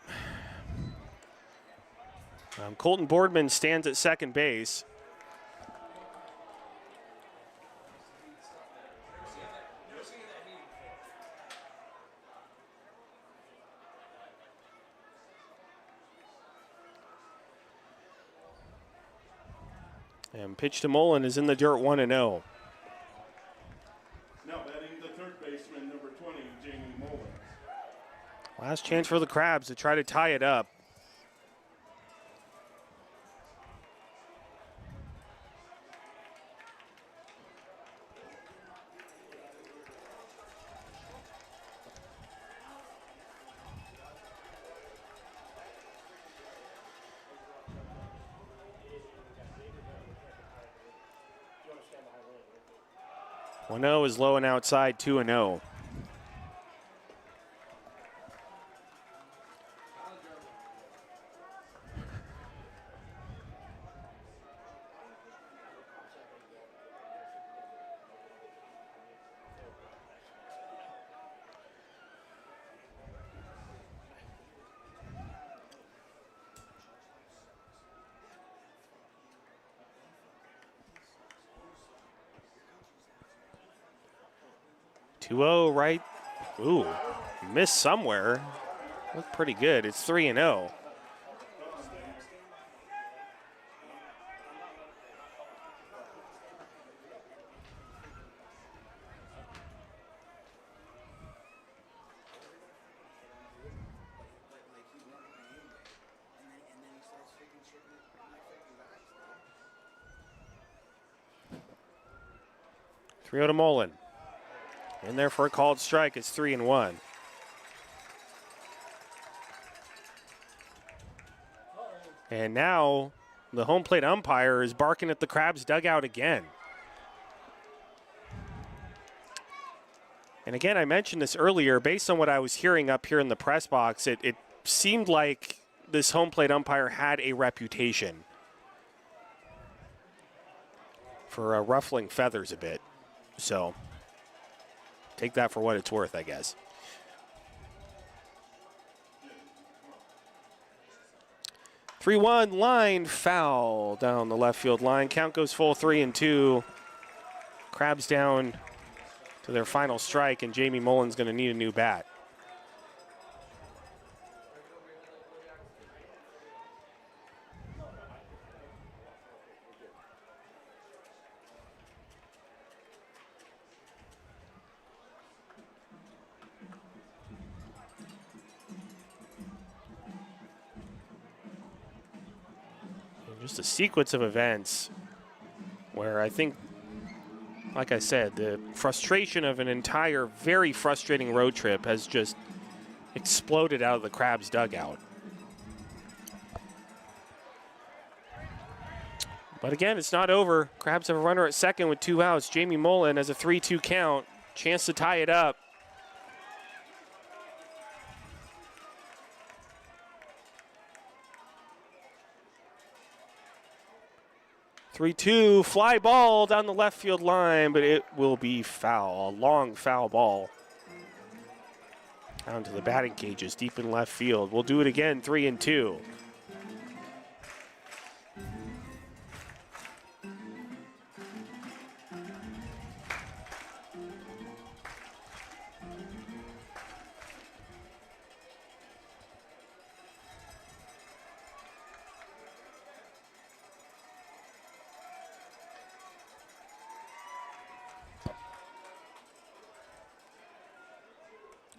Colton Boardman stands at second base. And pitch to Mullen is in the dirt, 1-0. Now batting the third baseman, number 20, Jamie Mullen. Last chance for the Crabs to try to tie it up. One-0 is low and outside, 2-0. 2-0 right. Ooh, missed somewhere. Looked pretty good. It's 3-0. Three to Mullen. In there for a called strike. It's 3-1. And now the home plate umpire is barking at the Crabs dugout again. And again, I mentioned this earlier, based on what I was hearing up here in the press box, it seemed like this home plate umpire had a reputation for ruffling feathers a bit. So take that for what it's worth, I guess. Three 3-1 line foul down the left field line. Count goes full 3-2. Crabs down to their final strike, and Jamie Mullen's going to need a new bat. Just a sequence of events where I think, like I said, the frustration of an entire very frustrating road trip has just exploded out of the Crabs dugout. But again, it's not over. Crabs have a runner at second with 2 outs. Jamie Mullen has a 3-2 count. Chance to tie it up. Three-two, fly ball down the left field line, but it will be foul. A long foul ball down to the batting cages deep in left field. We'll do it again, 3-2.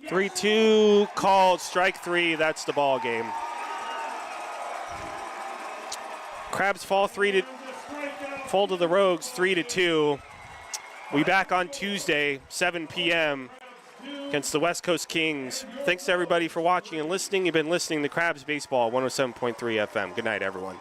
Three-two called, strike 3. That's the ball game. Crabs fall to the Rogues 3-2. We back on Tuesday, 7 p.m. against the West Coast Kings. Thanks to everybody for watching and listening. You've been listening to Crabs Baseball 107.3 FM. Good night, everyone.